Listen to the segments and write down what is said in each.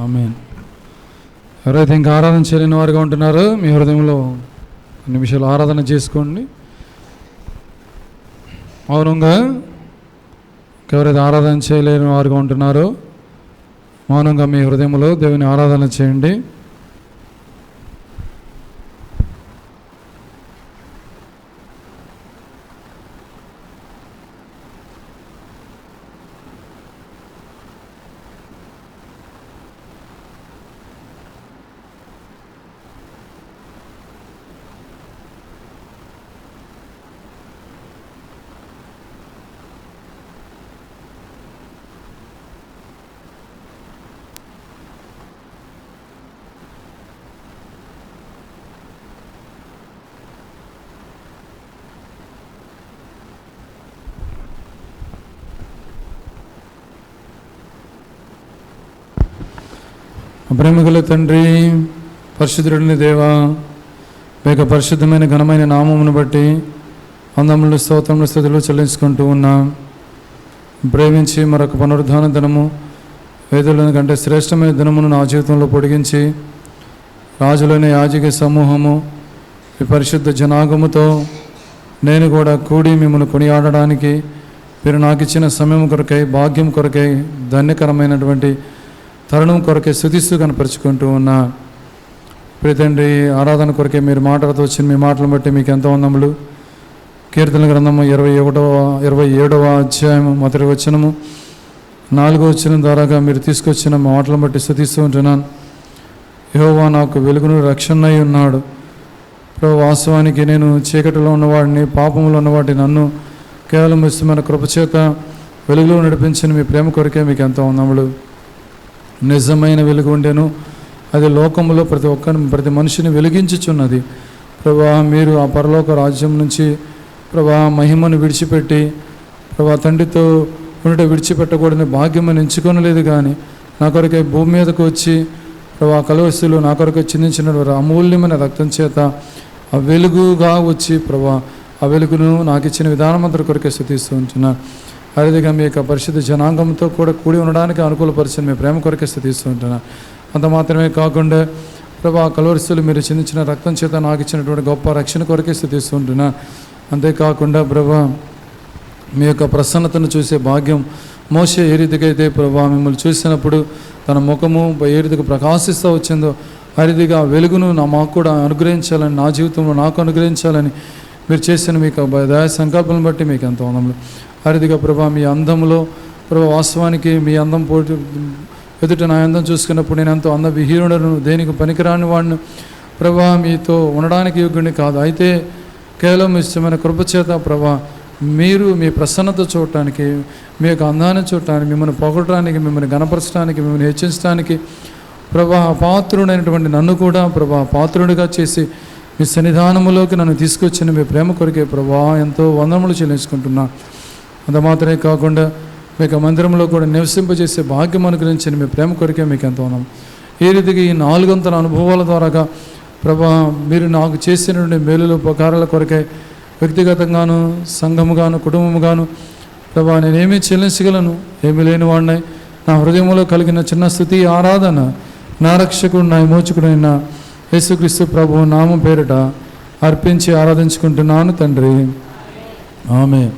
ఆమేన్. ఎవరైతే ఇంకా ఆరాధన చేయలేని వారుగా ఉంటున్నారో మీ హృదయంలో నిమిషాలు ఆరాధన చేసుకోండి. మౌనంగా ఎవరైతే ఆరాధన చేయలేని వారుగా ఉంటున్నారో మౌనంగా మీ హృదయంలో దేవుని ఆరాధన చేయండి. ప్రేమగల తండ్రి, పరిశుద్ధుడిని దేవా, మీ పరిశుద్ధమైన ఘనమైన నామమును బట్టి అందములు స్తోత్రములు స్తుతులు చెల్లించుకుంటూ ఉన్నాం. ప్రేమించి మరొక పునరుద్ధాన దినము వేదులను కంటే శ్రేష్టమైన దినమును నా జీవితంలో పొడిగించి రాజులైన యాజక సమూహము ఈ పరిశుద్ధ జనాగముతో నేను కూడా కూడి మిమ్మల్ని కొనియాడడానికి మీరు నాకు ఇచ్చిన సమయం కొరకై, భాగ్యం కొరకై, ధన్యకరమైనటువంటి తరుణం కొరకే స్తుతిస్తూ కనపరుచుకుంటూ ఉన్నా. ప్రియ తండ్రి, ఆరాధన కొరకే మీరు మాట్లాడుతూ వచ్చిన మీ మాటలను బట్టి మీకు ఎంతో వందములు. కీర్తన గ్రంథము 27వ అధ్యాయము మొదటి వచనము 4వ వచనం ద్వారాగా మీరు తీసుకొచ్చిన మాటలను బట్టి స్తుతిస్తూ ఉంటున్నాను. యెహోవా నాకు వెలుగును రక్షణై ఉన్నాడు. ప్రభు, వాస్తవానికి నేను చీకటిలో ఉన్నవాడిని, పాపంలో ఉన్నవాడిని. నన్ను కేవలం ఇష్టమైన కృపచేత వెలుగులో నడిపించిన మీ ప్రేమ కొరకే మీకు ఎంతో వందములు. నిజమైన వెలుగు ఉండెను, అది లోకంలో ప్రతి మనిషిని వెలిగించుచున్నది. ప్రభా, మీరు ఆ పరలోక రాజ్యం నుంచి ప్రభా మహిమను విడిచిపెట్టి ప్రభా తండ్రితో ఉంటే విడిచిపెట్టకూడని భాగ్యమని ఎంచుకొనలేదు. కానీ నా కొరకే భూమి మీదకు వచ్చి ప్రభా కలవస్తులు నా కొరకు చిందించిన అమూల్యమైన రక్తం చేత ఆ వెలుగుగా వచ్చి ప్రభా ఆ వెలుగును నాకు ఇచ్చిన విధానమంతటి కొరకే స్తుతిస్తూ ఉంటున్నాను. అదేవిధంగా మీ యొక్క పరిశుద్ధ జనాంగంతో కూడా కూడి ఉండడానికి అనుకూలపరిచిన మీ ప్రేమ కొరకే స్తుతిస్తూ ఉంటున్నాను. అంత మాత్రమే కాకుండా ప్రభా కలవరిస్తులు మీరు చిందించిన రక్తం చేత నాకు ఇచ్చినటువంటి గొప్ప రక్షణ కొరకే స్తుతిస్తూ ఉంటున్నాను. అంతేకాకుండా ప్రభా మీ యొక్క ప్రసన్నతను చూసే భాగ్యం మోషే ఏ రీతికైతే ప్రభా మిమ్మల్ని చూసినప్పుడు తన ముఖము ఏ రీతికి ప్రకాశిస్తూ వచ్చిందో ఆ రీతిగా వెలుగును మాకు కూడా అనుగ్రహించాలని, నా జీవితంలో నాకు అనుగ్రహించాలని మీరు చేసిన మీకు దయా సంకల్పం బట్టి మీకు ఎంతో వందములు. ఆ రీతిగా ప్రభా మీ అందంలో ప్రభా వాస్తవానికి మీ అందం పోటీ ఎదుట నా అందం చూసుకున్నప్పుడు నేను ఎంతో అందవిహీనుడను, దేనికి పనికిరాని వాడిని ప్రభా, మీతో ఉండడానికి యోగ్యుడిని కాదు. అయితే కేవలం ఇష్టమైన కృపచేత ప్రభా మీరు మీ ప్రసన్నత చూడటానికి, మీ యొక్క అందాన్ని చూడటానికి, మిమ్మల్ని పొగడటానికి, మిమ్మల్ని గణపరచడానికి, మిమ్మల్ని హెచ్చించడానికి ప్రభా పాత్రుడైనటువంటి నన్ను కూడా ప్రభా పాత్రుడిగా చేసి మీ సన్నిధానములోకి నన్ను తీసుకొచ్చిన మీ ప్రేమ కొరికే ప్రభా ఎంతో వందనములు చెల్లించుకుంటున్నా. అంత మాత్రమే కాకుండా మీకు మందిరంలో కూడా నివసింపజేసే భాగ్యం అనుగ్రహించిన మీ ప్రేమ కొరికే మీకు ఎంతో వందనం. ఈ రీతిగా ఈ 4 అనుభవాల ద్వారాగా ప్రభా మీరు నాకు చేసినటువంటి మేలుల ఉపకారాల కొరకే వ్యక్తిగతంగాను, సంఘముగాను, కుటుంబముగాను ప్రభా నేనేమీ చెల్లించగలను, ఏమీ లేని వాడినై నా హృదయంలో కలిగిన చిన్న స్తుతి ఆరాధన నా రక్షకుడు నా విమోచకుడైన యేసుక్రీస్తు ప్రభువు నామం పేరిట అర్పించి ఆరాధించుకుంటున్నాను తండ్రి. ఆమేన్.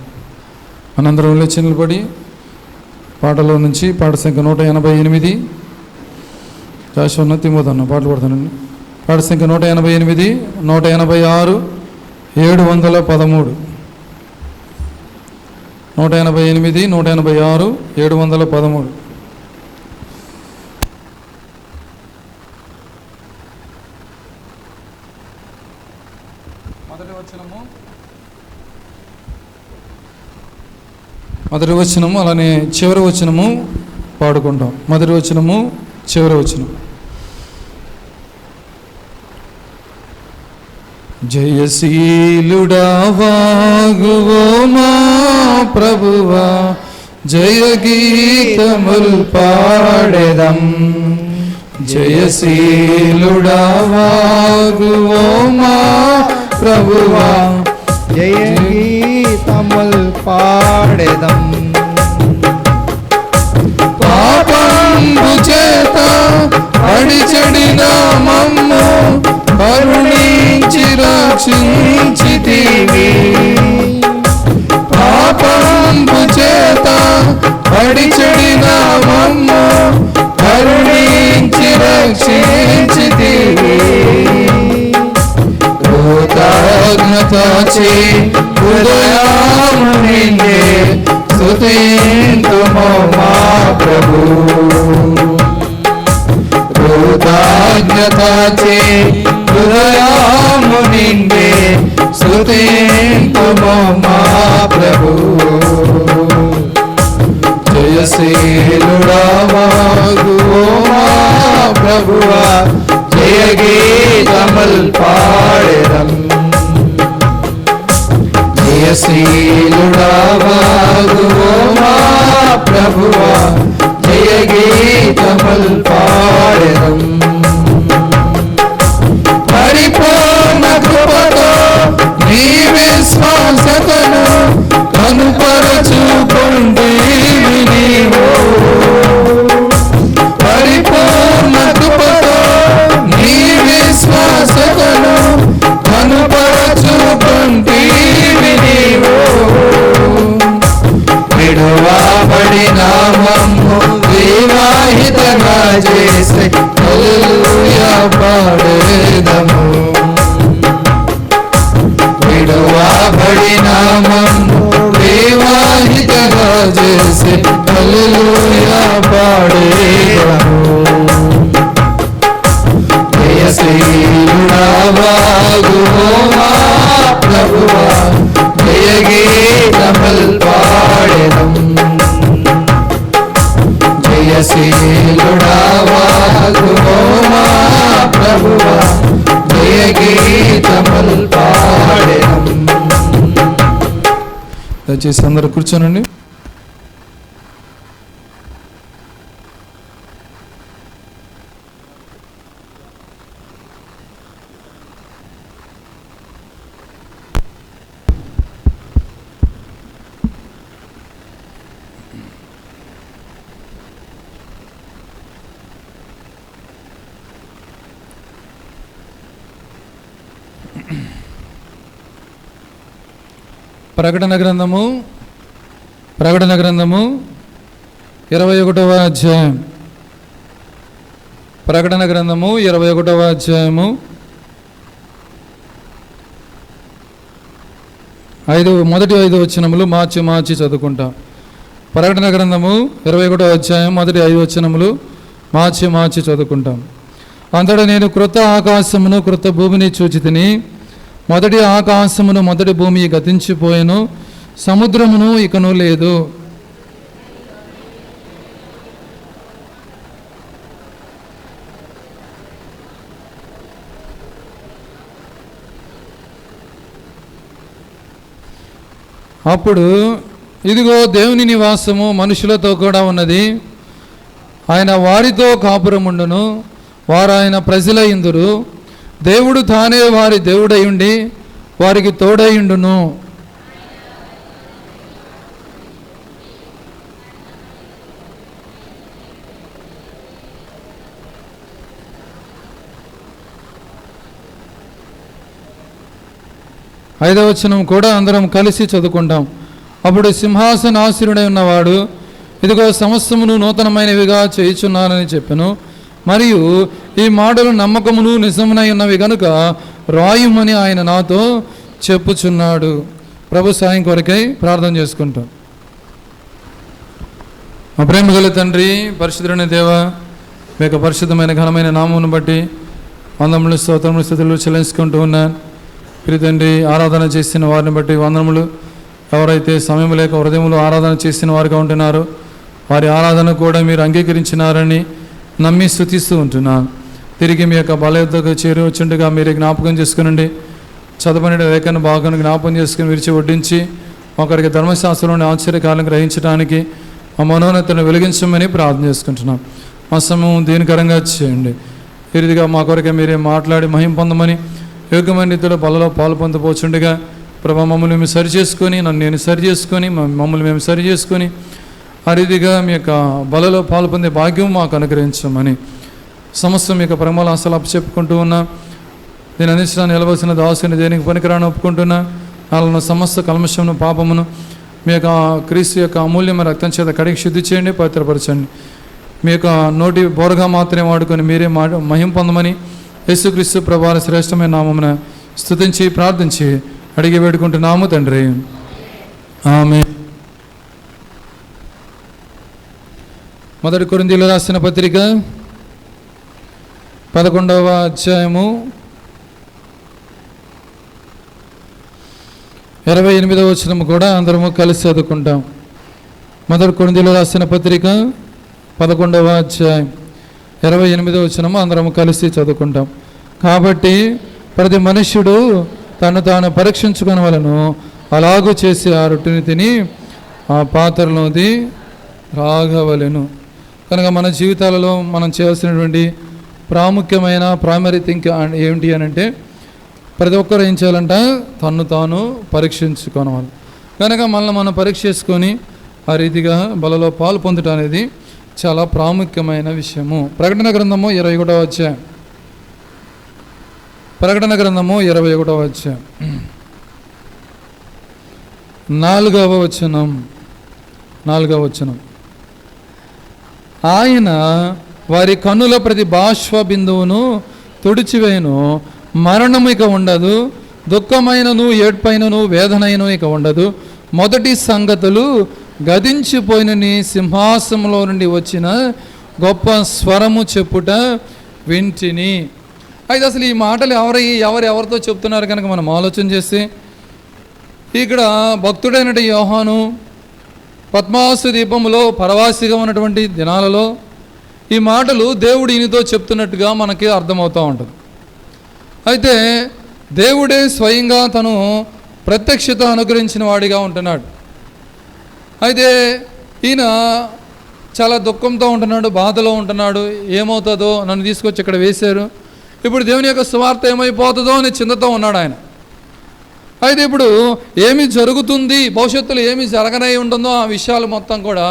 మనందరం లేచినలు పడి పాటలో నుంచి పాట సంఖ్య 188 జాషువా తిమోతన్న పాటలు పడతానండి. పాట సంఖ్య 188, 186, 713. 188, 186, 713. మొదటి వచనము అలానే చివరి వచనము పాడుకుంటాం. మొదటి వచనము, చివరి వచనం. జయశీలుడా వాగువో మా ప్రభువా, జయ గీతముల్ పాడెదం. జయశీలుడా వాగువో మా ప్రభువా, జయ గీతముల్ పాడెదం. పాపంబు చేత చెడిన మమ్ము కరుణించి రక్షించితివి. పాపంబు చేత పడి చెడిన మమ్ము కరుణించి రక్షించితివి. కృతజ్ఞతచే హృదయము నిండే స్తుతింతుము మా ప్రభు. కృతజ్ఞతచే హృదయము నిండే స్తుతింతుము మా ప్రభు. జయశీలుడవగు మా ప్రభువా జయ గీతముల్ పాడెదం. జయశీలుడవగు మా ప్రభువా జయ గీతముల్ పాడెదం. పరిపూర్ణ కృపతో నీ విశ్వాసతను కనుపరచుకొంటివి నీవు. పరిపూర్ణ కృపతో నీ విశ్వాసతను కనుపరచుకొంటివి నీవు. విడువబడిన మమ్ము వివాహితగా చేసి హల్లెలూయా పాడేదము. విడువబడిన మమ్ము వివాహితగా చేసి హల్లెలూయా పాడేదము. జయశీలుడవగు మా ప్రభువా జయ గీతముల్ పాడెదం. జయశీలుడవగు మా ప్రభువా జయ గీతముల్ పాడెదం. దయచేసి అందరూ కూర్చోనండి. ప్రకటన గ్రంథము 21వ అధ్యాయం. ప్రకటన గ్రంథము 21వ అధ్యాయము మొదటి 5 వచనములు మార్చి చదువుకుంటాం. ప్రకటన గ్రంథము 21వ అధ్యాయం మొదటి 5 వచనములు మార్చి చదువుకుంటాం. అంతటా నేను క్రొత్త ఆకాశమును క్రొత్త భూమిని చూచితిని. మొదటి ఆకాశమును మొదటి భూమి గతించిపోయెను, సముద్రమును ఇకను లేదు. అప్పుడు ఇదిగో దేవుని నివాసము మనుషులతో కూడా ఉన్నది. ఆయన వారితో కాపురముండును, వారు ఆయన ప్రజలయిందురు. దేవుడు తానే వారి దేవుడయుండి వారికి తోడయుండును. ఐదవ వచనం కూడా అందరం కలిసి చదువుకుంటాం. అప్పుడు సింహాసనాసీనుడై ఉన్నవాడు ఇదిగో సమస్తమును నూతనమైనవిగా చేయుచున్నానని చెప్పెను. మరియు ఈ మాటలు నమ్మకమును నిజమునై ఉన్నవి కనుక రాయుమని ఆయన నాతో చెప్పుచున్నాడు. ప్రభు సాయం కొరకై ప్రార్థన చేసుకుంటాం. మా ప్రేమ గల తండ్రి, పరిశుద్ధుడైన దేవ, మీ యొక్క పరిశుద్ధమైన ఘనమైన నామమును బట్టి వందములు స్తోత్రములు స్తుతులు చెల్లించుకుంటూ ఉన్నాను. ప్రియ తండ్రి, ఆరాధన చేసిన వారిని బట్టి వందనములు. ఎవరైతే సమయం లేక హృదయములు ఆరాధన చేసిన వారుగా ఉంటున్నారో వారి ఆరాధన కూడా మీరు అంగీకరించినారని నమ్మి స్తుతిస్తూ ఉంటున్నాను. తిరిగి మీ యొక్క బలయుద్ధకు చేరువచ్చుండగా మీరే జ్ఞాపకం చేసుకునండి. చదవని లేఖన భాగాన్ని జ్ఞాపకం చేసుకుని విరిచి వడ్డించి ఒకరికి ధర్మశాస్త్రంలోని ఆశ్చర్యకాలను గ్రహించడానికి మా మనోన్నతను వెలిగించమని ప్రార్థన చేసుకుంటున్నాం. మా సమయం దీనికరంగా చేయండి. ఈ రీతిగా మా కొరకే మీరే మాట్లాడి మహిమ పొందమని యోగ్యమైన రీతిలో బలలో పాలు పొందపోచుండగా ప్రభా మమ్మల్ని మేము సరి చేసుకొని నన్ను నేను సరి చేసుకొని మమ్మల్ని మేము సరి చేసుకొని ఆ రీతిగా మీ యొక్క బలలో పాలు పొందే భాగ్యం మాకు అనుగ్రహించమని సమస్తం మీకు ప్రేమలో అసలు అప్పచెప్పుకుంటూ ఉన్నా. నేను అందించడానికి నిలవలసిన దాసుని దేనికి పనికిరాని ఒప్పుకుంటున్నా. నాలో సమస్త కల్మషమును పాపమును మీ యొక్క క్రీస్తు యొక్క అమూల్యమైన రక్తం చేత కడిగి శుద్ధి చేయండి, పవిత్రపరచండి. మీ యొక్క నోటి బోరగా మాత్రమే వాడుకొని మీరే మహిమ పొందమని యేసుక్రీస్తు ప్రభువారి శ్రేష్టమైన నామమున స్తుతించి ప్రార్థించి అడిగి వేడుకుంటున్నాము తండ్రి. ఆమేన్. మొదటి కొరింథీయులకు రాసిన పత్రిక 11వ అధ్యాయము 28వ వచనము కూడా అందరము కలిసి చదువుకుంటాం. మొదటి కొరింథీయులకు రాసిన పత్రిక 11వ అధ్యాయం 28వ వచనము అందరము కలిసి చదువుకుంటాం. కాబట్టి ప్రతి మనుష్యుడు తను తాను పరీక్షించుకొనవలెను, అలాగూ చేసి ఆ రొట్టెని తిని ఆ పాత్రలోది రాగవలెను. కనుక మన జీవితాలలో మనం చేయాల్సినటువంటి ప్రాముఖ్యమైన ప్రైమరీ థింక్ ఏమిటి అని అంటే, ప్రతి ఒక్కరు ఏం చేయాలంట, తన్ను తాను పరీక్షించుకోవాలి. కనుక మనల్ని మనం పరీక్ష చేసుకొని ఆ రీతిగా బలలో పాలు పొందటం అనేది చాలా ప్రాముఖ్యమైన విషయము. ప్రకటన గ్రంథము 21వ అధ్యాయం. ప్రకటన గ్రంథము 21వ అధ్యాయం 4వ వచనం. ఆయన వారి కన్నుల ప్రతి బాష్ప బిందువును తుడిచివేయును, మరణము ఇక ఉండదు, దుఃఖమైనను ఏడ్పైనను వేదనైనను ఇక ఉండదు. మొదటి సంగతులు గతించిపోయిన నీ సింహాసనంలో నుండి వచ్చిన గొప్ప స్వరము చెప్పుట వింటిని. అయితే అసలు ఈ మాటలు ఎవరితో చెప్తున్నారు కనుక మనం ఆలోచన చేస్తే, ఇక్కడ భక్తుడైన యోహాను పద్మాసు దీపములో పరవాసిగా ఉన్నటువంటి దినాలలో ఈ మాటలు దేవుడు ఈయనతో చెప్తున్నట్టుగా మనకి అర్థమవుతూ ఉంటుంది. అయితే దేవుడే స్వయంగా తను ప్రత్యక్షత అనుగ్రహించిన వాడిగా ఉంటున్నాడు. అయితే ఈయన చాలా దుఃఖంతో ఉంటున్నాడు, బాధలో ఉంటున్నాడు. ఏమవుతుందో, నన్ను తీసుకొచ్చి ఇక్కడ వేశారు, ఇప్పుడు దేవుని యొక్క సువార్త ఏమైపోతుందో అని చింతతో ఉన్నాడు ఆయన. అయితే ఇప్పుడు ఏమి జరుగుతుంది, భవిష్యత్తులో ఏమి జరగనై ఉంటుందో ఆ విషయాలు మొత్తం కూడా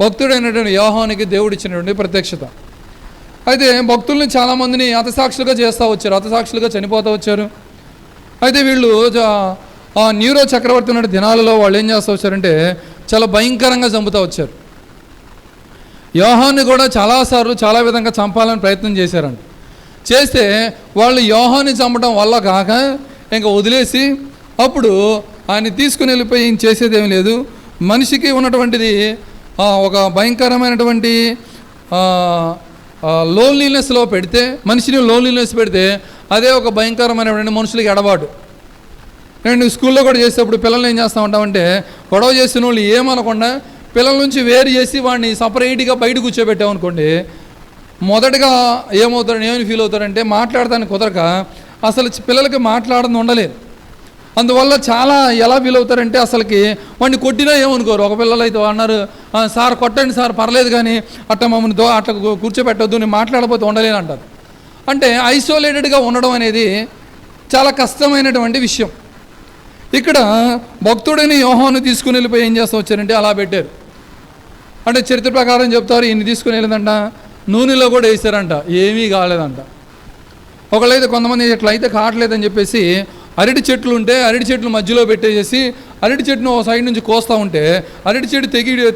భక్తుడైనటువంటి యోహానుకి దేవుడు ఇచ్చినటువంటి ప్రత్యక్షత. అయితే భక్తుల్ని చాలామందిని హతసాక్షులుగా చేస్తూ వచ్చారు, హతసాక్షులుగా చనిపోతూ వచ్చారు. అయితే వీళ్ళు ఆ న్యూరో చక్రవర్తి ఉన్న దినాలలో వాళ్ళు ఏం చేస్తూ వచ్చారంటే చాలా భయంకరంగా చంపుతూ వచ్చారు. యోహాన్ని కూడా చాలాసార్లు చాలా విధంగా చంపాలని ప్రయత్నం చేశారంట. చేస్తే వాళ్ళు యోహాన్ని చంపడం వల్ల కాక ఇంకా వదిలేసి అప్పుడు ఆయన తీసుకుని వెళ్ళిపోయి ఏం చేసేది ఏమీ లేదు. మనిషికి ఉన్నటువంటిది ఒక భయంకరమైనటువంటి లోన్లీనెస్లో పెడితే, మనిషిని లోన్లీనెస్ పెడితే అదే ఒక భయంకరమైనటువంటి మనుషులకి ఎడబాటు. నేను స్కూల్లో కూడా చేసేటప్పుడు పిల్లల్ని ఏం చేస్తూ ఉంటామంటే, గొడవ చేసిన వాళ్ళు ఏమనకుండా పిల్లల నుంచి వేరు చేసి వాడిని సపరేట్గా బయట కూర్చోబెట్టామనుకోండి, మొదటగా ఏమని ఫీల్ అవుతారంటే మాట్లాడటానికి కుదరక అసలు పిల్లలకి మాట్లాడడం ఉండలేదు. అందువల్ల చాలా ఎలా ఫీల్ అవుతారంటే అసలుకి వాడిని కొట్టినా ఏమనుకోరు. ఒక పిల్లలు అయితే అన్నారు, సార్ కొట్టండి సార్ పర్లేదు, కానీ అట్లా మమ్మల్ని అట్లా కూర్చోబెట్టొద్దు, నేను మాట్లాడకపోతే ఉండలేను అంటారు. అంటే ఐసోలేటెడ్గా ఉండడం అనేది చాలా కష్టమైనటువంటి విషయం. ఇక్కడ భక్తుడైన యోహాను తీసుకుని వెళ్ళిపోయి ఏం చేస్తూ వచ్చారంటే అలా పెట్టారు. అంటే చరిత్ర ప్రకారం చెప్తారు, ఈయన తీసుకుని వెళ్ళిందంట, నూనెలో కూడా వేసారంట, ఏమీ కాలేదంట. ఒకళ్ళైతే కొంతమంది ఇట్లయితే కావట్లేదని చెప్పేసి అరటి చెట్లు ఉంటే అరటి చెట్లు మధ్యలో పెట్టేసి అరటి చెట్టును ఒక సైడ్ నుంచి కోస్తూ ఉంటే అరటి చెట్టు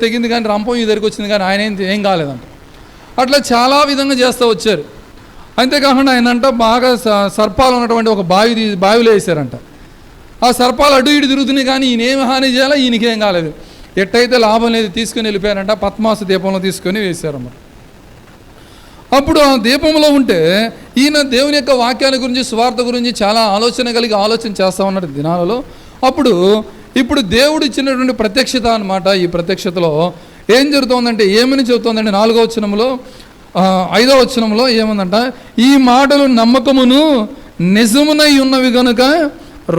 తెగింది కానీ రంపం ఈ దగ్గరికి వచ్చింది, కానీ ఆయన ఏం కాలేదంట. అట్లా చాలా విధంగా చేస్తూ వచ్చారు. అంతేకాకుండా ఆయనంట బాగా సర్పాలు ఉన్నటువంటి ఒక బావిలో వేసారంట. ఆ సర్పాలు అటు ఇటు తిరుగుతున్నాయి, కానీ ఈయన ఏమి హాని చేయాలో ఈయనకేం కాలేదు. ఎట్టయితే లాభం లేదు తీసుకుని వెళ్ళిపోయారంట, పద్మాసు దీపంలో తీసుకొని వేశారమ్మ. అప్పుడు ఆ దీపంలో ఉంటే ఈయన దేవుని యొక్క వాక్యాల గురించి, సువార్త గురించి చాలా ఆలోచన చేస్తూ ఉన్నాడు దినాలలో. ఇప్పుడు దేవుడు ఇచ్చినటువంటి ప్రత్యక్షత అన్నమాట. ఈ ప్రత్యక్షతలో ఏం జరుగుతుందంటే, ఏమని చెబుతోందంటే 4వ వచనంలో 5వ వచనంలో ఏముందంట, ఈ మాటలు నమ్మకమును నిజమునై ఉన్నవి గనుక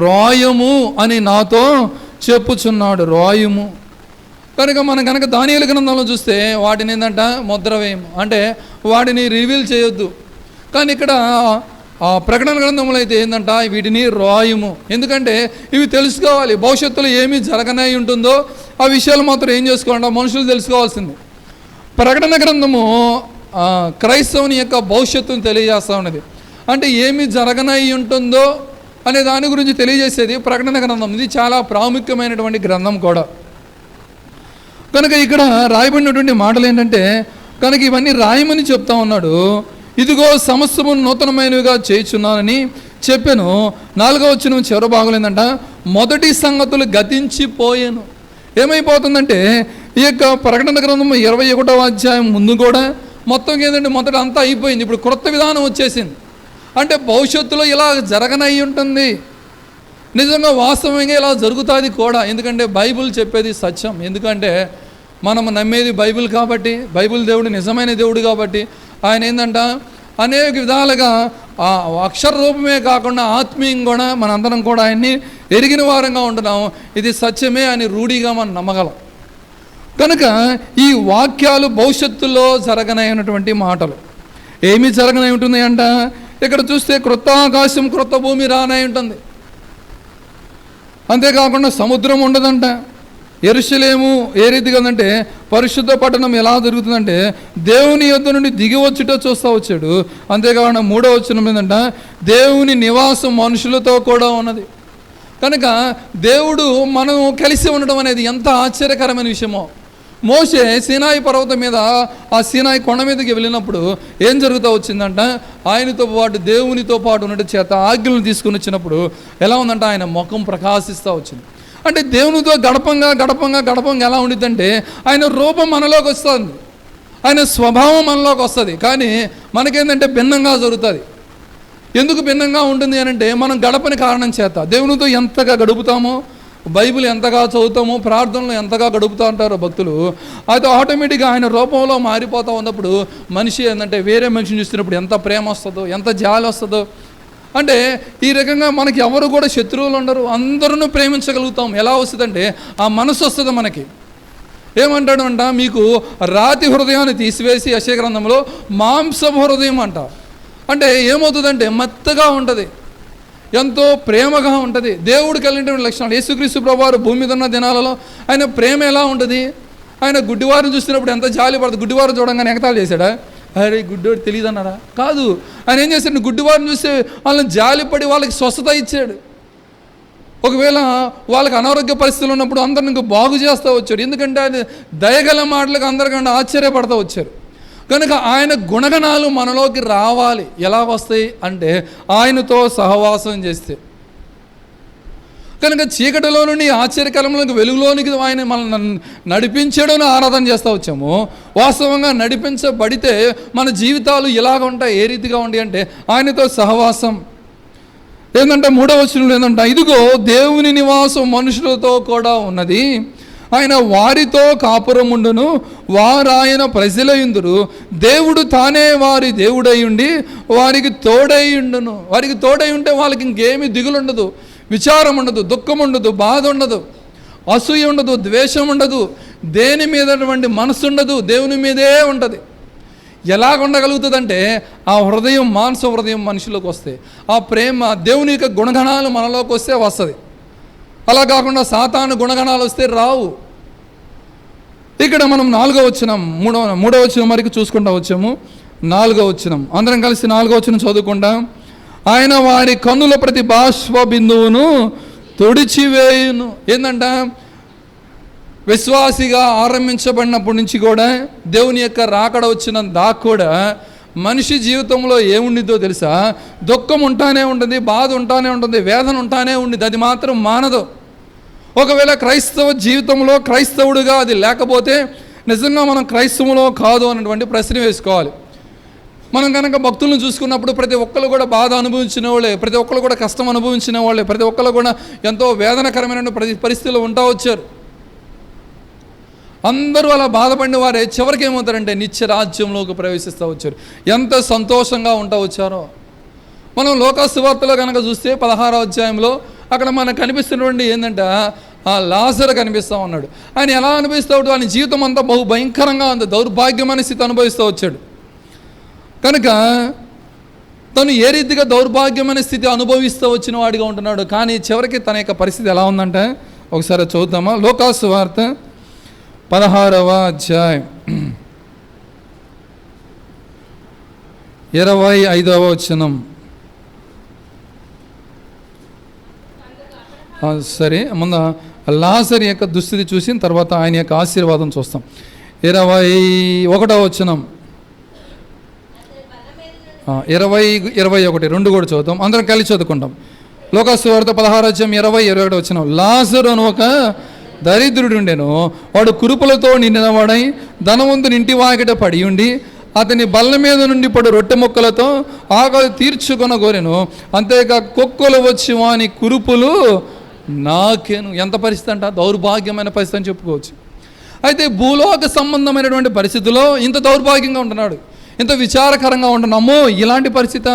రాయము అని నాతో చెప్పుచున్నాడు. రాయము కనుక మనం కనుక దానియేలు గ్రంథంలో చూస్తే వాటిని ఏంటంట ముద్ర వేయము, అంటే వాటిని రివీల్ చేయొద్దు. కానీ ఇక్కడ ఆ ప్రకటన గ్రంథంలో అయితే ఏంటంట వీటిని రాయము. ఎందుకంటే ఇవి తెలుసుకోవాలి, భవిష్యత్తులో ఏమి జరగనై ఉంటుందో ఆ విషయాలు మాత్రం ఏం చేసుకోవాలంట మనుషులు తెలుసుకోవాల్సింది. ప్రకటన గ్రంథము క్రైస్తవుని యొక్క భవిష్యత్తును తెలియజేస్తూ ఉన్నది. అంటే ఏమి జరగనై ఉంటుందో అనే దాని గురించి తెలియజేసేది ప్రకటన గ్రంథం. ఇది చాలా ప్రాముఖ్యమైనటువంటి గ్రంథం కూడా. కనుక ఇక్కడ రాయబడినటువంటి మాటలు ఏంటంటే, కనుక ఇవన్నీ రాయమని చెప్తా ఉన్నాడు. ఇదిగో సమస్తము నూతనమైనవిగా చేయుచున్నానని చెప్పాను. 4వ వచనం చివరి భాగంలో ఏంటంట, మొదటి సంగతులు గతించిపోయాను. ఏమైపోతుందంటే ఈ యొక్క ప్రకటన గ్రంథం 21వ అధ్యాయం ముందు కూడా మొత్తం ఏంటంటే మొదట అంతా అయిపోయింది. ఇప్పుడు క్రొత్త విధానం వచ్చేసింది. అంటే భవిష్యత్తులో ఇలా జరగనై ఉంటుంది, నిజంగా వాస్తవంగా ఇలా జరుగుతుంది కూడా. ఎందుకంటే బైబిల్ చెప్పేది సత్యం. ఎందుకంటే మనం నమ్మేది బైబిల్ కాబట్టి, బైబిల్ దేవుడు నిజమైన దేవుడు కాబట్టి ఆయన ఏంటంట అనేక విధాలుగా అక్షర రూపమే కాకుండా ఆత్మీయంగా కూడా మనందరం కూడా ఆయన్ని ఎరిగిన వారంగా ఉంటున్నాం. ఇది సత్యమే అని రూఢిగా మనం నమ్మగలం. కనుక ఈ వాక్యాలు భవిష్యత్తులో జరగనైనటువంటి మాటలు. ఏమి జరగనై ఉంటుంది అంట, ఇక్కడ చూస్తే క్రొత్త ఆకాశం క్రొత్త భూమి రానై ఉంటుంది. అంతేకాకుండా సముద్రం ఉండదంట. యెరూషలేము ఏ రీతిగా ఉందంటే పరిశుద్ధ పట్టణం ఎలా జరుగుతుందంటే దేవుని యొద్ద నుండి దిగి వచ్చుట చూస్తూ వచ్చాడు. అంతేకాకుండా 3వ వచనం ఏంటంట, దేవుని నివాసం మనుషులతో కూడా ఉన్నది. కనుక దేవుడు మనం కలిసి ఉండడం అనేది ఎంత ఆశ్చర్యకరమైన విషయమో. మోషే సీనాయి పర్వతం మీద ఆ సీనాయి కొండ మీదకి వెళ్ళినప్పుడు ఏం జరుగుతూ వచ్చిందంట, ఆయనతో పాటు దేవునితో పాటు ఉన్నట్టు చేత ఆజ్ఞలను తీసుకుని వచ్చినప్పుడు ఎలా ఉందంట, ఆయన ముఖం ప్రకాశిస్తూ వచ్చింది. అంటే దేవునితో గడపంగా ఎలా ఉండిద్దంటే ఆయన రూపం మనలోకి వస్తుంది, ఆయన స్వభావం మనలోకి వస్తుంది. కానీ మనకేంటంటే భిన్నంగా జరుగుతుంది. ఎందుకు భిన్నంగా ఉంటుంది అని అంటే మనం గడపని కారణం చేత. దేవునితో ఎంతగా గడుపుతామో, బైబిల్ ఎంతగా చదువుతామో, ప్రార్థనలు ఎంతగా గడుపుతూ ఉంటారో భక్తులు, అయితే ఆటోమేటిక్గా ఆయన రూపంలో మారిపోతూ ఉన్నప్పుడు మనిషి ఏంటంటే వేరే మనిషిని చూస్తున్నప్పుడు ఎంత ప్రేమ వస్తుందో, ఎంత జాలి వస్తుందో. అంటే ఈ రకంగా మనకి ఎవరు కూడా శత్రువులు ఉండరు, అందరూ ప్రేమించగలుగుతాం. ఎలా వస్తుందంటే ఆ మనసు వస్తుంది మనకి. ఏమంటాడు అంట, మీకు రాతి హృదయాన్ని తీసివేసి యెషయా గ్రంథంలో మాంసపు హృదయం అంట. అంటే ఏమవుతుందంటే మెత్తగా ఉంటుంది, ఎంతో ప్రేమగా ఉంటుంది. దేవుడు కలిగినటువంటి లక్షణాలు. యేసుక్రీస్తు ప్రభువారు భూమి మీద ఉన్న దినాలలో ఆయన ప్రేమ ఎలా ఉంటుంది, ఆయన గుడ్డివారిని చూసినప్పుడు ఎంత జాలి పడుతుంది. గుడ్డివారు చూడంగానే ఎగతాళి చేశాడా, అరే గుడ్డివాడు తెలియదు అన్నారా? కాదు, ఆయన ఏం చేశాడు, గుడ్డివారిని చూస్తే వాళ్ళని జాలిపడి వాళ్ళకి స్వస్థత ఇచ్చాడు. ఒకవేళ వాళ్ళకి అనారోగ్య పరిస్థితులు ఉన్నప్పుడు అందరిని ఇంకా బాగు చేస్తూ వచ్చాడు. ఎందుకంటే అది దయగల మాటలకు అందరికన్నా ఆశ్చర్యపడతా వచ్చారు. కనుక ఆయన గుణగణాలు మనలోకి రావాలి. ఎలా వస్తాయి అంటే ఆయనతో సహవాసం చేస్తే. కనుక చీకటిలో నుండి ఆశ్చర్యకరంలోకి వెలుగులోనికి ఆయన మనల్ని నడిపించడం ఆరాధన చేస్తూ వచ్చాము. వాస్తవంగా నడిపించబడితే మన జీవితాలు ఇలాగ ఉంటాయి. ఏ రీతిగా ఉంటాయి అంటే ఆయనతో సహవాసం. ఏంటంటే 3వ వచనంలో ఏంటంటే, ఇదిగో దేవుని నివాసం మనుషులతో కూడా ఉన్నది, ఆయన వారితో కాపురముండును, వారాయన ప్రజలయుందురు, దేవుడు తానే వారి దేవుడై ఉండి వారికి తోడై ఉండును. వారికి తోడై ఉంటే వాళ్ళకి ఇంకేమీ దిగులు ఉండదు, విచారం ఉండదు, దుఃఖం ఉండదు, బాధ ఉండదు, అసూయ ఉండదు, ద్వేషం ఉండదు, దేని మీద మనసు ఉండదు, దేవుని మీదే ఉంటుంది. ఎలాగ ఉండగలుగుతుందంటే ఆ హృదయం, మానస హృదయం మనుషులకు వస్తే, ఆ ప్రేమ దేవుని యొక్క గుణగణాలు మనలోకి వస్తే వస్తుంది. అలా కాకుండా సాతాను గుణగణాలు వస్తే రావు. ఇక్కడ మనం 4వ వచనం 3వ వచనం వరకు చూసుకుంటా వచ్చాము. 4వ వచనం అందరం కలిసి 4వ వచనం చదువుకుంటాం. ఆయన వారి కన్నుల ప్రతి బాష్ప బిందువును తుడిచివేయును. ఏంటంట, విశ్వాసిగా ఆరంభించబడినప్పటి నుంచి కూడా దేవుని యొక్క రాకడ వచ్చిన దాకా కూడా మనిషి జీవితంలో ఏముండిద్దో తెలుసా? దుఃఖం ఉంటానే ఉంటుంది, బాధ ఉంటానే ఉంటుంది, వేదన ఉంటానే ఉండిద్ది. అది మాత్రం మానదు. ఒకవేళ క్రైస్తవ జీవితంలో క్రైస్తవుడిగా అది లేకపోతే నిజంగా మనం క్రైస్తవులో కాదు అన్నటువంటి ప్రశ్న వేసుకోవాలి. మనం కనుక భక్తులను చూసుకున్నప్పుడు ప్రతి ఒక్కరు కూడా బాధ అనుభవించిన వాళ్ళే, ప్రతి ఒక్కరు కూడా కష్టం అనుభవించిన వాళ్ళే, ప్రతి ఒక్కరు కూడా ఎంతో వేదనకరమైన పరిస్థితుల్లో ఉంటా వచ్చారు. అందరూ అలా బాధపడిన వారే చివరికి ఏమవుతారంటే నిత్య రాజ్యంలోకి ప్రవేశిస్తూ వచ్చారు. ఎంత సంతోషంగా ఉంటా వచ్చారో. మనం లోకా సువార్తలో కనుక చూస్తే 16వ అధ్యాయంలో అక్కడ మనకు కనిపిస్తున్నటువంటి ఏంటంటే ఆ లాజరు కనిపిస్తూ ఉన్నాడు. ఆయన ఎలా అనుభవిస్తూ ఉంటాడు, ఆయన జీవితం అంతా బహు భయంకరంగా అంత దౌర్భాగ్యమైన స్థితి అనుభవిస్తూ వచ్చాడు. కనుక తను ఏ రీతిగా దౌర్భాగ్యమైన స్థితి అనుభవిస్తూ వచ్చిన వాడిగా ఉంటున్నాడు. కానీ చివరికి తన యొక్క పరిస్థితి ఎలా ఉందంటే ఒకసారి చదువుతామా? లోకా సువార్త 16వ అధ్యాయం 25వ వచనం. సరే, ముందు లాజరు యొక్క దుస్థితి చూసిన తర్వాత ఆయన యొక్క ఆశీర్వాదం చూస్తాం. 21వ వచనం, 20-21 రెండు కూడా చదువుతాం, అందరం కలిసి చదువుకుంటాం. లోకాసు వార్త 16:20-21 వచనం. లాజరు అని ఒక దరిద్రుడు ఉండెను, వాడు కురుపులతో నిండిన వాడై ధనవంతుని ఇంటి వాకిట పడి ఉండి అతని బల్ల మీద నుండి పడు రొట్టె ముక్కలతో ఆకలి తీర్చుకొనగోరెను, అంతేకా కుక్కలు వచ్చి వాని కురుపులు నాకేను. ఎంత పరిస్థితి అంట, దౌర్భాగ్యమైన పరిస్థితి అని చెప్పుకోవచ్చు. అయితే భూలోక సంబంధమైనటువంటి పరిస్థితుల్లో ఇంత దౌర్భాగ్యంగా ఉంటున్నాడు, ఇంత విచారకరంగా ఉంటున్నాడు. అమ్మో, ఇలాంటి పరిస్థితి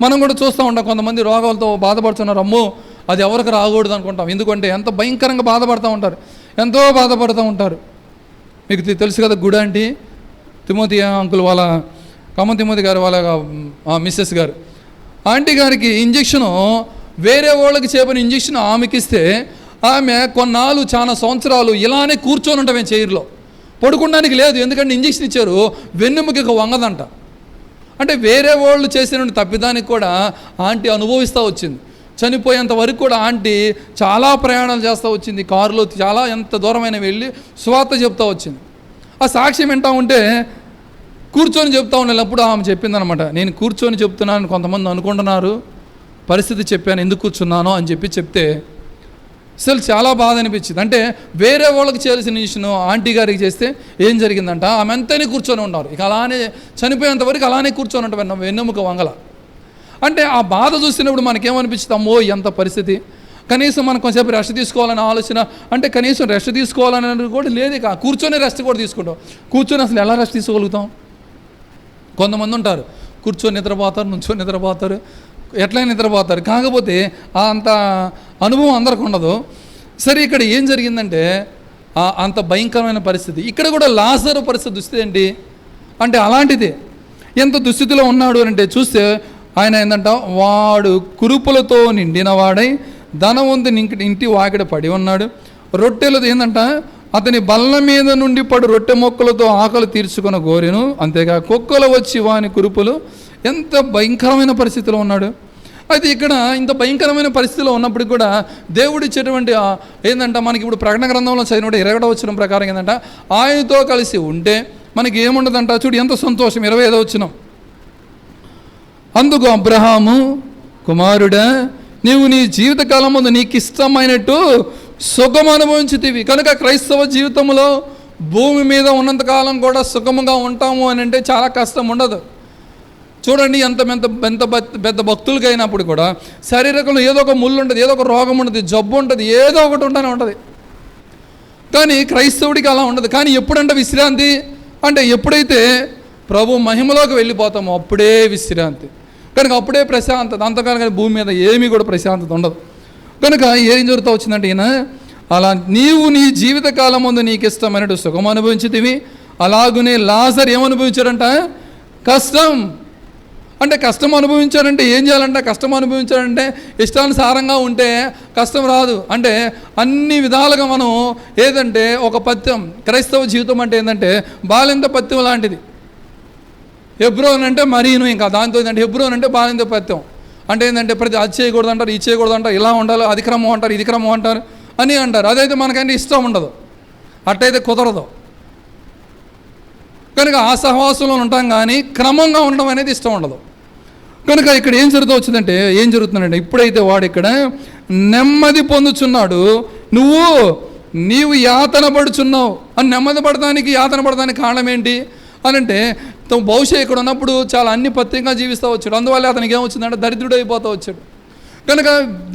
మనం కూడా చూస్తూ ఉంటాం. కొంతమంది రోగాలతో బాధపడుతున్నారు, అమ్మో అది ఎవరికి రాకూడదు అనుకుంటాం. ఎందుకంటే ఎంత భయంకరంగా బాధపడుతూ ఉంటారు, ఎంతో బాధపడుతూ ఉంటారు. మీకు తెలుసు కదా, గుడాంటి తిమోతి అంకుల్ వాళ్ళ కమ్మ తిమోతి గారు వాళ్ళ మిస్సెస్ గారు, ఆంటీ గారికి ఇంజక్షను వేరే వాళ్ళకి చేపని ఇంజక్షన్ ఆమెకి ఇస్తే ఆమె కొన్నాళ్ళు చాలా సంవత్సరాలు ఇలానే కూర్చొని ఉంటామే చైర్లో, పడుకోవడానికి లేదు. ఎందుకంటే ఇంజక్షన్ ఇచ్చారు, వెన్నెముక వంగదంట. అంటే వేరే వాళ్ళు చేసిన తప్పిదానికి కూడా ఆంటీ అనుభవిస్తూ వచ్చింది. చనిపోయేంత వరకు కూడా ఆంటీ చాలా ప్రయాణాలు చేస్తూ వచ్చింది, కారులో చాలా ఎంత దూరమైన వెళ్ళి సువార్త చెప్తూ వచ్చింది. ఆ సాక్ష్యం వింటా ఉంటే కూర్చొని చెప్తా ఉండేటప్పుడు ఆమె చెప్పిందనమాట, నేను కూర్చొని చెప్తున్నాను, కొంతమంది అనుకుంటున్నారు పరిస్థితి చెప్పాను ఎందుకు కూర్చున్నానో అని చెప్తే అసలు చాలా బాధ అనిపించింది. అంటే వేరే వాళ్ళకి చేయాల్సిన విషయం ఆంటీ గారికి చేస్తే ఏం జరిగిందంట, ఆమె అంతనే కూర్చొని ఉన్నారు, ఇక అలానే చనిపోయేంత వరకు అలానే కూర్చొని ఉంటాం వెన్నెముక వంగల. అంటే ఆ బాధ చూసినప్పుడు మనకేమనిపించింది, అమ్మో ఎంత పరిస్థితి, కనీసం మనం కొంచెంసేపు రెస్ట్ తీసుకోవాలని ఆలోచన, అంటే కనీసం రెస్ట్ తీసుకోవాలని కూడా లేదు, ఇక కూర్చొని రెస్ట్ కూడా తీసుకుంటాం. కూర్చొని అసలు ఎలా రెస్ట్ తీసుకోగలుగుతాం? కొంతమంది ఉంటారు కూర్చొని నిద్రపోతారు, నుంచొని నిద్రపోతారు, ఎట్లయినా నిద్రపోతారు. కాకపోతే అంత అనుభవం అందరికి ఉండదు. సరే, ఇక్కడ ఏం జరిగిందంటే అంత భయంకరమైన పరిస్థితి. ఇక్కడ కూడా లాజరు పరిస్థితి దుస్థితి ఏంటి అంటే అలాంటిదే. ఎంత దుస్థితిలో ఉన్నాడు అంటే చూస్తే ఆయన ఏంటంట, వాడు కురుపులతో నిండిన వాడై ధనవంతుని ఇంటి వాకిడ పడి ఉన్నాడు. రొట్టెలతో ఏంటంట, అతని బల్ల మీద నుండి పడు రొట్టె మొక్కలతో ఆకలి తీర్చుకున్న గోరెను, అంతేగా కుక్కలు వచ్చి వాని కురుపులు. ఎంత భయంకరమైన పరిస్థితిలో ఉన్నాడు. అయితే ఇక్కడ ఇంత భయంకరమైన పరిస్థితిలో ఉన్నప్పుడు కూడా దేవుడు ఇచ్చేటువంటి ఏంటంట, మనకి ఇప్పుడు ప్రకటన గ్రంథంలో చదివినప్పుడు 21వ వచనం ప్రకారం ఏంటంట, ఆయనతో కలిసి ఉంటే మనకి ఏముండదంట. చూడు ఎంత సంతోషం. 25వ వచనం, అందుకు అబ్రహాము, కుమారుడా, నీవు నీ జీవితకాలం ముందు నీకు ఇష్టమైనట్టు సుఖం అనుభవించుతీవి. కనుక క్రైస్తవ జీవితంలో భూమి మీద ఉన్నంతకాలం కూడా సుఖముగా ఉంటాము అని అంటే చాలా కష్టం ఉండదు. చూడండి, ఎంత పెద్ద భక్తులకి అయినప్పుడు కూడా శరీరంలో ఏదో ఒక ముళ్ళు ఉంటుంది, ఏదో ఒక రోగం ఉంటుంది, జబ్బు ఉంటుంది, ఏదో ఒకటి ఉంటూనే ఉంటుంది. కానీ క్రైస్తవుడికి అలా ఉండదు. కానీ ఎప్పుడంటే విశ్రాంతి అంటే ఎప్పుడైతే ప్రభు మహిమలోకి వెళ్ళిపోతామో అప్పుడే విశ్రాంతి. కనుక అప్పుడే ప్రశాంతత. అంతకాలం భూమి మీద ఏమీ కూడా ప్రశాంతత ఉండదు. కనుక ఏం జరుగుతూ వచ్చిందంటే ఈయన అలా, నీవు నీ జీవితకాలం ముందు నీకు ఇష్టమైనట్టు సుఖం అనుభవించితివి, అలాగునే లాజరు ఏమనుభవించాడంట, కష్టం. అంటే కష్టం అనుభవించారంటే ఏం చేయాలంటే, కష్టం అనుభవించారంటే ఇష్టానుసారంగా ఉంటే కష్టం రాదు. అంటే అన్ని విధాలుగా మనం ఏదంటే ఒక పథ్యం, క్రైస్తవ జీవితం అంటే ఏంటంటే బాలింత పథ్యం లాంటిది. హెబ్రోన్ అంటే మరీను, ఇంకా దాంతో ఏంటంటే హెబ్రోన్ అంటే బాలింత పథ్యం. అంటే ఏంటంటే ప్రతి అది చేయకూడదు అంటారు, ఇది చేయకూడదు అంటారు, ఇలా ఉండాలి, అది క్రమం అంటారు, ఇది క్రమం అంటారు అని అంటారు. అదైతే మనకంటే ఇష్టం ఉండదు, అట్టయితే కుదరదు. కనుక ఆ సహవాసంలో ఉంటాం కానీ క్రమంగా ఉండడం అనేది ఇష్టం ఉండదు. కనుక ఇక్కడ ఏం జరుగుతూ వచ్చిందంటే, ఏం జరుగుతుందంటే, ఇప్పుడైతే వాడు ఇక్కడ నెమ్మది పొందుచున్నాడు, నీవు యాతన పడుచున్నావు అని. నెమ్మది పడడానికి యాతన పడడానికి కారణం ఏంటి అని అంటే, బహుశా ఇక్కడ ఉన్నప్పుడు చాలా అన్ని పత్రికగా జీవిస్తూ వచ్చాడు. అందువల్ల అతనికి ఏమొచ్చిందంటే దరిద్రుడు అయిపోతూ వచ్చాడు. కనుక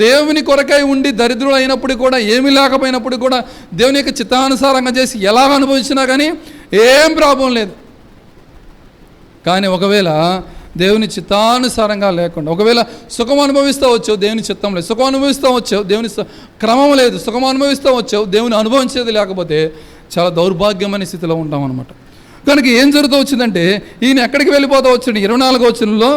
దేవుని కొరకై ఉండి దరిద్రుడు అయినప్పుడు కూడా, ఏమీ లేకపోయినప్పుడు కూడా దేవుని యొక్క చిత్తానుసారంగా చేసి ఎలా అనుభవించినా కానీ ఏం ప్రాబ్లం లేదు. కానీ ఒకవేళ దేవుని చిత్తానుసారంగా లేకుండా, ఒకవేళ సుఖం అనుభవిస్తూ వచ్చావు, దేవుని చిత్తం లేదు, సుఖం అనుభవిస్తూ వచ్చావు, దేవుని క్రమం లేదు, సుఖం అనుభవిస్తూ వచ్చావు, దేవుని అనుభవించేది లేకపోతే చాలా దౌర్భాగ్యమైన స్థితిలో ఉంటాం అన్నమాట. కనుక ఏం జరుగుతూ వచ్చిందంటే, ఈయన ఎక్కడికి వెళ్ళిపోతూ వచ్చాడు. 24వ వచనంలో,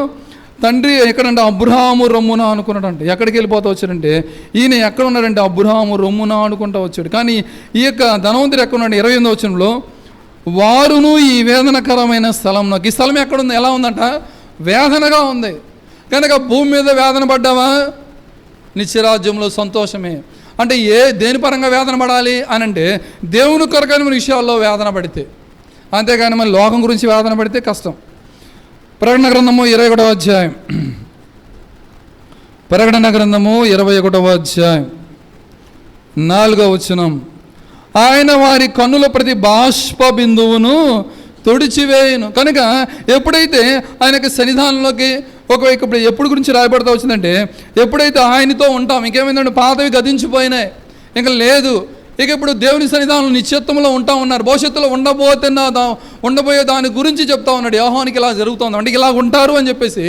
తండ్రి ఎక్కడంటే అబ్రహాము రొమ్మున అనుకున్నాడంటే, ఎక్కడికి వెళ్ళిపోతూ వచ్చాడంటే, ఈయన ఎక్కడ ఉన్నాడంటే అబ్రహాము రొమ్మున అనుకుంటూ వచ్చాడు. కానీ ఈ యొక్క ధనవంతుడు ఎక్కడ ఉన్నాడు. 28వ వచనంలో, వారును ఈ వేదనకరమైన స్థలంలోకి, ఈ స్థలం ఎక్కడుంది, ఎలా ఉందంట, వేదనగా ఉంది. కనుక భూమి మీద వేదన పడ్డావా, నిత్యరాజ్యంలో సంతోషమే. అంటే దేని పరంగా వేదన పడాలి అని అంటే దేవుని కొరకైన విషయాల్లో వేదన పడితే, అంతేగాని మన లోకం గురించి వేదన పడితే కష్టం. ప్రకటన గ్రంథము 21వ అధ్యాయం, ప్రకటన గ్రంథము 21వ అధ్యాయం 4వ వచనం. ఆయన వారి కన్నుల ప్రతి బాష్ప బిందువును తుడిచివేయును. కనుక ఎప్పుడైతే ఆయనకి సన్నిధానంలోకి ఇప్పుడు ఎప్పుడు గురించి రాయబడతా వచ్చిందంటే, ఎప్పుడైతే ఆయనతో ఉంటాం, ఇంకేమైందంటే పాతవి గతించిపోయినాయి, ఇంకా లేదు, ఇక ఇప్పుడు దేవుని సన్నిధానంలో నిత్యత్వంలో ఉంటా ఉన్నారు. భవిష్యత్తులో ఉండబోయే దాని గురించి చెప్తా ఉన్నాడు. యోహానికి ఇలా జరుగుతుంది అంటే ఇలా ఉంటారు అని చెప్పేసి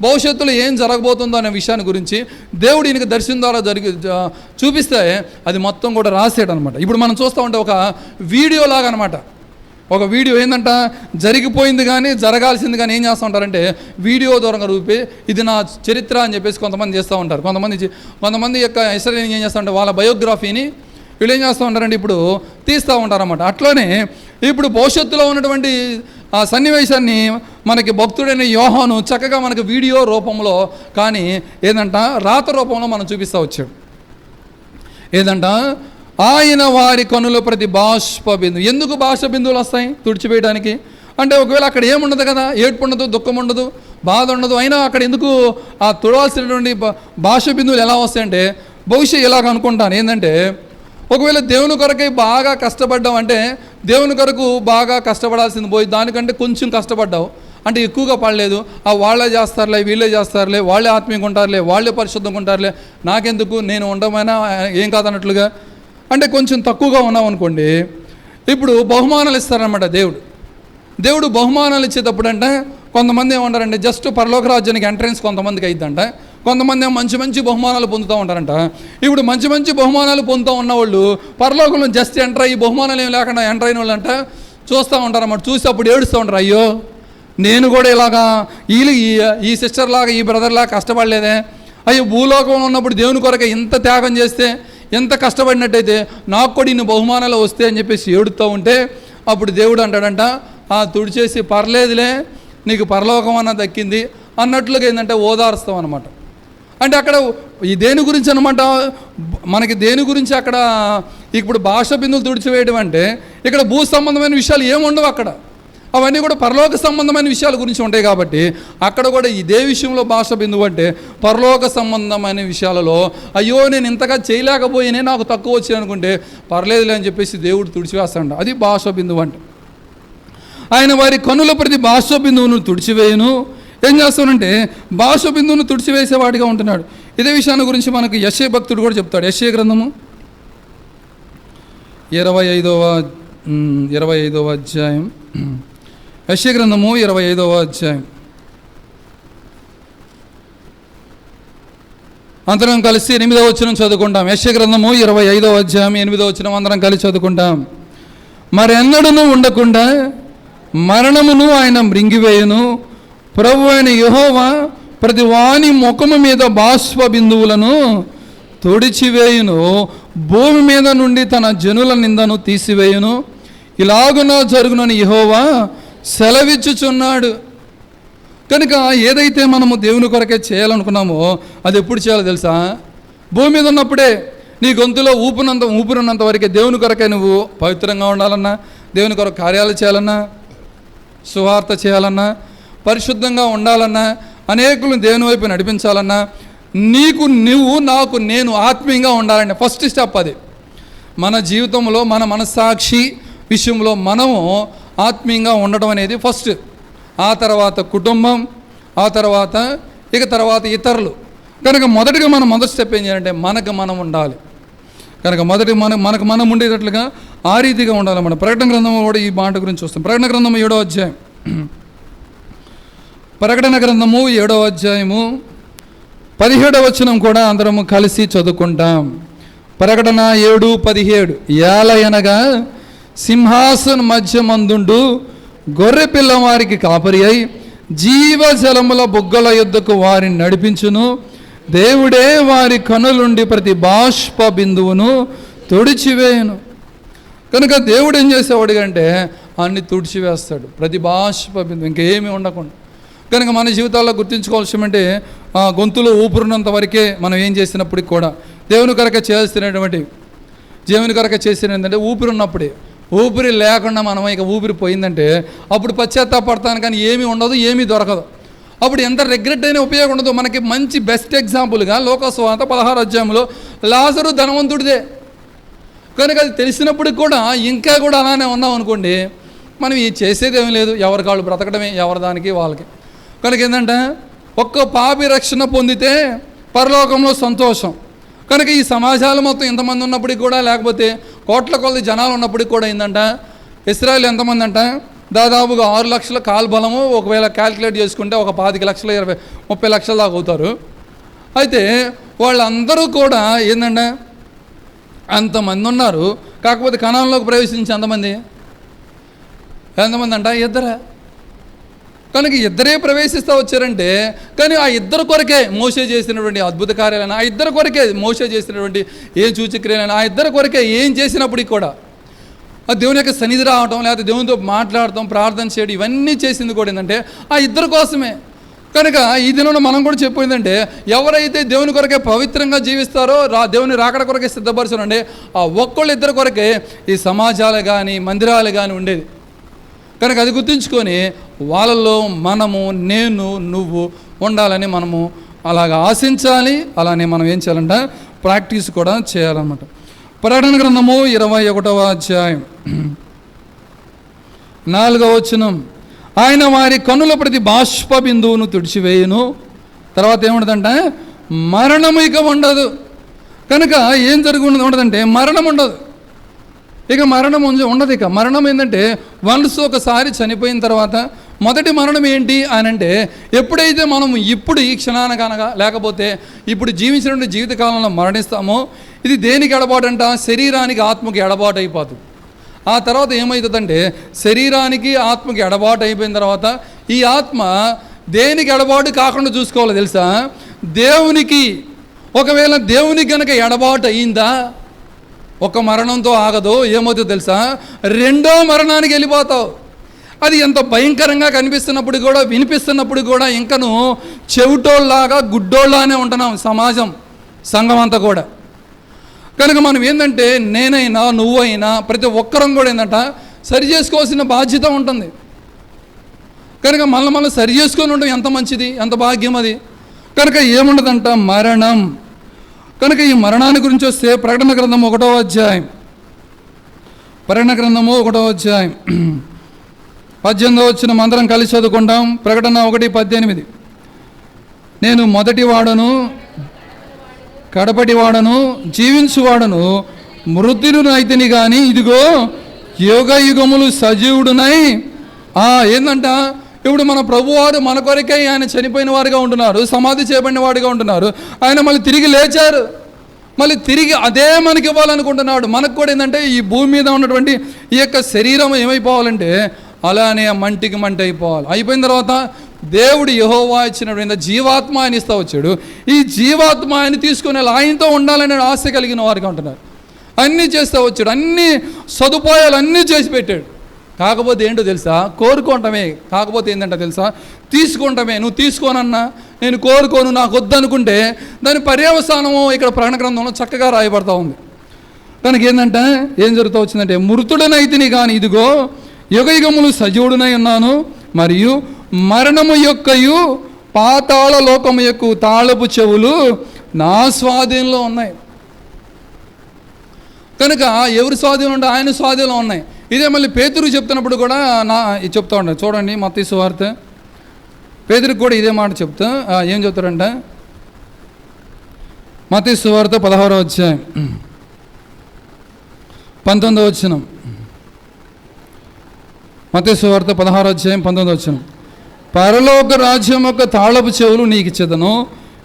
భవిష్యత్తులో ఏం జరగబోతుందో అనే విషయాన్ని గురించి దేవుడు ఈయనకి దర్శనం ద్వారా చూపిస్తే అది మొత్తం కూడా రాసాడు అనమాట. ఇప్పుడు మనం చూస్తూ ఉంటే ఒక వీడియో లాగా అనమాట. ఒక వీడియో ఏంటంట, జరిగిపోయింది కానీ జరగాల్సింది కానీ ఏం చేస్తూ ఉంటారంటే వీడియో దూరంగా రూపి ఇది నా చరిత్ర అని చెప్పేసి కొంతమంది చేస్తూ ఉంటారు. కొంతమంది యొక్క హిస్టరీ ఏం చేస్తూ ఉంటారు, వాళ్ళ బయోగ్రఫీని వీళ్ళు ఏం చేస్తూ ఉంటారంటే ఇప్పుడు తీస్తూ ఉంటారన్నమాట. అట్లనే ఇప్పుడు భవిష్యత్తులో ఉన్నటువంటి ఆ సన్నివేశాన్ని మనకి భక్తుడైన యోహాను చక్కగా మనకి వీడియో రూపంలో కానీ ఏదంట రాత రూపంలో మనం చూపిస్తూ వచ్చాడు. ఏదంట, ఆయన వారి కనుల ప్రతి బాష్ప బిందువు. ఎందుకు బాష్ప బిందువులు వస్తాయి తుడిచివేయడానికి అంటే, ఒకవేళ అక్కడ ఏముండదు కదా, ఏడ్పు ఉండదు, దుఃఖం ఉండదు, బాధ ఉండదు, అయినా అక్కడ ఎందుకు ఆ తుడవాల్సినటువంటి బాష్ప బిందువులు ఎలా వస్తాయంటే, బహుశా ఇలాగ అనుకుంటాను ఏంటంటే, ఒకవేళ దేవుని కొరకై బాగా కష్టపడ్డావు అంటే దేవుని కొరకు బాగా కష్టపడాల్సింది పోయి దానికంటే కొంచెం కష్టపడ్డావు అంటే ఎక్కువగా పడలేదు, ఆ వాళ్ళే చేస్తారులే, వీళ్ళే చేస్తారులే, వాళ్ళే ఆత్మీయంగా ఉంటారులే, వాళ్ళే పరిశుద్ధంగా ఉంటారులే, నాకెందుకు, నేను ఉండమైనా ఏం కాదన్నట్లుగా అంటే కొంచెం తక్కువగా ఉన్నావు అనుకోండి. ఇప్పుడు బహుమానాలు ఇస్తారనమాట దేవుడు బహుమానాలు ఇచ్చేటప్పుడు అంటే కొంతమంది ఏమంటారంటే జస్ట్ పరలోక రాజ్యానికి ఎంట్రన్స్ కొంతమందికి అయిద్దంట, కొంతమంది మంచి బహుమానాలు పొందుతూ ఉంటారంట. ఇప్పుడు మంచి బహుమానాలు పొందుతూ ఉన్నవాళ్ళు పరలోకంలో జస్ట్ ఎంటర్ అయ్యి బహుమానాలు ఏం లేకుండా ఎంటర్ అయిన వాళ్ళు అంట చూస్తూ ఉంటారన్నమాట. చూసి అప్పుడు ఏడుస్తూ ఉంటారు, అయ్యో నేను కూడా ఇలాగా ఈ సిస్టర్ లాగా ఈ బ్రదర్ లాగా కష్టపడలేదే, అయ్యో భూలోకంలో ఉన్నప్పుడు దేవుని కొరకు ఇంత త్యాగం చేస్తే ఎంత కష్టపడినట్టయితే నాకు కూడా ఇన్ని బహుమానాలు వస్తే అని చెప్పేసి ఏడుతూ ఉంటే అప్పుడు దేవుడు అంటాడంట, తుడిచేసి పర్లేదులే నీకు పరలోకం అన్న దక్కింది అన్నట్లుగా ఏంటంటే ఓదారుస్తాం అనమాట. అంటే అక్కడ ఈ దేని గురించి అనమాట, మనకి దేని గురించి అక్కడ ఇప్పుడు భాష బిందువులు తుడిచివేయడం అంటే ఇక్కడ భూ సంబంధమైన విషయాలు ఏముండవు అక్కడ, అవన్నీ కూడా పరలోక సంబంధమైన విషయాల గురించి ఉంటాయి. కాబట్టి అక్కడ కూడా ఇదే విషయంలో భాష బిందువు అంటే పరలోక సంబంధమైన విషయాలలో అయ్యో నేను ఇంతగా చేయలేకపోయినే నాకు తక్కువ వచ్చాయి అనుకుంటే పర్లేదులే అని చెప్పేసి దేవుడు తుడిచివేస్తాడు. అది భాష బిందువు అంటే. ఆయన వారి కనుల ప్రతి భాష బిందువును తుడిచివేయను. ఏం చేస్తానంటే భాష బిందువును తుడిచివేసేవాడిగా ఉంటున్నాడు. ఇదే విషయాన్ని గురించి మనకు యెషయా భక్తుడు కూడా చెప్తాడు. యెషయా గ్రంథము 25వ అధ్యాయం, యెషయా గ్రంథము 25వ అధ్యాయం అందరం కలిసి 8వ వచనం చదువుకుంటాం. యెషయా గ్రంథము 25వ అధ్యాయం 8వ వచనం అందరం కలిసి చదువుకుంటాం. మరెన్నడూ ఉండకుండా మరణమును ఆయన మృంగివేయును. ప్రభు అయిన యెహోవా ప్రతి వాని ముఖము మీద బాష్ప బిందువులను తుడిచివేయును. భూమి మీద నుండి తన జనుల నిందను తీసివేయును. ఇలాగున జరుగునని యెహోవా సెలవిచ్చుచున్నాడు. కనుక ఏదైతే మనము దేవుని కొరకే చేయాలనుకున్నామో అది ఎప్పుడు చేయాలో తెలుసా? భూమి మీద ఉన్నప్పుడే. నీ గొంతులో ఊపిరినంత వరకే దేవుని కొరకే నువ్వు పవిత్రంగా ఉండాలన్నా, దేవుని కొరకు కార్యాలు చేయాలన్నా, సువార్త చేయాలన్నా, పరిశుద్ధంగా ఉండాలన్నా, అనేకులను దేవుని వైపు నడిపించాలన్నా, నీకు నువ్వు నాకు నేను ఆత్మీయంగా ఉండాలంటే ఫస్ట్ స్టెప్ అది. మన జీవితంలో మన మనస్సాక్షి విషయంలో మనము ఆత్మీయంగా ఉండడం అనేది ఫస్ట్. ఆ తర్వాత కుటుంబం, ఆ తర్వాత తర్వాత ఇతరులు. కనుక మొదటిగా మనం మొదటి స్టెప్ ఏం చేయాలంటే మనకు మనం ఉండాలి. కనుక మొదటి మనకు మనం ఉండేటట్లుగా ఆ రీతిగా ఉండాలి. మన ప్రకటన గ్రంథంలో కూడా ఈ మాట గురించి చూస్తాం. ప్రకటన గ్రంథము 7వ అధ్యాయం, ప్రకటన గ్రంథము 7వ అధ్యాయము 17వ వచనం కూడా అందరము కలిసి చదువుకుంటాం. ప్రకటన 7:17 ఏలయనగా సింహాసన మధ్య మందుండు గొర్రె పిల్ల వారికి కాపరి అయి జీవజలముల బుగ్గల యొద్దకు వారిని నడిపించును. దేవుడే వారి కనులుండి ప్రతి బాష్ప బిందువును తుడిచివేయును. కనుక దేవుడు ఏం చేసేవాడు అంటే అన్ని తుడిచివేస్తాడు, ప్రతి బాష్ప బిందువు ఇంకేమీ ఉండకుండా. కనుక మన జీవితాల్లో గుర్తుంచుకోవాల్సిందంటే గొంతులో ఊపిరినంత వరకే మనం ఏం చేసినప్పటికి కూడా దేవుని కొరకే చేస్తున్నటువంటి దేవుని కొరకే చేసిన ఏంటంటే ఊపిరి ఉన్నప్పుడే. ఊపిరి లేకుండా మనం ఇక ఊపిరి పోయిందంటే అప్పుడు పశ్చాత్తాపడతాను, కానీ ఏమీ ఉండదు, ఏమీ దొరకదు. అప్పుడు ఎంత రిగ్రెట్ అయినా ఉపయోగం ఉండదు. మనకి మంచి బెస్ట్ ఎగ్జాంపుల్గా లోకసువార్త 16వ అధ్యాయంలో లాజరు ధనవంతుడిదే. కనుక అది తెలిసినప్పటికి కూడా ఇంకా కూడా అలానే ఉన్నాం అనుకోండి, మనం ఈ చేసేది ఏమీ లేదు, ఎవరి కాళ్ళు బ్రతకడమే, ఎవరి దానికి వాళ్ళకి. కనుక ఏంటంటే ఒక్క పాపి రక్షణ పొందితే పరలోకంలో సంతోషం. కనుక ఈ సమాజాలు మొత్తం ఎంతమంది ఉన్నప్పటికి కూడా, లేకపోతే కోట్ల కొలది జనాలు ఉన్నప్పటికి కూడా ఏంటంట, ఇశ్రాయేల్ ఎంతమంది అంట, దాదాపుగా 6 లక్షల కాల్బలము, ఒకవేళ క్యాల్కులేట్ చేసుకుంటే ఒక 25 లక్షల 30 లక్షల దాకా అవుతారు. అయితే వాళ్ళందరూ కూడా ఏంటంటే అంతమంది ఉన్నారు. కాకపోతే కణాల్లోకి ప్రవేశించి ఎంతమంది అంట, ఇద్దరే. కనుక ఇద్దరే ప్రవేశిస్తూ వచ్చారంటే, కానీ ఆ ఇద్దరు కొరకే మోసే చేసినటువంటి అద్భుత కార్యాలైనా, ఆ ఇద్దరు కొరకే మోసే చేసినటువంటి ఏం సూచక్రియలైనా, ఆ ఇద్దరు కొరకే ఏం చేసినప్పటికి కూడా ఆ దేవుని యొక్క సన్నిధి రావటం, లేకపోతే దేవునితో మాట్లాడటం, ప్రార్థన చేయడం, ఇవన్నీ చేసింది కూడా ఏంటంటే ఆ ఇద్దరు కోసమే. కనుక ఈ దినంలో మనం కూడా చెప్పేందంటే, ఎవరైతే దేవుని కొరకే పవిత్రంగా జీవిస్తారో, దేవుని రాకడ కొరకే సిద్ధపరచారంటే ఆ ఒక్కళ్ళు ఇద్దరు కొరకే ఈ సమాజాలు కానీ మందిరాలు కానీ ఉండేది. కనుక అది గుర్తుంచుకొని వాళ్ళల్లో మనము, నేను, నువ్వు ఉండాలని మనము అలాగ ఆశించాలి. అలానే మనం ఏం చేయాలంట, ప్రాక్టీస్ కూడా చేయాలన్నమాట. ప్రకటన గ్రంథము 21వ అధ్యాయం 4వ వచనం, ఆయన వారి కన్నుల ప్రతి బాష్ప బిందువును తుడిచివేయును. తర్వాత ఏముండదంటే మరణము ఇక ఉండదు. కనుక ఏం జరుగుతుంది ఉండదంటే మరణం ఉండదు. ఇక మరణం ఉండదు. ఇక మరణం ఏంటంటే వన్స్ ఒకసారి చనిపోయిన తర్వాత మొదటి మరణం ఏంటి అని అంటే, ఎప్పుడైతే మనం ఇప్పుడు ఈ క్షణానకనగా లేకపోతే ఇప్పుడు జీవించినటువంటి జీవితకాలంలో మరణిస్తామో, ఇది దేనికి ఎడబాటు అంట, శరీరానికి ఆత్మకి ఎడబాటు అయిపోతుంది. ఆ తర్వాత ఏమవుతుందంటే శరీరానికి ఆత్మకి ఎడబాటు అయిపోయిన తర్వాత ఈ ఆత్మ దేనికి ఎడబాటు కాకుండా చూసుకోవాలి తెలుసా, దేవునికి. ఒకవేళ దేవునికి కనుక ఎడబాటు అయిందా, ఒక మరణంతో ఆగదు, ఏమవుతుందో తెలుసా, రెండో మరణానికి వెళ్ళిపోతావు. అది ఎంత భయంకరంగా కనిపిస్తున్నప్పుడు కూడా, వినిపిస్తున్నప్పుడు కూడా ఇంకను చెవిటోళ్ళలాగా గుడ్డోళ్ళలానే ఉంటున్నాం సమాజం, సంఘం అంతా కూడా. కనుక మనం ఏంటంటే నేనైనా నువ్వైనా ప్రతి ఒక్కరం కూడా ఏంటంట సరి చేసుకోవాల్సిన బాధ్యత ఉంటుంది. కనుక మళ్ళీ సరి చేసుకొని ఉండడం ఎంత మంచిది, ఎంత భాగ్యం అది. కనుక ఏముండదంట మరణం. కనుక ఈ మరణాన్ని గురించి వస్తే ప్రకటన గ్రంథం 1వ అధ్యాయం, ప్రకటన గ్రంథము 1వ అధ్యాయం 18వ వచనం అందరం కలిసి చదువుకుంటాం. ప్రకటన 1:18, నేను మొదటి వాడను కడపటి వాడను జీవించువాడను మృతులను అయితేని కానీ ఇదిగో యుగ యుగములు సజీవుడునై. ఏందంట, ఇప్పుడు మన ప్రభువారు మన కొరకే ఆయన చనిపోయిన వారుగా ఉంటున్నారు, సమాధి చేయబడిన వాడుగా ఉంటున్నారు. ఆయన మళ్ళీ తిరిగి లేచారు, మళ్ళీ తిరిగి అదే మనకి ఇవ్వాలనుకుంటున్నాడు. మనకు కూడా ఏంటంటే ఈ భూమి మీద ఉన్నటువంటి ఈ యొక్క శరీరం ఏమైపోవాలంటే అలానే మంటికి మంట అయిపోవాలి. అయిపోయిన తర్వాత దేవుడు యెహోవా ఇచ్చినటువంటి జీవాత్మ ఆయన ఇస్తూ వచ్చాడు. ఈ జీవాత్మ ఆయన తీసుకుని ఆయనతో ఉండాలనే ఆశ కలిగిన వారుగా ఉంటున్నారు. అన్నీ చేస్తూ వచ్చాడు, అన్ని సదుపాయాలు అన్నీ చేసి పెట్టాడు. కాకపోతే ఏంటో తెలుసా, కోరుకోవటమే. కాకపోతే ఏంటంటే తెలుసా, తీసుకుంటామే. నువ్వు తీసుకోనన్నా నేను కోరుకోను, నాకు వద్దనుకుంటే దాని పర్యవసానము ఇక్కడ ప్రకటన గ్రంథంలో చక్కగా రాయబడతా ఉంది. కనుక ఏంటంటే ఏం జరుగుతూ వచ్చిందంటే, మృతుడనైతిని కానీ ఇదిగో యుగ యుగములు సజీవుడునై ఉన్నాను, మరియు మరణము యొక్కయు పాతాళ లోకము యొక్క తాళపు చెవులు నా స్వాధీనంలో ఉన్నాయి. కనుక ఎవరి స్వాధీనం ఉంటే ఆయన స్వాధీనంలో ఉన్నాయి. ఇదే మళ్ళీ పేతురు చెప్తున్నప్పుడు కూడా చెప్తా ఉంటాడు. చూడండి మత్తయి సువార్త, పేతురికి కూడా ఇదే మాట చెప్తా. ఏం చెప్తారంట, మత్తయి సువార్త 16వ అధ్యాయం 19వ వచనం. మత్తయి సువార్త 16వ అధ్యాయం 19వ వచనం, పరలోక రాజ్యం యొక్క తాళపు చెవులు నీకు ఇచ్చేదను.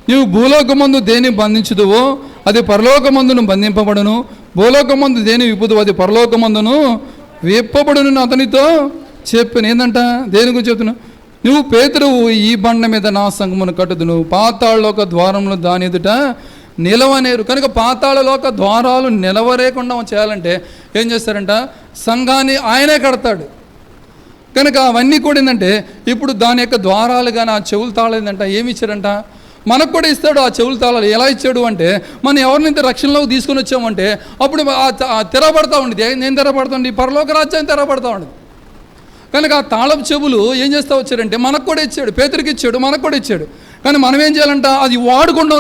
నీవు భూలోకమందు దేని బంధించుదువో అది పరలోకమందును బంధింపబడును, భూలోకమందు దేని విప్పుదువో అది పరలోకమందును విప్పబడును అతనితో చెప్పాను. ఏంటంట, దేని గురించి చెప్తున్నావు, నువ్వు పేతురువు, ఈ బండ మీద నా సంఘమును కట్టుదును, పాతాళలోక ద్వారములు దాని ఎదుట నిలవనేరు. కనుక పాతాళలోక ద్వారాలు నిలవరేకుండా చేయాలంటే ఏం చేస్తారంట, సంఘాన్ని ఆయనే కడతాడు. కనుక అవన్నీ కూడా ఏంటంటే ఇప్పుడు దాని యొక్క ద్వారాలు కానీ ఆ చెవులు తాళాలు ఏంటంట ఏమి ఇచ్చాడంట, మనకు కూడా ఇస్తాడు ఆ చెవులు తాళాలు. ఎలా ఇచ్చాడు అంటే, మనం ఎవరినైతే రక్షణలోకి తీసుకొని వచ్చామంటే అప్పుడు తెరపడతా ఉండేది. నేను తెరపడుతుంది, పరలోక రాజ్యాన్ని తెరపడతా ఉండేది. కనుక ఆ తాళపు చెవులు ఏం చేస్తూ వచ్చాడంటే మనకు కూడా ఇచ్చాడు, పేతురికి ఇచ్చాడు, మనకు కూడా ఇచ్చాడు. కానీ మనం ఏం చేయాలంట, అది వాడుకుండా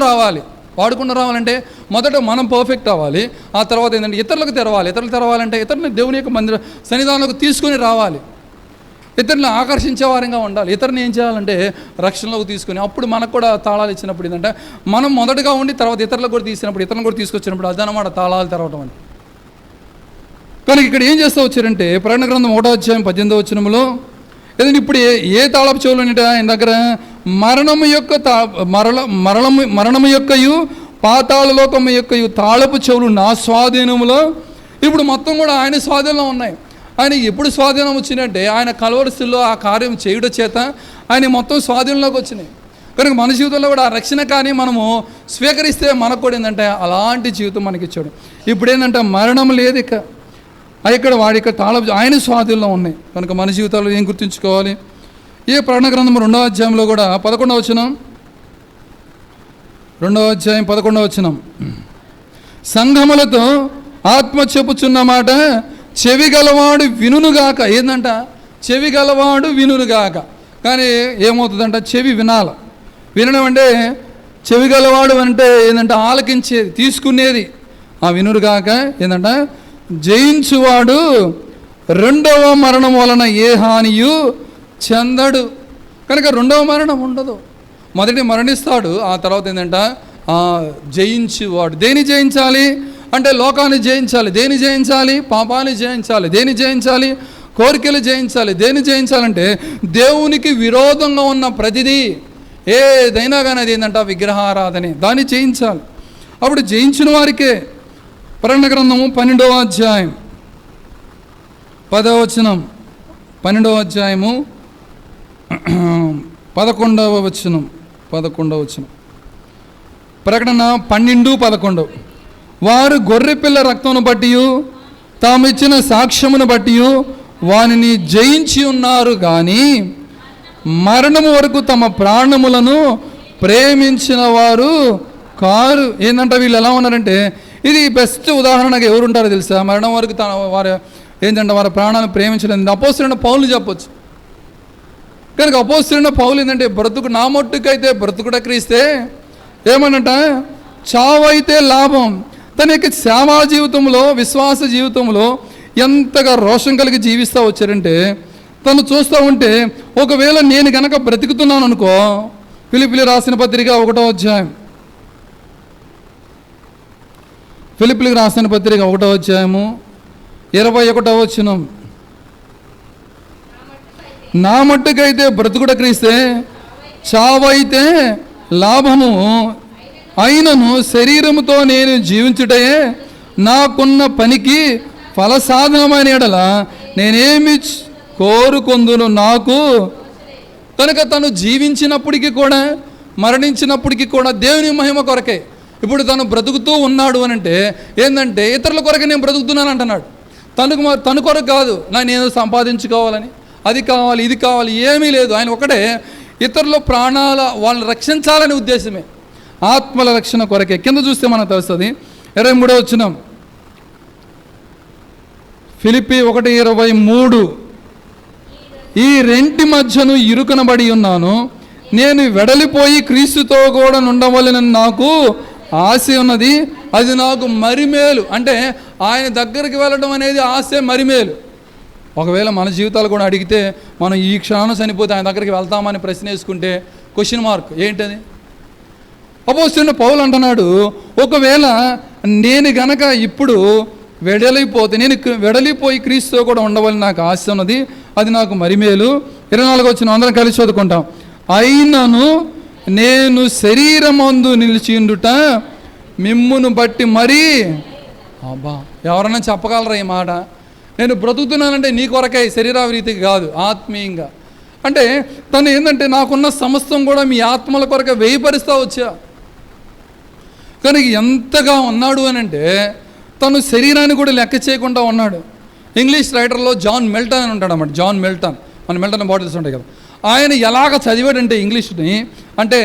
రావాలంటే మొదట మనం పర్ఫెక్ట్ అవ్వాలి. ఆ తర్వాత ఏంటంటే ఇతరులకు తెరవాలంటే ఇతరులను దేవుని యొక్క మందిర సన్నిధానంలోకి తీసుకొని రావాలి, ఇతరులను ఆకర్షించే వారంగా ఉండాలి. ఇతరుని ఏం చేయాలంటే రక్షణలోకి తీసుకొని, అప్పుడు మనకు కూడా తాళాలు ఇచ్చినప్పుడు ఏంటంటే మనం మొదటగా ఉండి తర్వాత ఇతరులకు కూడా తీసినప్పుడు, ఇతరులను కూడా తీసుకొచ్చినప్పుడు అదనమాట తాళాలు తెరవటం అని. కనుక ఇక్కడ ఏం చేస్తూ వచ్చారంటే ప్రకటన గ్రంథం 1వ అధ్యాయం 18వ వచనంలో ఏదంటే ఇప్పుడు ఏ తాళపు చెవులు అనేట ఆయన దగ్గర మరణము యొక్కయు పాతాళ లోకము యొక్కయు తాళపు చెవులు నా స్వాధీనంలో. ఇప్పుడు మొత్తం కూడా ఆయన స్వాధీనంలో ఉన్నాయి. ఆయన ఎప్పుడు స్వాధీనం వచ్చిందంటే ఆయన కలవరస్తుల్లో ఆ కార్యం చేయడం చేత ఆయన మొత్తం స్వాధీనంలోకి వచ్చినాయి. కనుక మన జీవితంలో కూడా ఆ రక్షణ కానీ మనము స్వీకరిస్తే మనకు కూడా ఏంటంటే అలాంటి జీవితం మనకి ఇచ్చాడు. ఇప్పుడు ఏంటంటే మరణం లేదు, ఇక్కడ వాడి యొక్క ఆయన స్వాధీనంలో ఉన్నాయి. కనుక మన జీవితాల్లో ఏం గుర్తుంచుకోవాలి? ఏ ప్రకటన గ్రంథం 2వ అధ్యాయంలో కూడా 11వ వచనం, 2వ అధ్యాయం 11వ వచనం, సంఘములతో ఆత్మ చెప్పుచున్న మాట చెవి గలవాడు వినుగాక. ఏందంట, చెవి గలవాడు వినుగాక. కానీ ఏమవుతుందంట, చెవి వినడం అంటే చెవి గలవాడు అంటే ఏంటంటే ఆలకించేది, తీసుకునేది. ఆ వినుగాక ఏంటంట, జయించువాడు రెండవ మరణం వలన ఏ హానియు చెందడు. కనుక రెండవ మరణం ఉండదు. మొదటి మరణిస్తాడు, ఆ తర్వాత ఏంటంట జయించువాడు. దేని జయించాలి అంటే లోకాన్ని జయించాలి. దేని జయించాలి? పాపాన్ని జయించాలి. దేని జయించాలి? కోరికలు జయించాలి. దేని జయించాలంటే దేవునికి విరోధంగా ఉన్న ప్రతిదీ ఏదైనా కానీ అది ఏంటంట విగ్రహారాధనే, దాన్ని జయించాలి. అప్పుడు జయించిన వారికే. ప్రకటన గ్రంథము 12వ అధ్యాయం 10వ వచనం, 12వ అధ్యాయము 11వ వచనం, ప్రకటన 12:11, వారు గొర్రెపిల్ల రక్తమును బట్టి తాము ఇచ్చిన సాక్ష్యమును బట్టి వానిని జయించి ఉన్నారు కానీ మరణము వరకు తమ ప్రాణములను ప్రేమించిన వారు కారు. ఏంటంటే వీళ్ళు ఎలా ఉన్నారంటే, ఇది బెస్ట్ ఉదాహరణగా ఎవరు ఉంటారో తెలుసా? మరణం వరకు వారు ఏంటంటే వారి ప్రాణాలను ప్రేమించడం అపోస్తలుడైన పౌలు చెప్పొచ్చు. కనుక అపోస్తలుడైన పౌలు ఏంటంటే నా మట్టుకైతే బ్రతుకుట క్రీస్తే, ఏమన్నట చావైతే లాభం. తన యొక్క సేవా జీవితంలో, విశ్వాస జీవితంలో ఎంతగా రోషం కలిగి జీవిస్తూ వచ్చారంటే, తను చూస్తూ ఉంటే ఒకవేళ నేను కనుక బ్రతుకుతున్నాను అనుకో, ఫిలిప్పీయులకు రాసిన పత్రిక 1వ అధ్యాయం, ఫిలిప్పీయులకు రాసిన పత్రిక 1వ అధ్యాయము 21వ వచనం, నా మట్టుకైతే బ్రతుకుట క్రీస్తే చావైతే లాభము అయినను శరీరముతో నేను జీవించుటయే నాకున్న పనికి ఫలసాధనమైన ఎడల నేనేమి కోరుకొందును నాకు. కనుక తను జీవించినప్పటికీ కూడా మరణించినప్పటికీ కూడా దేవుని మహిమ కొరకే. ఇప్పుడు తను బ్రతుకుతూ ఉన్నాడు అని అంటే ఏంటంటే ఇతరుల కొరకే నేను బ్రతుకుతున్నాను అంటున్నాడు. తను కొరకు కాదు, నేను సంపాదించుకోవాలని, అది కావాలి, ఇది కావాలి, ఏమీ లేదు. ఆయన ఒకటే ఇతరుల ప్రాణాల వాళ్ళని రక్షించాలనే ఉద్దేశమే, ఆత్మల రక్షణ కొరకే. కింద చూస్తే మనకు తెలుస్తుంది 23వ వచనం, ఫిలిప్పీ 1:23, ఈ రెంటి మధ్యను ఇరుకనబడి ఉన్నాను, నేను వెడలిపోయి క్రీస్తుతో కూడా ఉండవలెనని నాకు ఆశ ఉన్నది, అది నాకు మరిమేలు. అంటే ఆయన దగ్గరికి వెళ్ళడం అనేది ఆశ మరిమేలు. ఒకవేళ మన జీవితాలు కూడా అడిగితే మనం ఈ క్షణాన్ని చనిపోతే ఆయన దగ్గరికి వెళ్తామని ప్రశ్న వేసుకుంటే క్వశ్చన్ మార్క్ ఏంటది? అపోస్తలుడైన పౌలు అంటున్నాడు, ఒకవేళ నేను గనక ఇప్పుడు వెడలిపోయి క్రీస్తుతో కూడా ఉండవాలని నాకు ఆశ ఉన్నది, అది నాకు మరిమేలు. 24వ వచనం అందరం కలిసి చదువుకుంటాం. అయినను నేను శరీరమందు నిలిచిండుట మిమ్మును బట్టి మరీ. అబ్బా, ఎవరన్నా చెప్పగలరా ఈ మాట? నేను బ్రతుకుతున్నానంటే నీ కొరకే, శరీరావరీతికి కాదు, ఆత్మీయంగా. అంటే తను ఏంటంటే నాకున్న సమస్తం కూడా మీ ఆత్మల కొరకే వేయపరుస్తూ వచ్చా. కానీ ఎంతగా ఉన్నాడు అని అంటే తను శరీరాన్ని కూడా లెక్క చేయకుండా ఉన్నాడు. ఇంగ్లీష్ రైటర్లో జాన్ మిల్టన్ అని ఉంటాడు అన్నమాట. జాన్ మిల్టన్ మన మిల్టన్ బాటిల్స్ ఉంటాయి కదా, ఆయన ఎలాగ చదివాడంటే ఇంగ్లీష్ని, అంటే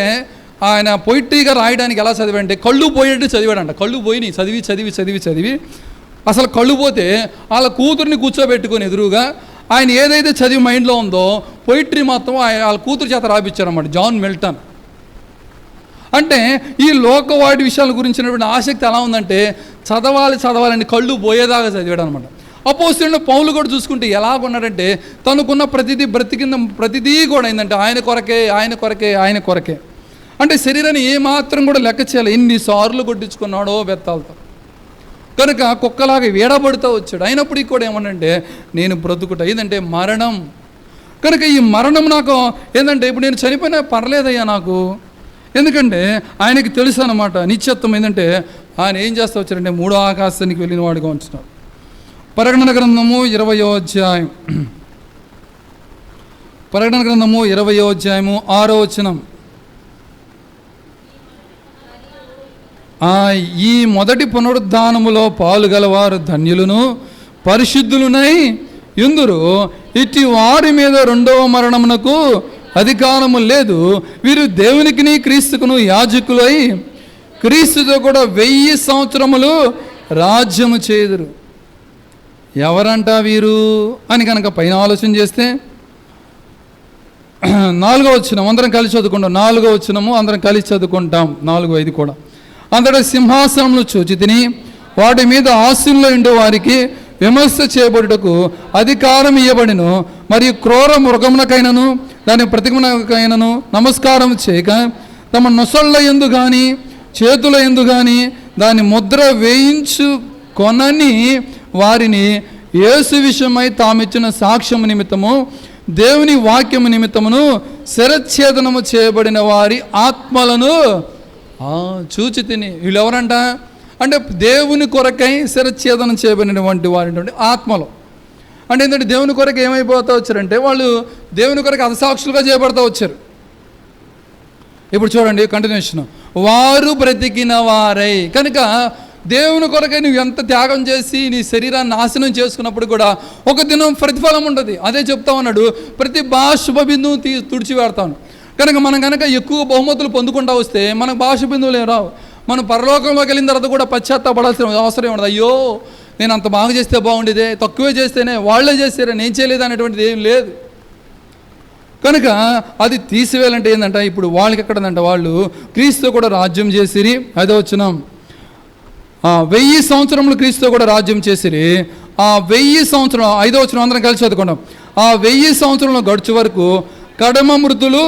ఆయన పొయిట్రీగా రాయడానికి ఎలా చదివాడంటే కళ్ళు పోయేట్టు చదివాడంట. కళ్ళు పోయి చదివి చదివి చదివి చదివి అసలు కళ్ళు పోతే వాళ్ళ కూతుర్ని కూర్చోబెట్టుకొని ఎదురుగా ఆయన ఏదైతే చదివి మైండ్లో ఉందో పొయిట్రీ మొత్తం వాళ్ళ కూతురు చేత రాపిచ్చారన్నమాట, జాన్ మిల్టన్. అంటే ఈ లోకవాడి విషయాల గురించినటువంటి ఆసక్తి ఎలా ఉందంటే చదవాలని కళ్ళు పోయేదాకా చదివాడు అనమాట. అపోస్తలుడైన పౌలు కూడా చూసుకుంటే ఎలాగున్నాడంటే తనకున్న ప్రతిదీ కూడా ఏంటంటే ఆయన కొరకే. అంటే శరీరాన్ని ఏమాత్రం కూడా లెక్క చేయాలి, ఎన్నిసార్లు కొట్టించుకున్నాడో బెత్తాలతో. కనుక కుక్కలాగా వేడబడుతూ వచ్చాడు. అయినప్పటికీ కూడా ఏమనంటే నేను బ్రతుకుట ఏంటంటే మరణం. కనుక ఈ మరణం నాకు ఏంటంటే ఇప్పుడు నేను చనిపోయినా పర్లేదయ్యా నాకు, ఎందుకంటే ఆయనకి తెలుసు అన్నమాట నిత్యత్వం. ఏంటంటే ఆయన ఏం చేస్తూ వచ్చారంటే 3వ ఆకాశానికి వెళ్ళిన వాడుగా ఉంటున్నాడు. ప్రకటన గ్రంథము 20వ అధ్యాయం, ప్రకటన గ్రంథము 20వ అధ్యాయము 6వ వచనం. ఈ మొదటి పునరుద్ధానములో పాలుగలవారు ధన్యులను పరిశుద్ధులునై యుందురు, ఇట్టి వారి మీద రెండవ మరణమునకు అధికారము లేదు. వీరు దేవునికిని క్రీస్తుకును యాజకులై క్రీస్తుతో కూడా 1000 సంవత్సరములు రాజ్యము చేయుదురు. ఎవరంట వీరు అని కనుక పైన ఆలోచన చేస్తే 4వ వచనం అందరం కలిసి చదువుకుంటాం. 4వ వచనము అందరం కలిసి చదువుకుంటాం. 4, 5 కూడా. అంతటా సింహాసనములు చూచి తిని వాటి మీద ఆశీనులో ఉండే వారికి విమర్శ చేయబడుటకు అధికారం ఇవ్వబడిను. మరియు క్రూర మృగమునకైనను దాని ప్రతిమకైనను నమస్కారం చేయక తమ నొసళ్ళ యందు కానీ చేతుల యందు కానీ దాని ముద్ర వేయించుకొనని వారిని యేసు విషయమై తామిచ్చిన సాక్ష్యము నిమిత్తము దేవుని వాక్యము నిమిత్తమును శిరచ్ఛేదనము చేయబడిన వారి ఆత్మలను చూచి తిని. వీళ్ళు ఎవరంట అంటే దేవుని కొరకై శిరచ్ఛేదనం చేయబడినటువంటి వారి ఆత్మలు. అంటే ఏంటంటే దేవుని కొరకు ఏమైపోతూ వచ్చారంటే వాళ్ళు దేవుని కొరకు అససాక్షులుగా చేయబడుతూ వచ్చారు. ఇప్పుడు చూడండి కంటిన్యూషన్, వారు బ్రతికిన వారై. కనుక దేవుని కొరకై నువ్వు ఎంత త్యాగం చేసి నీ శరీరాన్ని నాశనం చేసుకున్నప్పుడు కూడా ఒక దినం ప్రతిఫలం ఉంటుంది. అదే చెప్తా ఉన్నాడు, ప్రతి శుభ బిందువు తుడిచివేడతాను. కనుక మనం కనుక ఎక్కువ బహుమతులు పొందుకుంటూ వస్తే మనకు బిందువులు రావు. మనం పరలోకంలోకి వెళ్ళిన తర్వాత కూడా పశ్చాత్తాపడాల్సిన అవసరం ఉండదు. అయ్యో నేను అంత బాగా చేస్తే బాగుండేదే, తక్కువే చేస్తేనే వాళ్ళే చేస్తారే నేను చేయలేదు అనేటువంటిది ఏం లేదు. కనుక అది తీసివేయాలంటే ఏంటంటే ఇప్పుడు వాళ్ళకి ఎక్కడంటే వాళ్ళు క్రీస్తు కూడా రాజ్యం చేసిరి. 5వ వచనం, 1000 సంవత్సరములు క్రీస్తు కూడా రాజ్యం చేసిరి. 1000 సంవత్సరం 5వ వచనం అందరం కలిసి చదువుకుంటాం. 1000 సంవత్సరంలో గడుచు వరకు కడమ మృతులు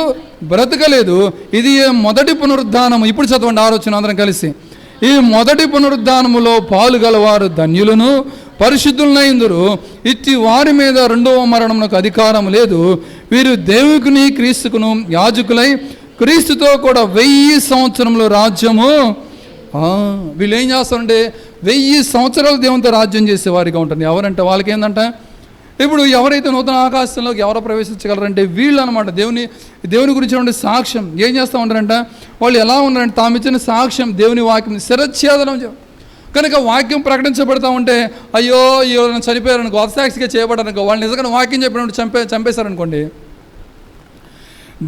బ్రతకలేదు. ఇది మొదటి పునరుద్ధానము. ఇప్పుడు చదవండి 6వ వచనం అందరం కలిసి. ఈ మొదటి పునరుద్ధానములో పాలుగలవారు ధన్యులను పరిశుద్ధులైందురు, ఇట్టి వారి మీద రెండవ మరణమునకు అధికారం లేదు. వీరు దేవునికిని క్రీస్తుకును యాజకులై క్రీస్తుతో కూడా 1000 సంవత్సరములు రాజ్యము. వీళ్ళు ఏం చేస్తారంటే 1000 సంవత్సరాలు దేవునితో రాజ్యం చేసేవారిగా ఉంటుంది. ఎవరంటే వాళ్ళకి ఏంటంటే ఇప్పుడు ఎవరైతే నూతన ఆకాశంలోకి ఎవరు ప్రవేశించగలరంటే వీళ్ళు అనమాట. దేవుని గురించి సాక్ష్యం ఏం చేస్తూ ఉంటారంట, వాళ్ళు ఎలా ఉన్నారంటే తామిచ్చిన సాక్ష్యం దేవుని వాక్యం శిరచ్ఛేదనం. కనుక వాక్యం ప్రకటించబడతా ఉంటే అయ్యో ఎవరైనా చనిపోయారనుకో, అర్థసాక్షిగా చేయబడారనుకో, వాళ్ళు నిజంగా వాక్యం చెప్పినప్పుడు చంపేశారనుకోండి,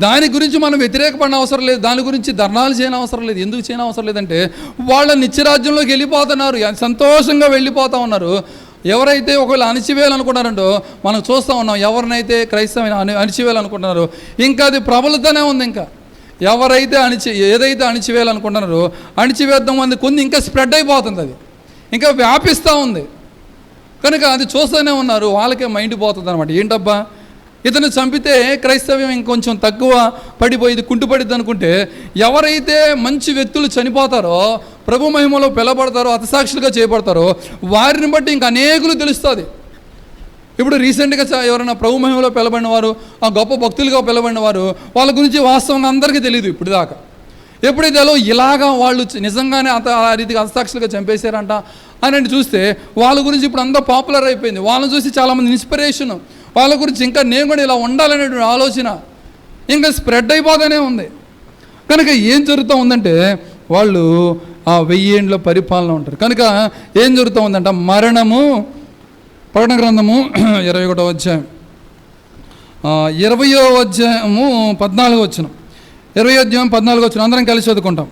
దాని గురించి మనం వ్యతిరేకపడిన అవసరం లేదు, దాని గురించి ధర్నాలు చేయని అవసరం లేదు. ఎందుకు చేయని అవసరం లేదంటే వాళ్ళ నిత్యరాజ్యంలోకి వెళ్ళిపోతున్నారు, సంతోషంగా వెళ్ళిపోతూ ఉన్నారు. ఎవరైతే ఒకవేళ అణిచివేయాలనుకుంటారంటో మనం చూస్తూ ఉన్నాం, ఎవరినైతే క్రైస్తవ అణిచివేయాలనుకుంటున్నారో ఇంకా అది ప్రబలుతూనే ఉంది. ఇంకా ఎవరైతే ఏదైతే అణిచివేయాలనుకుంటున్నారో అణిచివేద్దాం అని కొన్ని ఇంకా స్ప్రెడ్ అయిపోతుంది, అది ఇంకా వ్యాపిస్తూ ఉంది. కనుక అది చూస్తూనే ఉన్నారు, వాళ్ళకే మైండ్ పోతుంది అనమాట. ఏంటబ్బా ఇతను చంపితే క్రైస్తవ్యం ఇంకొంచెం తక్కువ పడిపోయింది, కుంటుపడిద్ది అనుకుంటే ఎవరైతే మంచి వ్యక్తులు చనిపోతారో, ప్రభు మహిమలో పిలబడతారో, అతిసాక్షులుగా చేయబడతారో వారిని బట్టి ఇంకా అనేకులు తెలుస్తుంది. ఇప్పుడు రీసెంట్గా ఎవరైనా ప్రభు మహిమలో పిలబడిన వారు, ఆ గొప్ప భక్తులుగా పిలబడిన వారు, వాళ్ళ గురించి వాస్తవంగా అందరికీ తెలియదు ఇప్పుడు దాకా. ఎప్పుడైతే ఇలాగా వాళ్ళు నిజంగానే ఆ రీతిగా అతిసాక్షులుగా చంపేశారంట అని చూస్తే వాళ్ళ గురించి ఇప్పుడు అంతా పాపులర్ అయిపోయింది. వాళ్ళని చూసి చాలామంది ఇన్స్పిరేషన్, వాళ్ళ గురించి ఇంకా నేను కూడా ఇలా ఉండాలనేటువంటి ఆలోచన ఇంకా స్ప్రెడ్ అయిపోతూనే ఉంది. కనుక ఏం జరుగుతూ ఉందంటే వాళ్ళు ఆ 1000 ఏండ్ల పరిపాలన ఉంటారు. కనుక ఏం జరుగుతూ ఉందంట, మరణము. ప్రకటన గ్రంథము 21వ అధ్యాయం 20వ అధ్యాయము 14వ వచనం. 20వ అధ్యాయం 14వ వచనం అందరం కలిసి చదువుకుంటాం.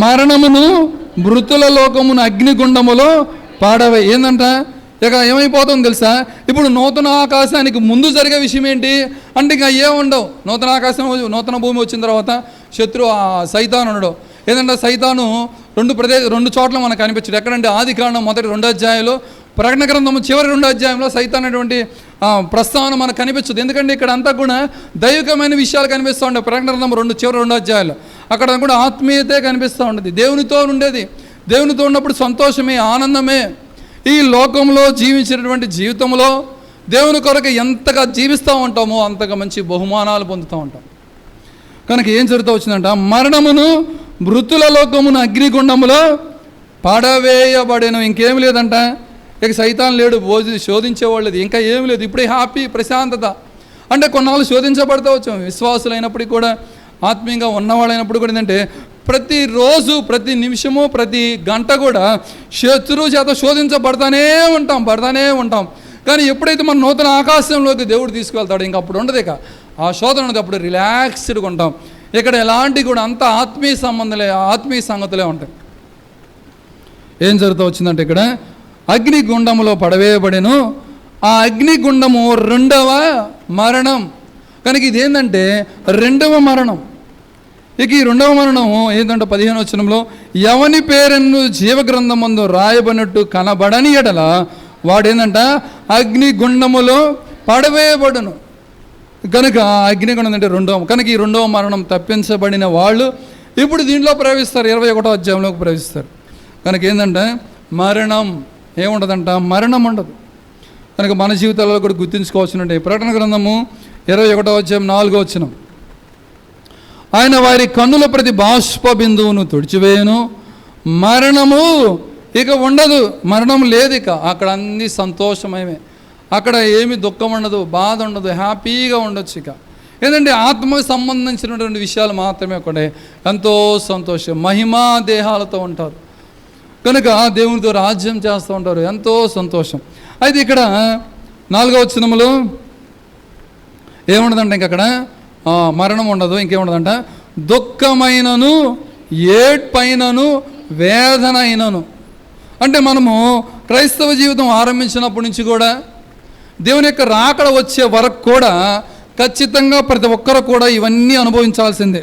మరణమును మృతుల లోకమును అగ్నిగుండములో పాడవే. ఏందంట ఇక ఏమైపోతుందో తెలుసా? ఇప్పుడు నూతన ఆకాశానికి ముందు జరిగే విషయం ఏంటి అంటే ఇక ఏముండవు. నూతన ఆకాశం నూతన భూమి వచ్చిన తర్వాత శత్రు సైతాను ఉండడు. ఏంటంటే సైతాను రెండు చోట్ల మనకు కనిపించడు. ఎక్కడంటే ఆదికాండం మొదటి 2 అధ్యాయంలో, ప్రకటన గ్రంథము చివరి 2 అధ్యాయంలో సైతాన్ అనేటువంటి ప్రస్తావన మనకు కనిపించదు. ఎందుకంటే ఇక్కడ అంతా కూడా దైవికమైన విషయాలు కనిపిస్తూ ఉంటాయి. ప్రకటన గ్రంథం చివరి 2 అధ్యాయాలు అక్కడ కూడా ఆత్మీయతే కనిపిస్తూ ఉంటుంది. దేవునితో ఉండేది, దేవునితో ఉన్నప్పుడు సంతోషమే, ఆనందమే. ఈ లోకంలో జీవించినటువంటి జీవితంలో దేవుని కొరకు ఎంతగా జీవిస్తూ ఉంటామో అంతగా మంచి బహుమానాలు పొందుతూ ఉంటాం. కనుక ఏం జరుగుతూ వచ్చిందంట? మరణమును మృతుల లోకమును అగ్నిగుండములో పడవేయబడేను. ఇంకేం లేదంట. ఇక సైతాన్ లేడు, శోధించేవాళ్ళు లేదు, ఇంకా ఏం లేదు. ఇప్పుడే హ్యాపీ, ప్రశాంతత. అంటే కొన్నాళ్ళు శోధించబడతా వచ్చాం. విశ్వాసులైనప్పటికీ కూడా, ఆత్మీయంగా ఉన్నవాళ్ళైనప్పుడు కూడా ఏంటంటే ప్రతిరోజు, ప్రతి నిమిషము, ప్రతి గంట కూడా శత్రువు చేత శోధించబడతానే ఉంటాం. కానీ ఎప్పుడైతే మన నూతన ఆకాశంలోకి దేవుడు తీసుకువెళ్తాడో ఇంక అప్పుడు ఉండదు. ఇక ఆ శోధన ఉండదు. అప్పుడు రిలాక్స్డ్గా ఉంటాం. ఇక్కడ ఎలాంటి కూడా అంత ఆత్మీయ సంగతులే ఉంటాయి. ఏం జరుగుతూ వచ్చిందంటే ఇక్కడ అగ్నిగుండములో పడవేయబడెను. ఆ అగ్నిగుండము 2వ మరణం. కనుక ఇదేంటంటే 2వ మరణం. ఇక ఈ 2వ మరణం ఏంటంటే 15వ వచనంలో, ఎవని పేరును జీవగ్రంథమందు రాయబడినట్టు కనబడని ఎడల వాడేందంట అగ్నిగుండములో పడవేయబడును. కనుక అగ్నిగుండం అంటే 2వ. కనుక ఈ 2వ మరణం తప్పించబడిన వాళ్ళు ఇప్పుడు దీంట్లో ప్రవేశిస్తారు, 21వ అధ్యాయంలోకి ప్రవేశిస్తారు. కనుక ఏంటంటే మరణం ఏముండదంట? మరణం ఉండదు. కనుక మన జీవితాలలో కూడా గుర్తుంచుకోవాల్సినట్టే ప్రకటన గ్రంథము 21వ అధ్యాయం 4వ వచనం, ఆయన వారి కన్నుల ప్రతి బాష్ప బిందువును తుడిచివేయను, మరణము ఇక ఉండదు. మరణం లేదు. ఇక అక్కడ అన్ని సంతోషమయమే. అక్కడ ఏమి దుఃఖం ఉండదు, బాధ ఉండదు, హ్యాపీగా ఉండొచ్చు. ఇక ఏంటంటే ఆత్మకు సంబంధించినటువంటి విషయాలు మాత్రమే ఒకటే. ఎంతో సంతోషం, మహిమా దేహాలతో ఉంటారు. కనుక దేవునితో రాజ్యం చేస్తూ ఉంటారు. ఎంతో సంతోషం. అయితే ఇక్కడ 4వ వచనములో ఏముండదంట? ఇంక అక్కడ మరణం ఉండదు. ఇంకేముండదంట? దుఃఖమైనను, ఏడ్పైనను, వేదన అయినను. అంటే మనము క్రైస్తవ జీవితం ఆరంభించినప్పటి నుంచి కూడా దేవుని యొక్క రాకడ వచ్చే వరకు కూడా ఖచ్చితంగా ప్రతి ఒక్కరు కూడా ఇవన్నీ అనుభవించాల్సిందే.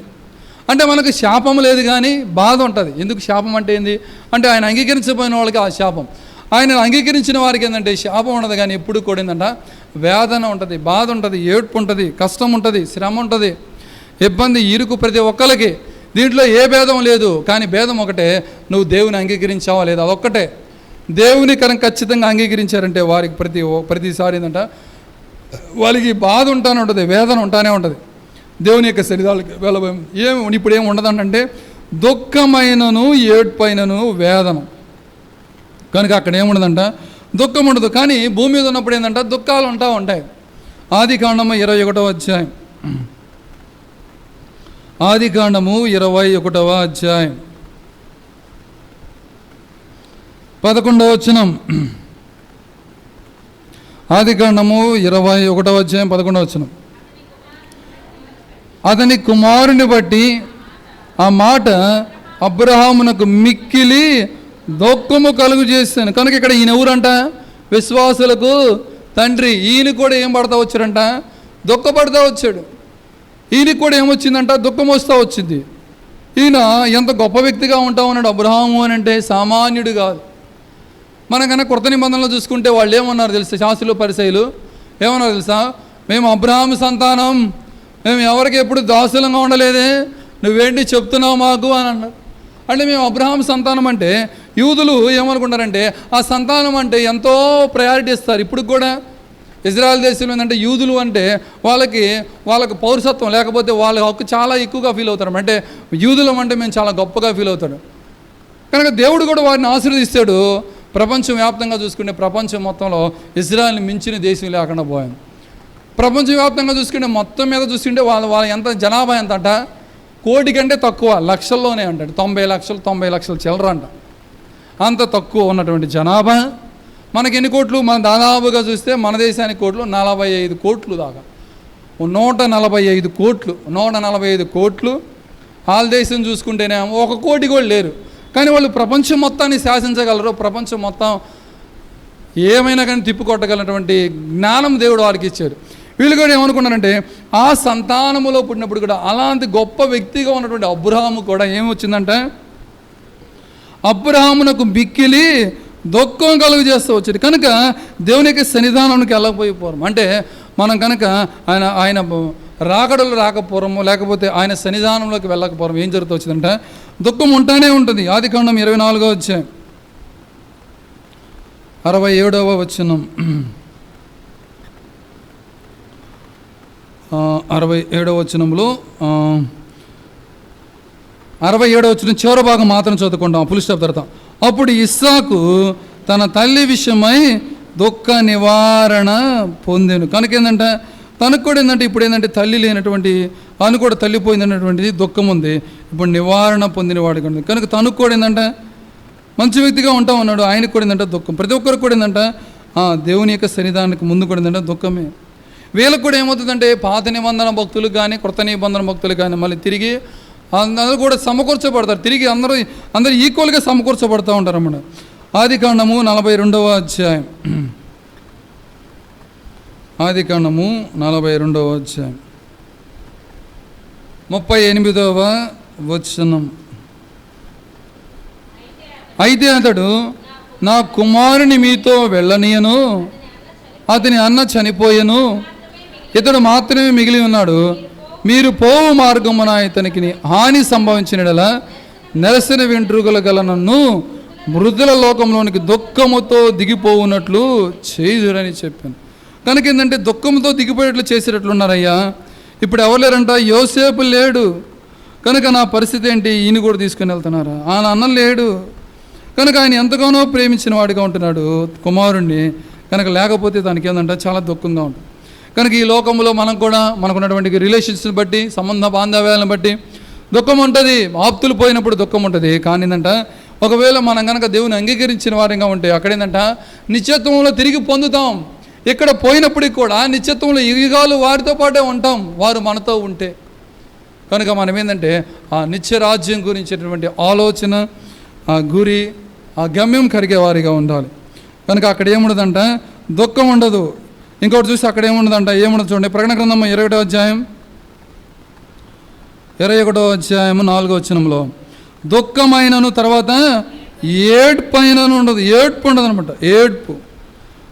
అంటే మనకు శాపం లేదు కానీ బాధ ఉంటుంది. ఎందుకు శాపం అంటే ఏంది అంటే ఆయన అంగీకరించబోయిన వాళ్ళకి ఆ శాపం, ఆయన అంగీకరించిన వారికి ఏంటంటే శాపం ఉండదు. కానీ ఎప్పుడు కూడా ఏంటంటే వేదన ఉంటుంది, బాధ ఉంటుంది, ఏడ్పు ఉంటుంది, కష్టం ఉంటుంది, శ్రమ ఉంటుంది, ఇబ్బంది, ఇరుకు ప్రతి ఒక్కరికి. దీంట్లో ఏ భేదం లేదు. కానీ భేదం ఒకటే, నువ్వు దేవుని అంగీకరించావా లేదా, అదొక్కటే. దేవుని ఖచ్చితంగా అంగీకరించారంటే వారికి ప్రతిసారి ఏంటంటే వాళ్ళకి బాధ ఉంటానే ఉంటుంది, వేదన ఉంటానే ఉంటుంది. దేవుని యొక్క శరీరాలకి వెళ్ళబోయి ఇప్పుడు ఏమి ఉండదంటే దుఃఖమైనను, ఏడ్పైనను, వేదన. కనుక అక్కడ ఏముండదంట? దుఃఖం ఉండదు. కానీ భూమి మీద ఉన్నప్పుడు ఏంటంటే దుఃఖాలు ఉంటాయి. ఆదికాండము 21వ అధ్యాయం, ఆదికాండము 21వ అధ్యాయం 11వ వచనం. ఆదికాండము 21వ అధ్యాయం 11వ వచనం. అతని కుమారుని బట్టి ఆ మాట అబ్రహామునకు మిక్కిలి దుఃఖము కలుగు చేశాను. కనుక ఇక్కడ ఈయన ఎవరంట? విశ్వాసులకు తండ్రి. ఈయన కూడా ఏం పడతా వచ్చాడంట? దుఃఖపడతా వచ్చాడు. ఈయనకి కూడా ఏమొచ్చిందంట? దుఃఖం వస్తూ వచ్చింది. ఈయన ఎంత గొప్ప వ్యక్తిగా ఉంటా ఉన్నాడు అబ్రహాము అని అంటే సామాన్యుడు కాదు. మనకన్నా కొత్త నిబంధనలు చూసుకుంటే వాళ్ళు ఏమన్నారు తెలుసా? శాస్త్రులు, పరిసయ్యులు ఏమన్నారు తెలుసా? మేము అబ్రహాము సంతానం, మేము ఎవరికి ఎప్పుడు దాసులంగా ఉండలేదే, నువ్వేంటి చెప్తున్నావు మాకు అని అన్నారు. అంటే మేము అబ్రహాం సంతానం అంటే యూదులు ఏమనుకుంటారంటే ఆ సంతానం అంటే ఎంతో ప్రయారిటీ ఇస్తారు. ఇప్పుడు కూడా ఇజ్రాయెల్ దేశంలో ఏంటంటే యూదులు అంటే వాళ్ళకి పౌరసత్వం లేకపోతే వాళ్ళ హక్కు చాలా ఎక్కువగా ఫీల్ అవుతారు. అంటే యూదులం అంటే మేము చాలా గొప్పగా ఫీల్ అవుతాడు. కనుక దేవుడు కూడా వారిని ఆశీర్వదిస్తాడు. ప్రపంచం వ్యాప్తంగా చూసుకుంటే ప్రపంచం మొత్తంలో ఇజ్రాయెల్ని మించిన దేశం లేకుండా పోయాను. ప్రపంచవ్యాప్తంగా చూసుకుంటే మొత్తం మీద చూసుకుంటే వాళ్ళ ఎంత జనాభా ఎంత అంట? 1 కోటి కంటే తక్కువ, లక్షల్లోనే అంటాడు. 90 లక్షలు చిల్లర అంట. అంత తక్కువ ఉన్నటువంటి జనాభా. మనకి ఎన్ని కోట్లు? మన దాదాపుగా చూస్తే మన దేశానికి కోట్లు 45 కోట్లు దాకా. 145 కోట్లు 145 కోట్లు. వాళ్ళ దేశం చూసుకుంటేనే 1 కోటి కూడా లేరు, కానీ వాళ్ళు ప్రపంచం మొత్తాన్ని శాసించగలరు. ప్రపంచం మొత్తం ఏమైనా కానీ తిప్పికొట్టగలటువంటి జ్ఞానం దేవుడు వారికి ఇచ్చారు. వీళ్ళు కూడా ఏమనుకున్నారంటే ఆ సంతానములో పుట్టినప్పుడు కూడా అలాంటి గొప్ప వ్యక్తిగా ఉన్నటువంటి అబ్రహాము కూడా ఏమొచ్చిందంటే అబ్రహామునకు మిక్కిలి దుఃఖం కలుగు చేస్తూ వచ్చేది. కనుక దేవుని యొక్క సన్నిధానానికి వెళ్ళకపోయిపోవడం అంటే మనం కనుక ఆయన రాకడలు రాకపోవడము, లేకపోతే ఆయన సన్నిధానంలోకి వెళ్ళకపోవడం ఏం జరుగుతూ వచ్చిందంటే దుఃఖం ఉంటానే ఉంటుంది. ఆదికాండం 24వ అధ్యాయం 67వ వచనం 67వ వచనంలో 67వ వచనం చివరి భాగం మాత్రం చదువుకుంటాం, ఫుల్ స్టాప్ తర్వాత. అప్పుడు ఇస్సాకు తన తల్లి విషయమై దుఃఖ నివారణ పొందెను. కనుక ఏంటంటే తనకు కూడా ఏంటంటే ఇప్పుడు ఏంటంటే తల్లి లేనటువంటి తను కూడా తల్లిపోయింది అనేటువంటిది దుఃఖం ఉంది. ఇప్పుడు నివారణ పొందినవాడు కనుక తనకు కూడా ఏంటంటే మంచి వ్యక్తిగా ఉంటా ఉన్నాడు. ఆయనకు కూడా ఏంటంటే దుఃఖం. ప్రతి ఒక్కరికి కూడా ఏంటంటే దేవుని యొక్క సన్నిధానానికి ముందు కూడా ఏంటంటే దుఃఖమే. వీళ్ళకు కూడా ఏమవుతుందంటే పాత నిబంధన భక్తులు కానీ కొత్త నిబంధన భక్తులు కానీ మళ్ళీ తిరిగి అందరూ కూడా సమకూర్చబడతారు. తిరిగి అందరూ ఈక్వల్గా సమకూర్చబడుతూ ఉంటారు అన్నమాట. ఆదికాండము 42వ అధ్యాయం 42వ అధ్యాయం 38వ వచనం. అయితే అతడు నా కుమారుని మీతో వెళ్ళనీయను, అతని అన్న చనిపోయెను, ఇతడు మాత్రమే మిగిలి ఉన్నాడు. మీరు పోవు మార్గమున ఇతనికి హాని సంభవించినలా నెరసిన వెంట్రుకలు గల నన్ను మృదుల లోకంలోనికి దుఃఖముతో దిగిపోవునట్లు చేయుదురని చెప్పాను. కనుక ఏంటంటే దుఃఖంతో దిగిపోయేట్లు చేసేటట్లున్నారయ్యా. ఇప్పుడు ఎవరు లేరంట, యోసేపు లేడు కనుక నా పరిస్థితి ఏంటి, ఈయన కూడా తీసుకుని వెళ్తున్నారా? ఆయన అన్న లేడు కనుక ఆయన ఎంతగానో ప్రేమించిన వాడిగా ఉంటున్నాడు కుమారుణ్ణి. కనుక లేకపోతే దానికి ఏంటంటే చాలా దుఃఖంగా ఉంటుంది. కనుక ఈ లోకంలో మనం కూడా మనకున్నటువంటి రిలేషన్స్ని బట్టి, సంబంధ బాంధవ్యాలను బట్టి దుఃఖం ఉంటుంది. ఆప్తులు పోయినప్పుడు దుఃఖం ఉంటుంది. కానీ ఏంటంటే ఒకవేళ మనం కనుక దేవుని అంగీకరించిన వారిగా ఉంటే అక్కడేందంటే నిత్యత్వంలో తిరిగి పొందుతాం. ఇక్కడ పోయినప్పటికి కూడా నిత్యత్వంలో యుగాలు వారితో పాటే ఉంటాం, వారు మనతో ఉంటే. కనుక మనం ఏంటంటే ఆ నిత్యరాజ్యం గురించినటువంటి ఆలోచన, ఆ గురి, ఆ గమ్యం కలిగే వారిగా ఉండాలి. కనుక అక్కడ ఏముండదంట, దుఃఖం ఉండదు. ఇంకోటి చూసి అక్కడ ఏముండదంట, ఏముండదు చూడండి. ప్రకటన గ్రంథం 21వ అధ్యాయం 4వ వచనంలో దుఃఖమైనను తర్వాత ఏడ్పైనను ఉండదు. ఏడ్పు ఉండదు అనమాట, ఏడ్పు.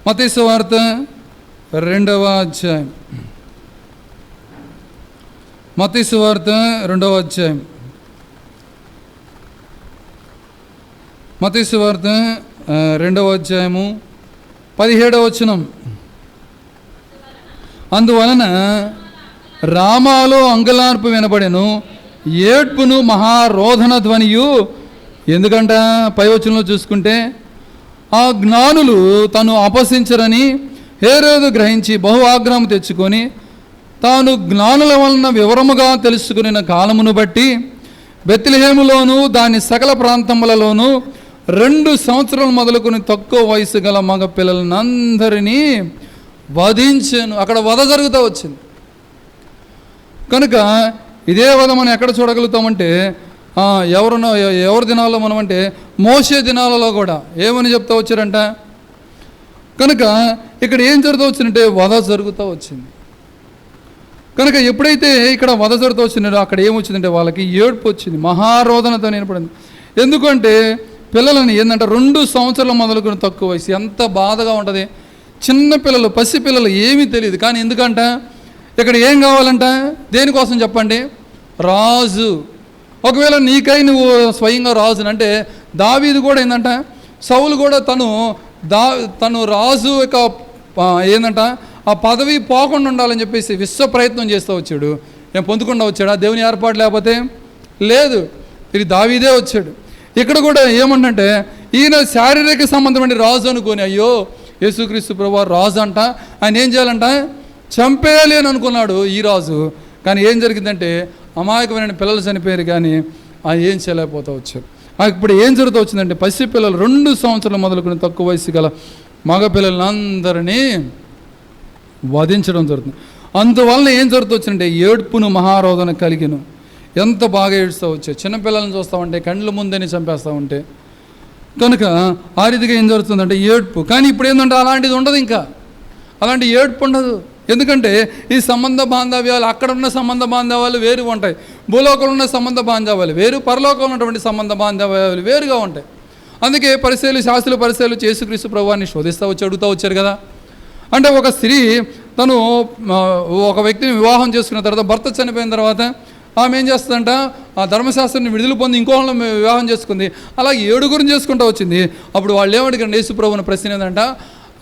మత్తయి సువార్త 2వ అధ్యాయం మత్తయి సువార్త 2వ అధ్యాయం మత్తయి సువార్త 2వ అధ్యాయము 17వ వచనం. అందువలన రామాలో అంగలార్పు వినబడెను, ఏడ్పును మహారోధన ధ్వనియు. ఎందుకంట పై వచనంలో చూసుకుంటే ఆ జ్ఞానులు తను అపహసించరని హేరోదు గ్రహించి బహు ఆగ్రహం తెచ్చుకొని తాను జ్ఞానుల వలన వివరముగా తెలుసుకున్న కాలమును బట్టి బెత్లెహేములోను దాని సకల ప్రాంతములలోనూ 2 సంవత్సరాలు మొదలుకొని తక్కువ వయసు గల మగ పిల్లలందరినీ వధించాను. అక్కడ వధ జరుగుతూ వచ్చింది. కనుక ఇదే వధ మనం ఎక్కడ చూడగలుగుతామంటే ఎవరి దినాల్లో మనం అంటే మోషే దినాలలో కూడా ఏమని చెప్తా వచ్చారంట. కనుక ఇక్కడ ఏం జరుగుతూ వచ్చిందంటే వధ జరుగుతూ వచ్చింది. కనుక ఎప్పుడైతే ఇక్కడ వధ జరుగుతూ వచ్చిందో అక్కడ ఏమొచ్చిందంటే వాళ్ళకి ఏడ్పు వచ్చింది, మహారోదనతో నిలబడింది. ఎందుకంటే పిల్లలని ఏంటంటే 2 సంవత్సరాల మొదలుకొని తక్కువ వయసు, ఎంత బాధగా ఉంటుంది. చిన్న పిల్లలు, పసిపిల్లలు ఏమీ తెలియదు. కానీ ఎందుకంట ఇక్కడ ఏం కావాలంట, దేనికోసం చెప్పండి, రాజు. ఒకవేళ నీకై నువ్వు స్వయంగా రాజునంటే దావీదు కూడా ఏంటంట, సౌలు కూడా తను రాజు యొక్క ఏంటంట ఆ పదవి పోకుండా ఉండాలని చెప్పేసి విశ్వ ప్రయత్నం చేస్తూ వచ్చాడు. ఏం పొందకుండా వచ్చాడా? దేవుని ఏర్పాటు లేకపోతే లేదు, ఇది దావీదే వచ్చాడు. ఇక్కడ కూడా ఏమంటే ఈయన శారీరక సంబంధమైన రాజు అనుకోని, అయ్యో యేసుక్రీస్తు ప్రభువు రాజు అంట, ఆయన ఏం చేయాలంట, చంపేయాలి అని అనుకున్నాడు ఈ రాజు. కానీ ఏం జరిగిందంటే అమాయకమైన పిల్లలు చనిపోయారు, కానీ ఏం చేయలేకపోతూ వచ్చారు. ఇప్పుడు ఏం జరుగుతూ వచ్చిందంటే పసి పిల్లలు 2 సంవత్సరాలు మొదలుకొని తక్కువ వయసు గల మగ పిల్లలందరినీ వధించడం జరుగుతుంది. అందువలన ఏం జరుగుతుందంటే ఏడ్పును మహారోదన కలిగిను. ఎంత బాగా ఏడుస్తూ వచ్చాయి. చిన్నపిల్లల్ని చూస్తామంటే కండ్ల ముందని చంపేస్తూ ఉంటే కనుక ఆ రీతిగా ఏం జరుగుతుందంటే ఏడ్పు. కానీ ఇప్పుడు ఏంటంటే అలాంటిది ఉండదు, ఇంకా అలాంటి ఏడ్పు ఉండదు. ఎందుకంటే ఈ సంబంధ బాంధవ్యాలు, అక్కడ ఉన్న సంబంధ బాంధవ్యాలు వేరుగా ఉంటాయి. భూలోకంలో ఉన్న సంబంధ బాంధవ్యాలు వేరు, పరలోకంలో ఉన్నటువంటి సంబంధ బాంధవ్యాలు వేరుగా ఉంటాయి. అందుకే శాస్త్రులు పరిశీలు యేసుక్రీస్తు ప్రభువాన్ని శోధిస్తూ వచ్చి అడుగుతూ వచ్చారు కదా. అంటే ఒక స్త్రీ తను ఒక వ్యక్తిని వివాహం చేసుకున్న తర్వాత, భర్త చనిపోయిన తర్వాత ఆమె ఏం చేస్తుందంట, ఆ ధర్మశాస్త్రాన్ని విడుదల పొంది ఇంకో వాళ్ళని వివాహం చేసుకుంది. అలాగే 7 చేసుకుంటూ వచ్చింది. అప్పుడు వాళ్ళు ఏమడిగారు యేసు ప్రభువుని ప్రశ్న ఏంటంట,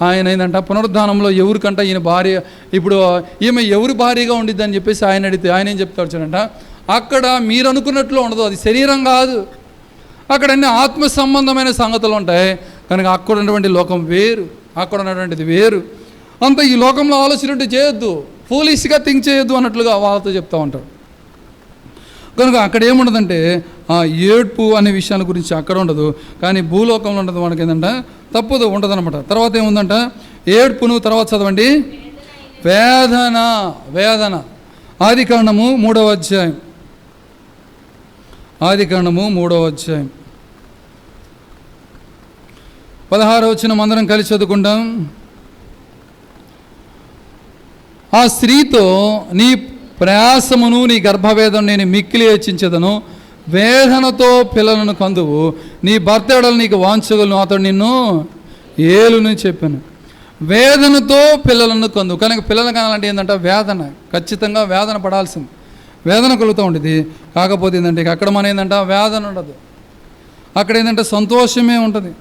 ఆయన ఏంటంట పునరుద్ధానంలో ఎవరికంట ఈయన భార్య, ఇప్పుడు ఈమె ఎవరి భార్యగా ఉండిద్ది అని చెప్పేసి ఆయన అడిగితే ఆయన ఏం చెప్తా వచ్చాడంట, అక్కడ మీరు అనుకున్నట్లు ఉండదు, అది శరీరం కాదు, అక్కడ అన్ని ఆత్మ సంబంధమైన సంగతులు ఉంటాయి. కనుక అక్కడ ఉన్నటువంటి లోకం వేరు, అక్కడ ఉన్నటువంటిది వేరు. అంత ఈ లోకంలో ఆలోచన చేయొద్దు, ఫూలిష్గా థింక్ చేయొద్దు అన్నట్లుగా వాళ్ళతో చెప్తూ ఉంటారు. కనుక అక్కడ ఏముండదంటే ఆ ఏడ్పు అనే విషయాల గురించి అక్కడ ఉండదు, కానీ భూలోకంలో ఉండదు. మనకి ఏంటంటే తప్పుదు ఉండదు అనమాట. తర్వాత ఏముందంట, ఏడ్పును తర్వాత చదవండి, వేదన. వేదన ఆదికాండము 3వ అధ్యాయం, ఆదికాండము 3వ అధ్యాయం 16వ వచనం అందరం కలిసి చదువుకుంటాం. ఆ స్త్రీతో నీ ప్రయాసమును నీ గర్భవేదన నేను మిక్కిలి హెచ్చించదను, వేదనతో పిల్లలను కందువు, నీ భర్త ఎడల నీకు వాంఛగలను, అతడు నిన్ను ఏలుని చెప్పాను. వేదనతో పిల్లలను కందువు. కనుక పిల్లలు కనాలంటే ఏంటంటే వేదన, ఖచ్చితంగా వేదన పడాల్సింది, వేదన కలుగుతూ ఉంటుంది. కాకపోతే ఏంటంటే అక్కడ మన ఏంటంటే వేదన ఉండదు, అక్కడ ఏంటంటే సంతోషమే ఉంటుంది.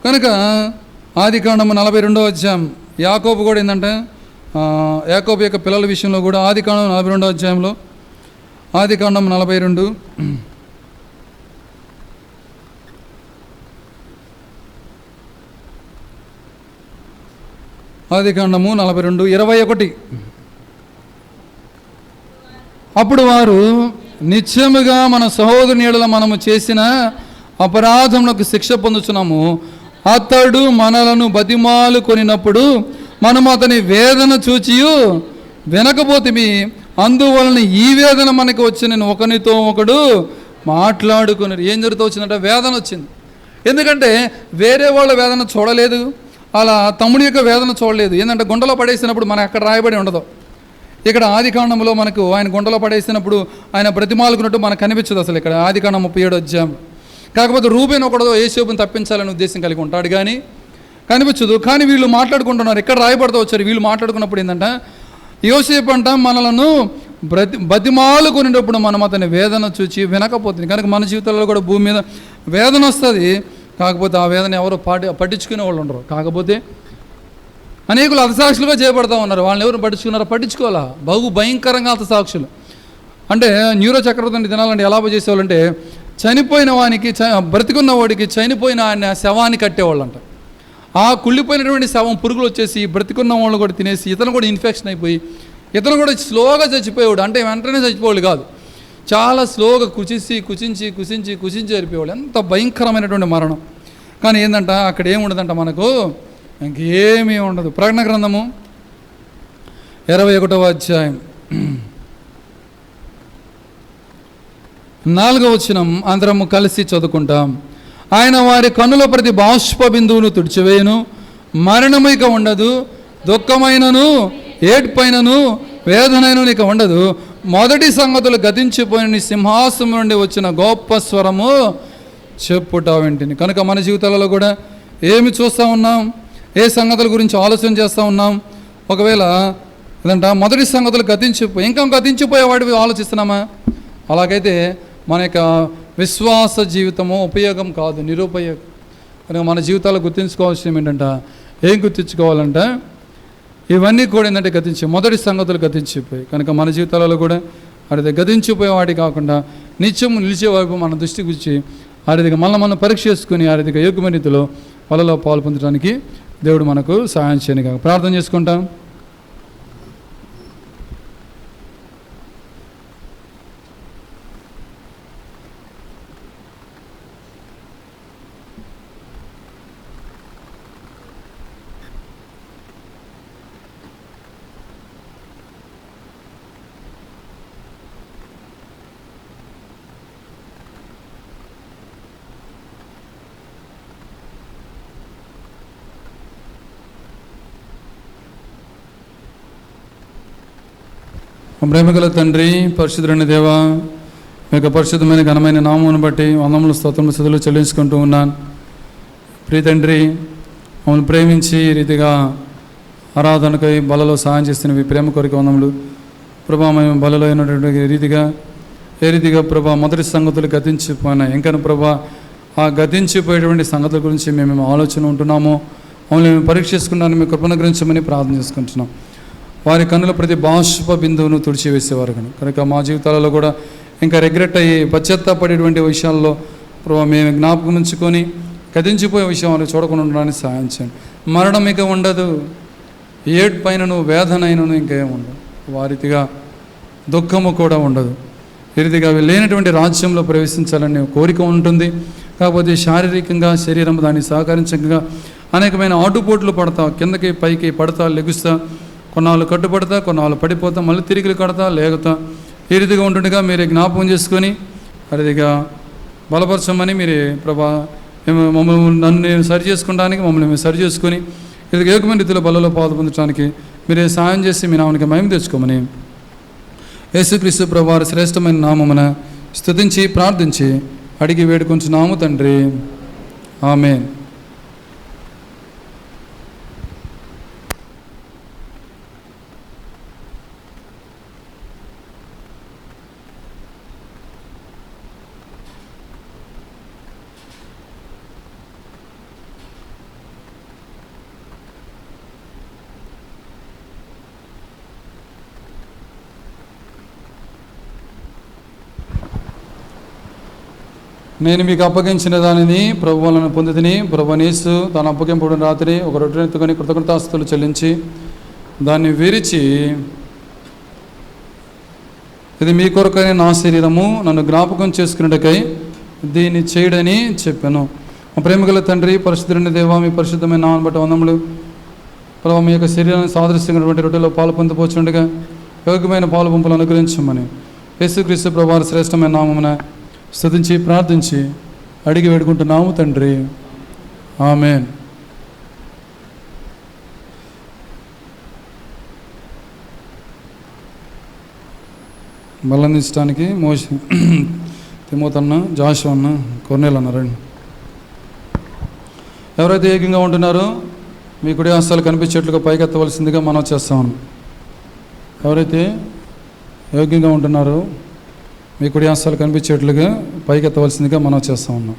కనుక ఆదికాండము 42వ అధ్యాయం, యాకోబు కూడా ఏంటంటే యాకోబు యొక్క పిల్లల విషయంలో కూడా ఆదికాండం 42వ అధ్యాయంలో, ఆదికాండం 42, ఆదికాండము 42, 21. అప్పుడు వారు నిత్యముగా మన సహోదరుని ఎడల మనము చేసిన అపరాధములకు శిక్ష పొందుచున్నాము, అతడు మనలను బతిమాలు కొనినప్పుడు మనము అతని వేదన చూచియు వినకపోతిమి, అందువలన ఈ వేదన మనకు వచ్చిన ఒకరితో ఒకడు మాట్లాడుకున్నారు. ఏం జరుగుతూ వచ్చిందంటే వేదన వచ్చింది. ఎందుకంటే వేరే వాళ్ళ వేదన చూడలేదు, అలా తమ్ముడి యొక్క వేదన చూడలేదు. ఏంటంటే గుండెలో పడేసినప్పుడు మనకు అక్కడ రాయబడి ఉండదు. ఇక్కడ ఆదికాండంలో మనకు ఆయన గుండెలో పడేసినప్పుడు ఆయన బ్రతిమాలుకున్నట్టు మనకు కనిపించదు అసలు ఇక్కడ ఆదికాండం 37వ అధ్యాయం. కాకపోతే రూబేన్ ఒకడు యేసేపుని తప్పించాలని ఉద్దేశం కలిగి ఉంటాడు కానీ కనిపించదు. కానీ వీళ్ళు మాట్లాడుకుంటున్నారు, ఎక్కడ రాయబడుతూ వచ్చారు. వీళ్ళు మాట్లాడుకున్నప్పుడు ఏంటంటే యోసేపు అంట మనలను బతిమాలు కొనేటప్పుడు మనం అతని వేదన చూచి వినకపోతుంది. కనుక మన జీవితాల్లో కూడా భూమి మీద వేదన వస్తుంది, కాకపోతే ఆ వేదన ఎవరు పట్టించుకునే వాళ్ళు ఉండరు. కాకపోతే అనేకులు హతసాక్షులుగా చేయబడతా ఉన్నారు. వాళ్ళని ఎవరు పట్టించుకున్నారో పట్టించుకోవాలా, బహు భయంకరంగా హతసాక్షులు. అంటే న్యూరో చక్రవర్తిని తినాలంటే ఎలా చేసేవాళ్ళంటే చనిపోయిన వానికి బ్రతికున్న వాడికి చనిపోయిన ఆయన శవాన్ని కట్టేవాళ్ళంట. ఆ కుళ్ళిపోయినటువంటి శవం పురుగులు వచ్చేసి బ్రతికున్న వాళ్ళు కూడా తినేసి ఇతను కూడా ఇన్ఫెక్షన్ అయిపోయి ఇతను కూడా స్లోగా చచ్చిపోయేవాడు. అంటే వెంటనే చచ్చిపోవాలి కాదు, చాలా స్లోగా కుచించి చనిపోయేవాడు. ఎంత భయంకరమైనటువంటి మరణం. కానీ ఏంటంట అక్కడ ఏముండదంట, మనకు ఇంకేమీ ఉండదు. ప్రకటన గ్రంథము 21వ అధ్యాయం 4వ వచనం అందరము కలిసి చదువుకుంటాం. ఆయన వారి కన్నుల ప్రతి బాష్ప బిందువును తుడిచివేయును, మరణము ఇక ఉండదు, దుఃఖమైనను ఏడ్పైనను వేదనైనను ఇక ఉండదు, మొదటి సంగతులు గతించిపోయిన నీ సింహాసనం నుండి వచ్చిన గొప్ప స్వరము చెప్పుట వింటిని. కనుక మన జీవితాలలో కూడా ఏమి చూస్తూ ఉన్నాం, ఏ సంగతుల గురించి ఆలోచన చేస్తూ ఉన్నాం. ఒకవేళ ఏదంట మొదటి సంగతులు ఇంకా గతించిపోయే వాటివి ఆలోచిస్తున్నామా? అలాగైతే మన యొక్క విశ్వాస జీవితము ఉపయోగం కాదు, నిరుపయోగం. కనుక మన జీవితాల్లో గుర్తించుకోవాల్సిన ఏంటంటే ఏం గుర్తించుకోవాలంటే ఇవన్నీ కూడా ఏంటంటే మొదటి సంగతులు గతించిపోయి. కనుక మన జీవితాలలో కూడా అది గతించిపోయే వాటి కాకుండా నిత్యము నిలిచే వైపు మన దృష్టికి వచ్చి ఆ రీతిగా మనం పరీక్ష చేసుకుని ఆ రీతిగా యోగ్యమైన రీతిలో వాళ్ళలో పాలు పొందడానికి దేవుడు మనకు సహాయం చేయని కాక ప్రార్థన చేసుకుంటాం. ప్రేమగల తండ్రి, పరిశుద్ధుడైన దేవా, మీ యొక్క పరిశుద్ధమైన ఘనమైన నామమును బట్టి వందములు స్తోత్రములు స్తుతులు చెల్లించుకుంటూ ఉన్నాను. ప్రియ తండ్రి, మమ్మల్ని ప్రేమించి ఈ రీతిగా ఆరాధనకై బలలో సహాయం చేస్తున్న మీ ప్రేమ కొరకు వందములు ప్రభా. మేము బలలో అయినటువంటి ఏ రీతిగా ప్రభా మొదటి సంగతులు గతించిపోయినాయి, ఇంకా ప్రభా ఆ గతించిపోయేటువంటి సంగతుల గురించి మేము ఆలోచన ఉంటున్నాము. మమ్మల్ని మేము పరీక్షించుకున్నాను, మీ కృపను గురించమని ప్రార్థన చేసుకుంటున్నాం. వారి కన్నుల ప్రతి బాష్ప బిందువును తుడిచివేసేవారు కనుక మా జీవితాలలో కూడా ఇంకా రిగ్రెట్ అయ్యి పశ్చాత్తాపడేటువంటి విషయాల్లో ప్రభావ మేము జ్ఞాపకం ఉంచుకొని గతించిపోయే విషయం వారికి చూడకుండా ఉండడానికి సహాయం చేయండి. మరణం ఇక ఉండదు, ఏడ్పైనను వేదనైనను ఇంకేం ఉండదు, వారిగా దుఃఖము కూడా ఉండదు. ఈ రీతిగా అవి లేనటువంటి రాజ్యంలో ప్రవేశించాలని కోరిక ఉంటుంది. కాకపోతే శారీరకంగా శరీరం దాన్ని సహకరించగా అనేకమైన ఆటుపోట్లు పడతా, కిందకి పైకి పడతా, లెగుస్తా, కొన్నాళ్ళు కట్టుపడతా, కొన్నాళ్ళు పడిపోతా, మళ్ళీ తిరిగి కడతా, లేగుతా. ఈ రీతిగా ఉంటుండగా మీరే జ్ఞాపకం చేసుకొని అదిగా బలపరచమని మీరే ప్రభా మమ్మల్ని నన్ను నేను సరి చేసుకోవడానికి మమ్మల్ని మేము సరి చేసుకొని ఇది ఏకమైన రీతిలో బలలో పాలు పొందడానికి మీరే సాయం చేసి మీ నామానికి మహిమ తెచ్చుకోమని యేసుక్రీస్తు ప్రభువారి శ్రేష్టమైన నామమున స్తుతించి ప్రార్థించి అడిగి వేడుకుంటున్నాము తండ్రి. ఆమేన్. నేను మీకు అప్పగించిన దానిని ప్రభు వలన పొందితిని. ప్రభువైన యేసు తాను అప్పగింపబడిన రాత్రి ఒక రొట్టెను ఎత్తుకొని కృతజ్ఞతాస్తుతులు చెల్లించి దాన్ని విరిచి, ఇది మీ కొరకైన నా శరీరము, నన్ను జ్ఞాపకం చేసుకున్నటకై దీన్ని చేయడని చెప్పాను. మా ప్రేమగల తండ్రి, పరిశుద్ధుడైన దేవా, మీ పరిశుద్ధమైన నామమును బట్టి వందములు. ప్రభు మీ యొక్క శరీరాన్ని సాదృశ్యమైనటువంటి రొట్టెలో పాలు పొందుపోచుండగా యోగ్యమైన పాలు పంపులు అనుగ్రహించమని యేసుక్రీస్తు ప్రభువారి శ్రేష్టమైన నామమున స్తుతించి ప్రార్థించి అడిగి వేడుకుంటున్నాము తండ్రి. ఆమేన్. బలందించడానికి తిమోతన్న, జాషు అన్న, కొర్నేలు అన్నారండి. ఎవరైతే ఏకంగా ఉంటున్నారో మీ కుడి హస్తాలు కనిపించేట్లుగా పైకెత్తవలసిందిగా మనం చేస్తాం. ఎవరైతే యోగ్యంగా ఉంటున్నారో మీ కుడి హస్తాలు కనిపించేట్లుగా పైకెత్తవలసిందిగా మనం చేస్తూ ఉన్నాం.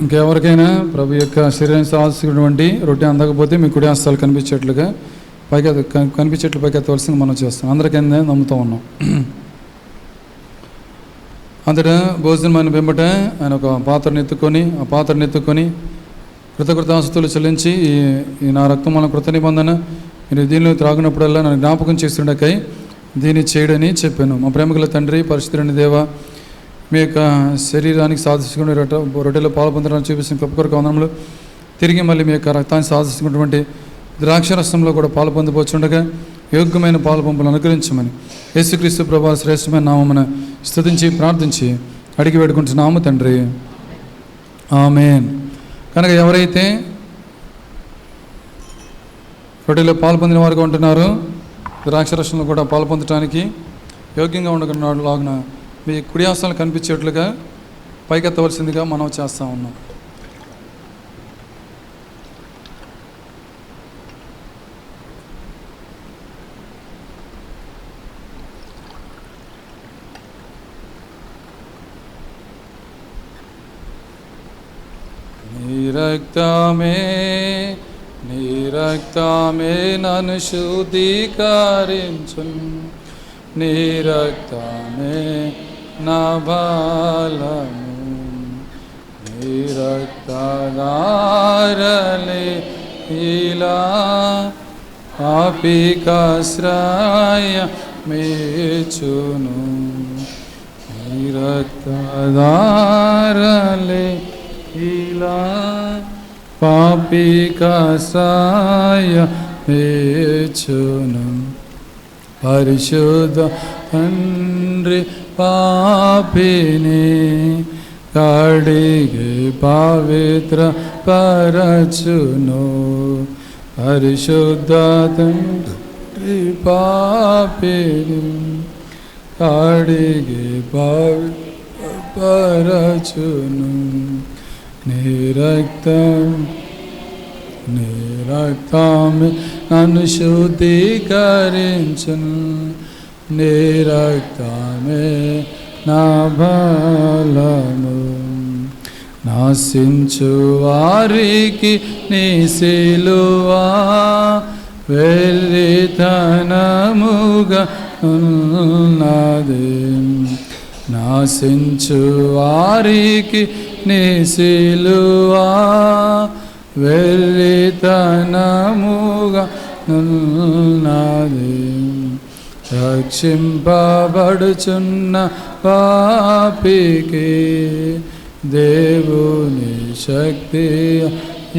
ఇంకెవరికైనా ప్రభు యొక్క శరీరాన్ని సాధించినటువంటి రొట్టె అందకపోతే మీ కుడి హస్తాలు కనిపించేట్లుగా కనిపించేట్లు పైకి ఎత్తవలసింది మనం చేస్తాం. అందరికైనా నమ్ముతూ ఉన్నాం. అంతటా భోజనం ఆయన వెంబట ఆయన ఒక పాత్రను ఎత్తుకొని కృతకృతాస్తులు చెల్లించి ఈ నా రక్తం మన కృత నిబంధన మీరు దీనిలో త్రాగినప్పుడల్లా నన్ను జ్ఞాపకం చేస్తుండకై దీన్ని చేయడని చెప్పాను. మా ప్రేమగల తండ్రి, పరిశుద్ధుడైన దేవ, మీ యొక్క శరీరానికి సాధించుకునే రొట్టెలో పాల్పొందడానికి చూపిస్తున్న గొప్ప కొరకు వందనములు. తిరిగి మళ్ళీ మీ యొక్క రక్తాన్ని సాధించుకున్నటువంటి ద్రాక్షరసంలో కూడా పాలు పొందబోచుండగా యోగ్యమైన పాలు పంపులు అనుగ్రహించమని యేసుక్రీస్తు ప్రభువు శ్రేష్టమైన నామమున స్తుతించి ప్రార్థించి అడిగి వేడుకుంటున్నాము తండ్రి. ఆమేన్. కనుక ఎవరైతే రొట్టెలో పాలు పొందిన వారుగా ఉంటున్నారో ద్రాక్షరసంలో కూడా పాలు పొందడానికి యోగ్యంగా ఉండగలలాగున మీ కుడి హస్తాలు కనిపించేట్లుగా పైకెత్తవలసిందిగా మనం చేస్తూ ఉన్నాం. నీ రక్తమే నన్ను శుద్ధీకరించును, నీ రక్తమే నా బలము, నీ రక్తధారలే ఇలా పాపికాశ్రయ మేచును, నీ రక్తధారలే ఇలా పాపికాశ్రయ మేచును. పరిశుద్ధ తండ్రి పాపిని కడిగి పవిత్ర పరచును, పరిశుద్ధ తండ్రి పాపిని కడిగి పవిత్ర పరచును. నీ రక్తమే నన్ను శుద్ధీకరించును, నీ రక్తమే నా బలము. నాశించు వారికి నీ సిలువా వెర్రితనముగా ఉన్నది, నాశించు వారికి నీ సిలువా వెర్రితనముగా ఉన్నది. రక్షింపబడుచున్న పాపికి దేవుని శక్తి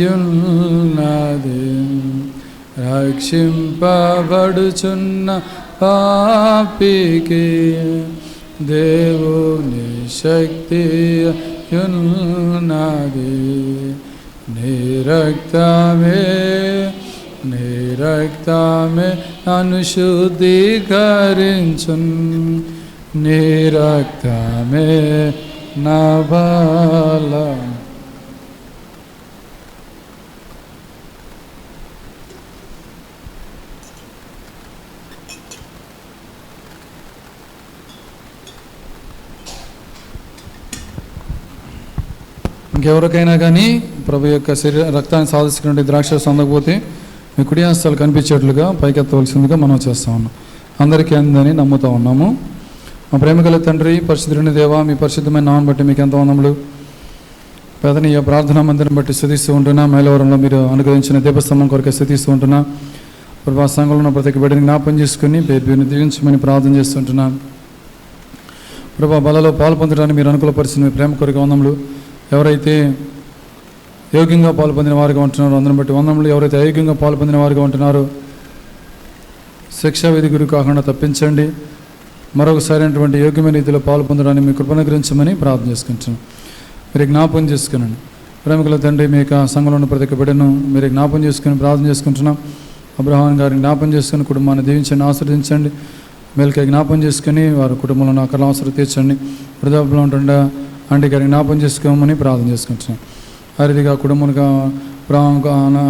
యున్నది, రక్షింపబడుచున్న పాపికి దేవుని శక్తి యున్నది. నీ రక్తమే నన్ను శుద్ధీకరించును, నీ రక్తమే నా బలం. ఇంకెవరికైనా కానీ ప్రభు యొక్క రక్తాన్ని సాధించుకునే ద్రాక్షరసం అందకపోతే మీ కుడి హస్తాలు కనిపించేట్లుగా పైకెత్తవలసిందిగా మనం చేస్తూ ఉన్నాం. అందరికీ అందని నమ్ముతూ ఉన్నాము. మా ప్రేమగల తండ్రి, పరిశుద్ధుడైన దేవా, మీ పరిశుద్ధమైన నామం బట్టి మీకు ఎంత వందములు. పేదనీయ ప్రార్థనా మందిరం బట్టి స్తుతిస్తూ ఉంటున్నా, మేలవరంలో మీరు అనుగ్రహించిన దీపస్తంభం కొరకు స్తుతిస్తూ ఉంటున్నా. ప్రభా సంఘంలో ఉన్న ప్రతి బిడ్డని జ్ఞాపం చేసుకుని పేరుని దీవించమని ప్రార్థన చేస్తుంటున్నాను. ప్రభా బలలో పాలు పొందడానికి మీరు అనుకూలపరిచిన మీ ప్రేమ కొరకు వందములు. ఎవరైతే యోగ్యంగా పాలు పొందిన వారుగా ఉంటున్నారో అందరిని బట్టి వందములు. ఎవరైతే అయోగ్యంగా పాలు పొందిన వారుగా ఉంటున్నారో శిక్షా విధి గురి కాకుండా తప్పించండి. మరొకసారి అయినటువంటి యోగ్యమైన రీతిలో పాలు పొందడానికి మీ కృపను గ్రహించమని ప్రార్థన చేసుకుంటున్నాను. మీరు జ్ఞాపకం చేసుకునండి. ప్రేమికుల తండ్రి, మీ యొక్క సంఘంలో ఉన్న ప్రతి ఒక్క బిడ్డను మీరు జ్ఞాపకం చేసుకుని ప్రార్థన చేసుకుంటున్నాం. అబ్రహాం గారిని జ్ఞాపకం చేసుకుని కుటుంబాన్ని దీవించండి, ఆశీర్వదించండి. మేలుకై జ్ఞాపకం చేసుకుని వారి కుటుంబంలో అక్కర్ల అవసరం తీర్చండి. వృద్ధాప్యంలో ఉంటుండే ఆంటీ గారిని జ్ఞాపకం చేసుకోమని ప్రార్థన చేసుకుంటున్నాం. అరిదిగా కుటుంబంగా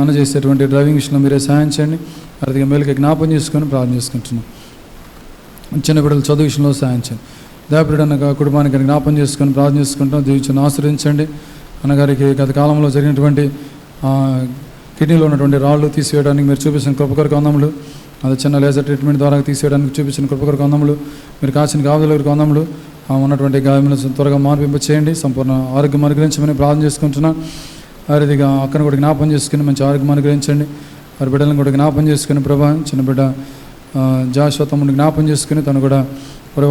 అందజేసేటువంటి డ్రైవింగ్ విషయంలో మీరే సహాయం చేయండి. అరిదిగా మేలుకై జ్ఞాపకం చేసుకొని ప్రార్థన చేసుకుంటున్నాం. చిన్న బిడ్డల చదువు విషయంలో సహాయం చేయండి. దేవపిడనగా కుటుంబానికి జ్ఞాపకం చేసుకొని ప్రార్థన చేసుకుంటాం. దీవించండి, ఆశ్రయించండి. అన్నగారికి గత కాలంలో జరిగినటువంటి కిడ్నీలో ఉన్నటువంటి రాళ్ళు తీసివేయడానికి మీరు చూపించిన కృపకరకు వందములు. అది చిన్న లేజర్ ట్రీట్మెంట్ ద్వారా తీసివేయడానికి చూపించిన కృపకరకు వందములు. మీరు కాచిన గాజులకు వందములు. ఉన్నటువంటి గాయములను త్వరగా మార్పింప చేయండి. సంపూర్ణ ఆరోగ్యం అనుగ్రహించమని ప్రార్థన చేసుకుంటున్నాను. వారిదిగా అక్కను కూడా జ్ఞాపం చేసుకుని మంచి ఆరోగ్యం అనుగ్రహించండి. వారి బిడ్డలను కూడా జ్ఞాపం చేసుకుని ప్రభా, చిన్న బిడ్డ జాషువా తమ్ముడిని జ్ఞాపం చేసుకుని తను కూడా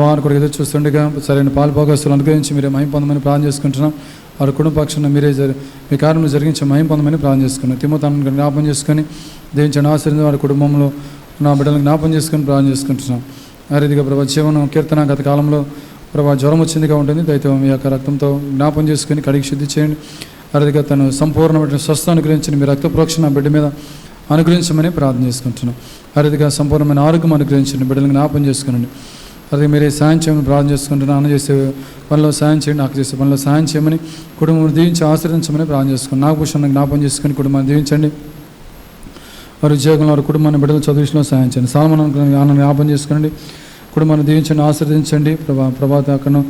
వారు కూడా ఎదురు చూస్తుండగా సరైన పాలుపోగస్తులు అనుగ్రహించి మీరే మహిమ పొందమని ప్రార్థన చేసుకుంటున్నాం. వారి కుటుంబ పక్షాన మీరే మీ కార్యం జరిగించి మహిమ పొందమని ప్రార్థన చేసుకున్నాం. తిమోతిని జ్ఞాపం చేసుకొని దీవించండి, ఆశీర్వదించి వారి కుటుంబంలో నా బిడ్డలను జ్ఞాపం చేసుకుని ప్రార్థన చేసుకుంటున్నాం. ఆ రీతిగా ప్రభా జీవనం కీర్తన గత కాలంలో ప్రభా జ్వరం వచ్చిందిగా ఉంటుంది. దయతో మీ యొక్క రక్తంతో జ్ఞాపం చేసుకుని కడిగి శుద్ధి చేయండి. ఆ రీతిగా తను సంపూర్ణమైన స్వస్థ అనుగ్రహించండి. మీ రక్త ప్రోక్షణ బిడ్డ మీద అనుగ్రహించమని ప్రార్థన చేసుకుంటున్నాం. ఆ రీతిగా సంపూర్ణమైన ఆరోగ్యం అనుగ్రహించండి. బిడ్డలను జ్ఞాపం చేసుకునండి. అదే మీరే సాయం చేయమని ప్రార్థన చేసుకుంటున్నాను. అన్న చేసే పనిలో సాయం చేయండి, నాకు చేసే పనిలో సాయం చేయమని కుటుంబం దీవించి ఆశ్రయించమని ప్రార్థన చేసుకుని నాగభూషణ్ జ్ఞాపం చేసుకుని కుటుంబాన్ని దీవించండి. వారి ఉద్యోగంలో వారి కుటుంబాన్ని బిడ్డల చదువులో సాయం చేయండి. సాల్మన్ ఆనంద జ్ఞాపం చేసుకోండి, కుటుంబాన్ని దీవించండి, ఆశ్రదించండి. ప్రభాత అక్కను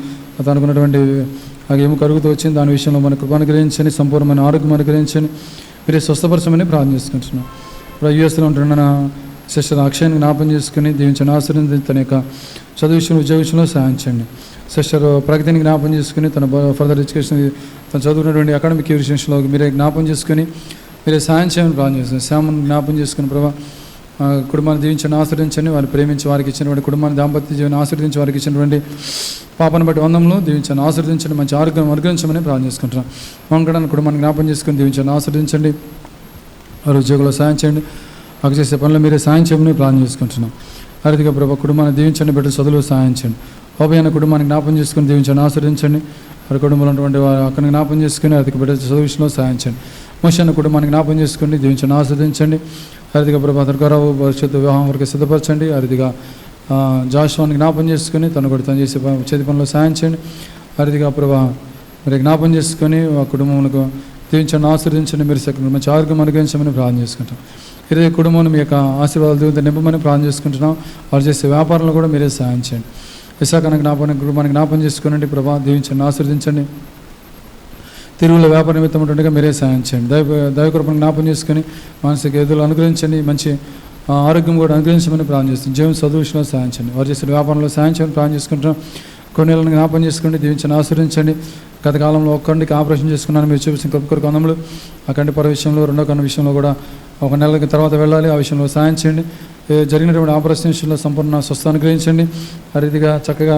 అనుకున్నటువంటి ఏమి కరుగుతూ వచ్చింది దాని విషయంలో మన కృపను గ్రహించండి, సంపూర్ణమైన ఆరోగ్యం అనుగ్రహించండి. మీరే స్వస్థపరచమని ప్రార్థన చేసుకుంటున్నాం. ఇప్పుడు యూఎస్లో ఉంటున్న సిస్టర్ అక్షయాన్ని జ్ఞాపం చేసుకుని దీవించండి, ఆశ్రయించి తన యొక్క చదువు విషయంలో ఉద్యోగ విషయంలో సాయం చేయండి. సిస్టర్ ప్రగతిని జ్ఞాపం చేసుకుని తన ఫర్దర్ ఎడ్యుకేషన్ తను చదువుకున్నటువంటి అకాడమిక్ విషయంలో మీరే జ్ఞాపం చేసుకుని మీరే సాయం చేయమని ప్రార్థన చేస్తుంది. శ్యామను జ్ఞాపం చేసుకుని ప్రభా కుటుంబాన్ని దీవించండి, ఆశ్రయించండి. వారిని ప్రేమించి వారికి ఇచ్చినటువంటి కుటుంబాన్ని దాంపత్య జీవనం ఆశ్రయించి వారికి ఇచ్చినటువంటి పాపను బట్టి వందములు దీవించండి, ఆశ్రయించండి. మంచి ఆరోగ్యం అనుగ్రహించమని ప్రార్థన చేసుకుంటున్నాం. వంకడాన్ని కుటుంబాన్ని జ్ఞాపం చేసుకుని దీవించండి, ఆశ్రయించండి. వారి ఉద్యోగంలో సాయం చేయండి, మాకు చేసే పనులు మీరే సాయం చేయమని ప్రార్థన చేసుకుంటున్నాం. ఆ రీతిగా ప్రభా కుటుంబాన్ని దీవించండి, బిడ్డల చదువులు సాయం చేయండి. అభయన కుటుంబాన్ని జ్ఞాపం చేసుకుని దీవించండి, ఆశ్రయించండి. వారి కుటుంబంలో ఉన్నటువంటి వారు అక్కడ జ్ఞాపం చేసుకుని అతికి బిడ్డల చదువు విషయంలో సాయం చేయండి. మోషన్న కుటుంబాన్ని జ్ఞాపం చేసుకుని దీవించండి, ఆస్వాదించండి. అతిగా ప్రభా దుర్గారావు భవిష్యత్తు వివాహం వరకు సిద్ధపరచండి. అతిగా జాషువాని జ్ఞాపం చేసుకుని తను కూడా తను చేసే చేతి పనులు సాయం చేయండి. అతిగా ప్రభా మరి జ్ఞాపం చేసుకొని ఆ కుటుంబంలో దీవించండి, ఆశీర్వదించండి. మీరు మంచి ఆరోగ్యం అనుగ్రహించమని ప్రార్థన చేసుకుంటాం. ఇదే కుటుంబం మీ యొక్క ఆశీర్వాదాలు దేవునితో నింపమని ప్రార్థన చేసుకుంటున్నాం. వారు చేసే వ్యాపారంలో కూడా మీరే సాయం చేయండి. విశాఖను కుటుంబాన్ని జ్ఞాపం చేసుకునండి ప్రభా, దీవించండి, ఆశీర్వదించండి. తిరుగుల వ్యాపార నిమిత్తం ఉంటుండగా మీరే సాయం చేయండి. దైవకృపను జ్ఞాపం చేసుకుని మానసిక ఎదులు అనుగ్రహించండి, మంచి ఆరోగ్యం కూడా అనుగ్రహించమని ప్రార్థన చేస్తుంది. జీవన చదువు విషయంలో సాయం చేయండి. వారు చేసే వ్యాపారంలో సాయం చేయమని ప్రార్థన చేసుకుంటున్నాం. కొన్నేళ్ళని జ్ఞాపం చేసుకోండి, దీవించండి, ఆశీర్వదించండి. గత కాలంలో ఒక కంటికి ఆపరేషన్ చేసుకున్నాను, మీరు చూపించిన కొరకు వందములు. ఆ కంటి పొర విషయంలో రెండో కన్ను విషయంలో కూడా ఒక నెల తర్వాత వెళ్ళాలి, ఆ విషయంలో సాయం చేయండి. జరిగినటువంటి ఆపరేషన్ విషయంలో సంపూర్ణ స్వస్థ అనుగ్రహించండి. ఆ రీతిగా చక్కగా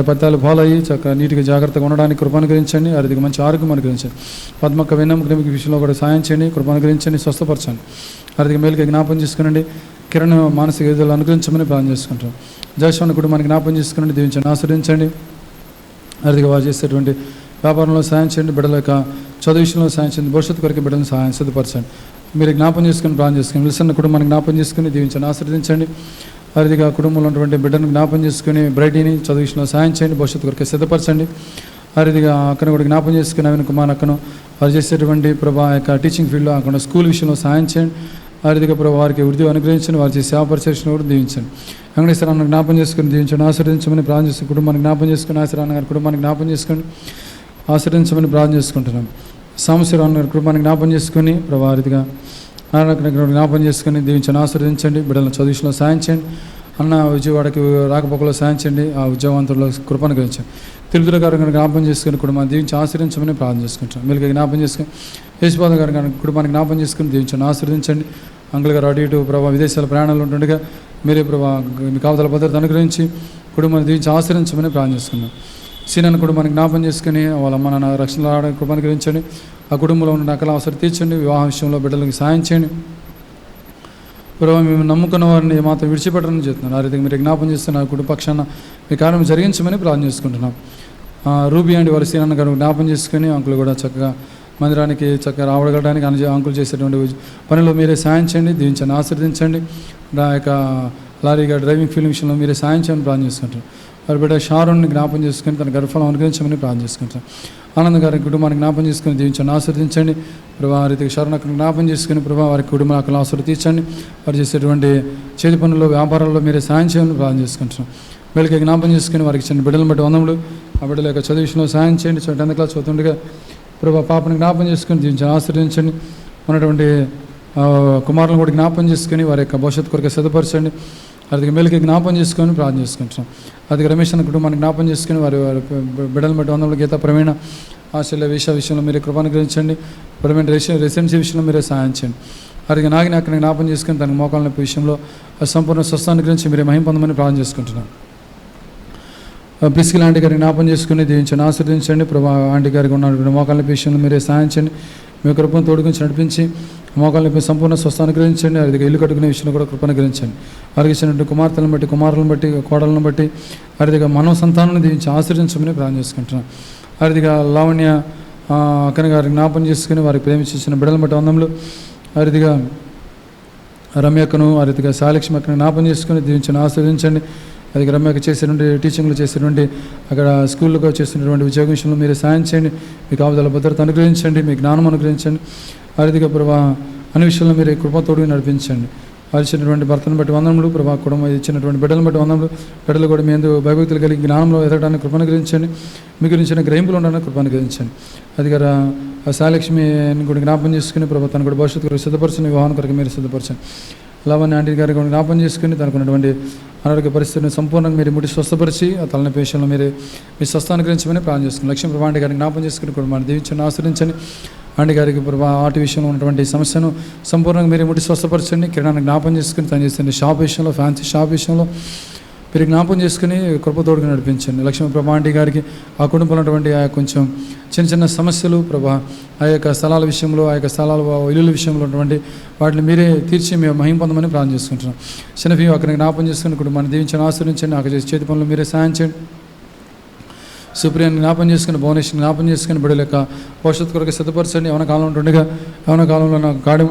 పత్యాలు ఫాలో అయ్యి చక్కగా నీటిగా జాగ్రత్తగా ఉండడానికి కృప అనుగ్రహించండి. ఆ రీతిగా మంచి ఆరోగ్యం అనుగ్రహించండి. పద్మక్క వెన్నెముక విషయంలో కూడా సాయం చేయండి, కృప అనుగ్రహించండి, స్వస్థపరచండి. ఆ రీతిగా మేలుగా జ్ఞాపం చేసుకునండి. కిరణ్ మానసిక ఎదులు అనుగ్రహించమని ప్రార్థన చేసుకుంటాం. జయశ్వాన్ కుటుంబానికి జ్ఞాపం చేసుకునండి, దీవించండి, ఆశ్రయించండి. ఆ రీతిగా వారు చేసేటువంటి వ్యాపారంలో సాయం చేయండి, బిడ్డల యొక్క చదువు విషయంలో సాయం చేయండి, భవిష్యత్తు కొరకు బిడ్డలను సాయం సిద్ధపరచండి. మీరు జ్ఞాపం చేసుకుని ప్రార్థన చేసుకుని విల్సన్న కుటుంబాన్ని జ్ఞాపం చేసుకుని దీవించండి, ఆశ్రయించండి. ఆ రీతిగా కుటుంబంలో ఉన్నటువంటి బిడ్డను జ్ఞాపం చేసుకుని బ్రైటీని చదువు విషయంలో సాయం చేయండి, భవిష్యత్తు కొరకు సిద్ధపరచండి. ఆ రీతిగా అక్కను కూడా జ్ఞాపం చేసుకుని నవీన్ కుమార్ అక్కను వారు చేసేటువంటి ప్రభా యొక్క టీచింగ్ ఫీల్డ్లో అక్కడ స్కూల్ విషయంలో సాయం చేయండి. ఆ రీతిగా ప్రభావ వారికి వృద్ధి అనుగ్రహించండి, వారు చేసే సేవా పరిచర్యను కూడా దీవించండి. వెంకటేశ్వరాన్ని జ్ఞాపం చేసుకుని దీవించండి, ఆశ్రయించమని ప్రార్థన చేసుకుని కుటుంబాన్ని జ్ఞాపం చేసుకుని ఆశ్రయాన్న గారి కుటుంబాన్ని జ్ఞాపం చేసుకొని ఆశ్రయించమని ప్రార్థన చేసుకుంటున్నాం. సాంబశివరావు గారి కుటుంబాన్ని జ్ఞాపం చేసుకుని ప్రభావ రీతిగా నారాయణ జ్ఞాపం చేసుకుని దీవించండి, ఆశ్రయించండి. బిడ్డలను చదువులో సాయం చేయండి. అన్న విజయవాడకి రాకపోకలో సాయం చేయండి, ఆ ఉద్యోగవంతుల్లో కృపను గ్రహించండి. తిరుపతి గారు జ్ఞాపం చేసుకుని కుటుంబాన్ని దీవించి ఆశ్రయించమని ప్రార్థన చేసుకుంటాం. వీళ్ళకి జ్ఞాపం చేసుకుని యేసుపాద గారు కుటుంబాన్ని జ్ఞాపం చేసుకుని దీవించండి, ఆశ్రయించండి. అంకుల్ గారు అటు ఇటు ప్రభావ విదేశాల ప్రయాణాలు ఉంటుండగా మీరే ప్రభావ మీ కావతల భద్రత అనుగ్రహించి కుటుంబాన్ని దీవించి ఆశ్రయించమని ప్రార్థన చేసుకున్నాం. సీనాన్ని కుటుంబాన్ని జ్ఞాపం చేసుకుని వాళ్ళ అమ్మ నాన్న రక్షణ రావడానికి కృపను గ్రహించండి. ఆ కుటుంబంలో ఉన్న నకల అవసరం తీర్చండి, వివాహ విషయంలో బిడ్డలకు సాయం చేయండి. ప్రభావ మేము నమ్ముకున్న వారిని మాత్రం విడిచిపెట్టడం చెప్తున్నాను. ఆ రీతిగా మీరు జ్ఞాపం చేస్తున్న కుటుంబ పక్షాన మీ కార్యం జరిగించమని ప్రార్థన చేసుకుంటున్నాం. రూబీ అండి వారి సీనన్న గారు జ్ఞాపం చేసుకుని అంకులు కూడా చక్కగా మందిరానికి చక్కగా రావడగలడానికి అంకులు చేసేటువంటి పనిలో మీరే సాయం చేయండి, దీవించండి, ఆశ్రదించండి. నా యొక్క లారీగా డ్రైవింగ్ ఫీల్డ్ విషయంలో మీరే సాయం చేయని ప్రార్థన చేసుకుంటాం. వారి బిడ్డ షారోన్ని జ్ఞాపం చేసుకుని తన గర్భఫలం అనుగ్రహించమని ప్రార్థన చేసుకుంటాం. ఆనంద్ గారి కుటుంబాన్ని జ్ఞాపం చేసుకుని దీవించండి, ఆశ్రదించండి. ప్రభావ రీతికి శరణకు జ్ఞాపం చేసుకుని ప్రభావ వారి కుటుంబాలకు ఆశ్రద తీర్చండి. వారు చేసేటువంటి చేతి పనుల్లో వ్యాపారాల్లో మీరే సాయం చేయమని ప్రార్థన చేసుకుంటున్నాం. వీళ్ళకి జ్ఞాపం చేసుకుని వారికి చిన్న బిడ్డలను బట్టి వందములు. ఆ బిడ్డల యొక్క చదువు విషయంలో సాయం చేయండి. 10th క్లాస్ చదువుతుండగా ప్రభా పాపని జ్ఞాపం చేసుకొని దీవించండి, ఆశీర్వదించండి. ఉన్నటువంటి కుమారులను కూడా జ్ఞాపం చేసుకొని వారి యొక్క భవిష్యత్తు కొరకు సిద్ధపరచండి. అది మేలుకి జ్ఞాపం చేసుకొని ప్రార్థన చేసుకుంటున్నాం. అది రమేష్ అన్న కుటుంబాన్ని జ్ఞాపం చేసుకొని వారి బిడ్డలను బట్టి వందలు గీత ప్రవీణ ఆశల విషయంలో మీరే కృపను గ్రహించండి. ప్రవీణ రెసిడెన్సీ విషయంలో మీరే సహాయం చేయండి. అది నాగిని అక్కడ జ్ఞాపం చేసుకొని తనకు మోకాళ్ళ నొప్పి విషయంలో సంపూర్ణ స్వస్థాన్ని గురించి మీరే మహిమ పొందమని ప్రార్థన చేసుకుంటున్నాం. ప్రిస్కిల్ ఆంటీ గారికి జ్ఞాపం చేసుకుని దీవించండి, ఆశీర్వదించండి. ప్రభా ఆంటీ గారికి ఉన్నటువంటి మోకాళ్ళ నొప్పి విషయంలో మీరే సహాయం చేయండి. మీ కృపను తోడుగురించి నడిపించి మోకాళ్ళ నొప్పి సంపూర్ణ స్వస్థాన్ని గ్రహించండి. అది ఇల్లు కట్టుకునే విషయంలో కూడా కృపను గ్రహించండి. వారికి ఇచ్చినటువంటి కుమార్తెలను బట్టి, కుమారులను బట్టి, కోడలను బట్టి అరిదిగా మనవ సంతానాన్ని దీవించి ఆశీర్వించమని ప్రార్థన చేసుకుంటున్నాం. అరిదిగా లావణ్య అక్కని గారికి జ్ఞాపం చేసుకుని వారికి ప్రేమించిన బిడ్డలను బట్టి వందములు. అరిదిగా రమ్యక్కను, అరిదిగా సాలక్ష్మి అక్కని జ్ఞాపం చేసుకుని దీవించండి, ఆశీర్వదించండి. అది రమ్యకు చేసినటువంటి టీచింగ్లు చేసినటువంటి అక్కడ స్కూల్లో చేసినటువంటి ఉద్యోగ విషయంలో మీరు సాయం చేయండి. మీకు కావదాల భద్రత అనుగ్రహించండి, మీ జ్ఞానం అనుగ్రహించండి. అరిదిగా ప్రభా అన్ని విషయంలో మీరు కృపతోడు నడిపించండి. ఇచ్చినటువంటి భర్తను బట్టి వందనములు. ప్రభా కుటుంబం ఇచ్చినటువంటి బిడ్డలను బట్టి వందనములు. బిడ్డలు కూడా మీ ఎందుకు భయభక్తులు కలిగి జ్ఞానంలో ఎదగడానికి కృపను గ్రహించండి. మీ గురించిన గ్రహింపులు ఉండడానికి కృపను గ్రహించండి. అది గారు సాలక్ష్మిని కూడా జ్ఞాపం చేసుకుని ప్రభా తను కూడా భవిష్యత్తు కొరకు సిద్ధపరచండి, వివాహం కొరకు మీరు సిద్ధపరచండి. లావణ్య ఆంటీ గారికి కూడా జ్ఞాపం చేసుకుని తనకున్నటువంటి అనారోగ్య పరిస్థితిని సంపూర్ణంగా మీరు ముట్టి స్వస్థపరిచి ఆ తలనొప్పి విషయంలో మీరు మీ స్వస్థాన్ని గురించమని ప్రార్థన చేసుకుని లక్ష్మీ ప్రభా ఆంటీ గారికి జ్ఞాపం చేసుకుని కుటుంబాన్ని దీవించండి, ఆశ్రయించండి. ఆంటీ గారికి ప్రభా ఆటి విషయంలో ఉన్నటువంటి సమస్యను సంపూర్ణంగా మీరు ముట్టి స్వస్థపరచండి. కిరణాన్ని జ్ఞాపం చేసుకుని తను చేసిన షాప్ విషయంలో, ఫ్యాన్సీ షాప్ విషయంలో మీరు జ్ఞాపం చేసుకుని కృపతోడుగా నడిపించండి. లక్ష్మీ ప్రభా ఆంటీ గారికి ఆ కుటుంబంలో ఉన్నటువంటి ఆ కొంచెం చిన్న చిన్న సమస్యలు ప్రభా ఆ యొక్క స్థలాల విషయంలో, ఆ యొక్క స్థలాల ఇల్లుల విషయంలో ఉన్నటువంటి వాటిని మీరే తీర్చి మేము మహిమ పొందమని ప్రార్థన చేసుకుంటున్నాం. చిన్నఫీ అక్కడ జ్ఞాపం చేసుకుని కుటుంబాన్ని దీవించండి, ఆశ్రయించండి. అక్కడ చేసే చేతి పనులు మీరే సాయం చేయండి. సుప్రియాన్ని జ్ఞాపం చేసుకుని, భువనేశ్వరిని జ్ఞాపం చేసుకుని బిడ్డల యొక్క భవిష్యత్తు కొరకు సిద్ధపరచండి. యవన కాలంలో ఉంటుండగా యవన కాలంలో నాకు గాడి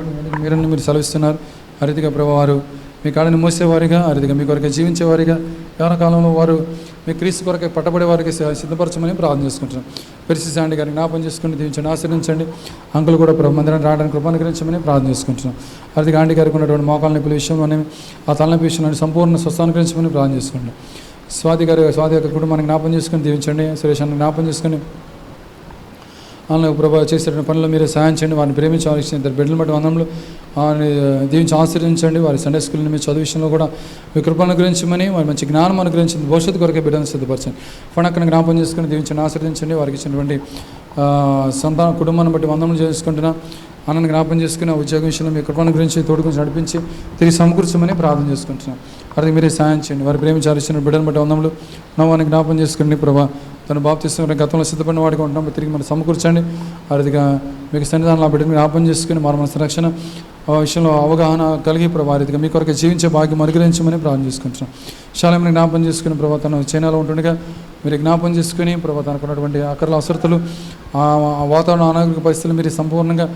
మీరని మీరు సెలవిస్తున్నారు. ఆ రీతిగా ప్రభా వారు మీ కాడిని మోసేవారిగా, ఆ రీతిగా మీ కొరకే జీవించేవారిగా, యవన కాలంలో వారు మీ క్రీస్తు కొరకే పట్టబడే వారికి సిద్ధపరచమని ప్రార్థన చేసుకుంటున్నాం. పరిస్థితి ఆంటీ గారిని జ్ఞాపం చేసుకుని దీవించండి, ఆశ్రయించండి. అంకులు కూడా ప్రభు మందిరాన్ని రావడానికి కృపానుగ్రహించమని ప్రార్థన చేసుకుంటున్నాం. ఆ రీతిగా ఆంటీ గారికి ఉన్నటువంటి మోకాళ్ళ నొప్పుల విషయంలోనే, ఆ తలనొప్పి విషయంలో సంపూర్ణ స్వస్థానుగ్రహించమని ప్రార్థన చేసుకుంటున్నాం. స్వాతి యొక్క కుటుంబాన్ని జ్ఞాపం చేసుకుని దీవించండి. సురేషాన్ని జ్ఞాపం చేసుకుని వాళ్ళని ప్రభావ చేసేటువంటి పనులు మీరే సాయం చేయండి. వారిని ప్రేమించి వారికి ఇద్దరు బిడ్డలు బట్టి వందములు వారిని దీవించి ఆశ్రయించండి. వారి సండే స్కూల్ని మీ చదువు విషయంలో కూడా మీ కృపను అనుగ్రహించమని, వారి మంచి జ్ఞానం అనుగ్రహించండి. భవిష్యత్తు కొరకే బిడ్డలను సిద్ధపరచండి. ఫణక్కను జ్ఞాపం చేసుకుని దీవించండి, ఆశ్రయించండి. వారికి ఇచ్చినటువంటి సంతాన కుటుంబాన్ని బట్టి వందములు చేసుకుంటున్నా. అన్నను జ్ఞాపం చేసుకుని ఆ ఉద్యోగం విషయంలో మీ కృపను గురించి తోడుకొని నడిపించి తిరిగి సమకూర్చమని ప్రార్థన చేసుకుంటున్నాం. వారికి మీరే సాయం చేయండి. వారి ప్రేమించాల్సిన బిడ్డను బట్టి వందములు నవ్వాన్ని జ్ఞాపం చేసుకుని ప్రభా తను బాప్తిస్తున్న గతంలో సిద్ధపడిన వాడిగా ఉంటున్నాం. తిరిగి మనం సమకూర్చండి. అదిగా మీకు సన్నిధానంలో ఆ బిడ్డను జ్ఞాపం చేసుకుని మన రక్షణ ఆ విషయంలో అవగాహన కలిగి ప్రభా రీతిగా మీ కొరకు జీవించే భాగ్యం అనుగ్రహించమని ప్రార్థన చేసుకుంటున్నాం. శాలమని జ్ఞాపం చేసుకుని ప్రభా తను చైనాలో ఉంటుండగా మీరు జ్ఞాపం చేసుకుని ప్రభా తనకున్నటువంటి అక్కర్ల అవసరతలు, ఆ వాతావరణ అనారోగ్య పరిస్థితులు మీరు సంపూర్ణంగా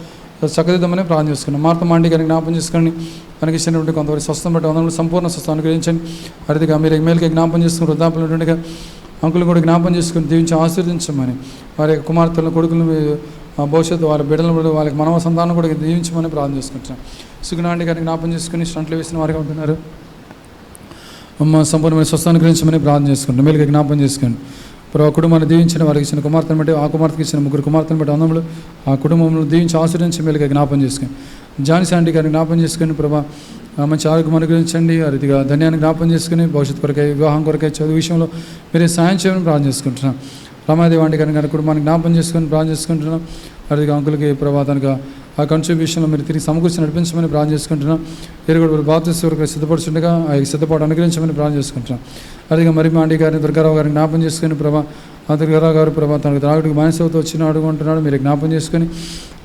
చక్కదిద్దామని ప్రార్థన చేసుకున్నాం. మార్తమాండి గారిని జ్ఞాపం చేసుకుని మనకి ఇచ్చినటువంటి కొంతవరకు స్వస్థం బట్టి వందలు సంపూర్ణ స్వస్థ అనుగ్రహించండి. అరిదిగా మీరు ఎమ్మెల్యేకి జ్ఞాపం చేసుకుని వృద్ధాపులు ఉంటుండగా అంకులు కూడా జ్ఞాపం చేసుకుని దీవించి ఆశీర్వదించమని, వారి కుమార్తెలను కొడుకులను భవిష్యత్తు వారి బిడ్డలను వాళ్ళకి మనవ సంతానం కూడా దీవించమని ప్రార్థన చేసుకుంటున్నాం. సుగుణాండి గారిని జ్ఞాపం చేసుకుని స్టంట్లు వేసిన వారిగా ఉంటున్నారు. సంపూర్ణమైన స్వస్థాన్ని గురించమని ప్రార్థన చేసుకుంటాం. మేలుగా జ్ఞాపం చేసుకోండి. ప్రభా కుటుంబాన్ని దీవించిన వారికి ఇచ్చిన కుమార్తెను బట్టి, ఆ కుమార్తెకి ఇచ్చిన ముగ్గురు కుమార్తెను బట్టి అందములు ఆ కుటుంబంలో దీవించి ఆశ్రయించి మేలుగా జ్ఞాపం చేసుకుని, జాన్సీ ఆంటీ గారిని జ్ఞాపం చేసుకుని ప్రభా మంచి ఆరోగ్యం అనుగ్రహించండి. ఆ రీతిగా ధన్యాన్ని జ్ఞాపం చేసుకుని భవిష్యత్తు కొరకై, వివాహం కొరకై, చదువు విషయంలో మీరే సాయం చేయమని ప్రార్థన చేసుకుంటున్నాం. రమాదేవి ఆంటీ గారి కుటుంబాన్ని జ్ఞాపం చేసుకుని ప్రార్థన చేసుకుంటున్నాం. అదిగా అంకులకి ప్రభా తనకు ఆ కంట్రిబ్యూషన్లో మీరు తిరిగి సమకూర్చి నడిపించమని ప్రార్థన చేసుకుంటున్నాం. ఎరుగుడు బాప్తిస్మ వరకు సిద్ధపడుతుండగా ఆ సిద్ధపాటు అనుగ్రహించమని ప్రార్థన చేసుకుంటున్నాం. అదిగా మరి ఆంటీ గారిని దుర్గారావు గారిని జ్ఞాపం చేసుకుని ప్రభా ఆ దుర్గారావు గారు ప్రభా తనకు త్రాగుడికి మానసవతో వచ్చిన అడుగుంటున్నాడు. మీరు జ్ఞాపం చేసుకుని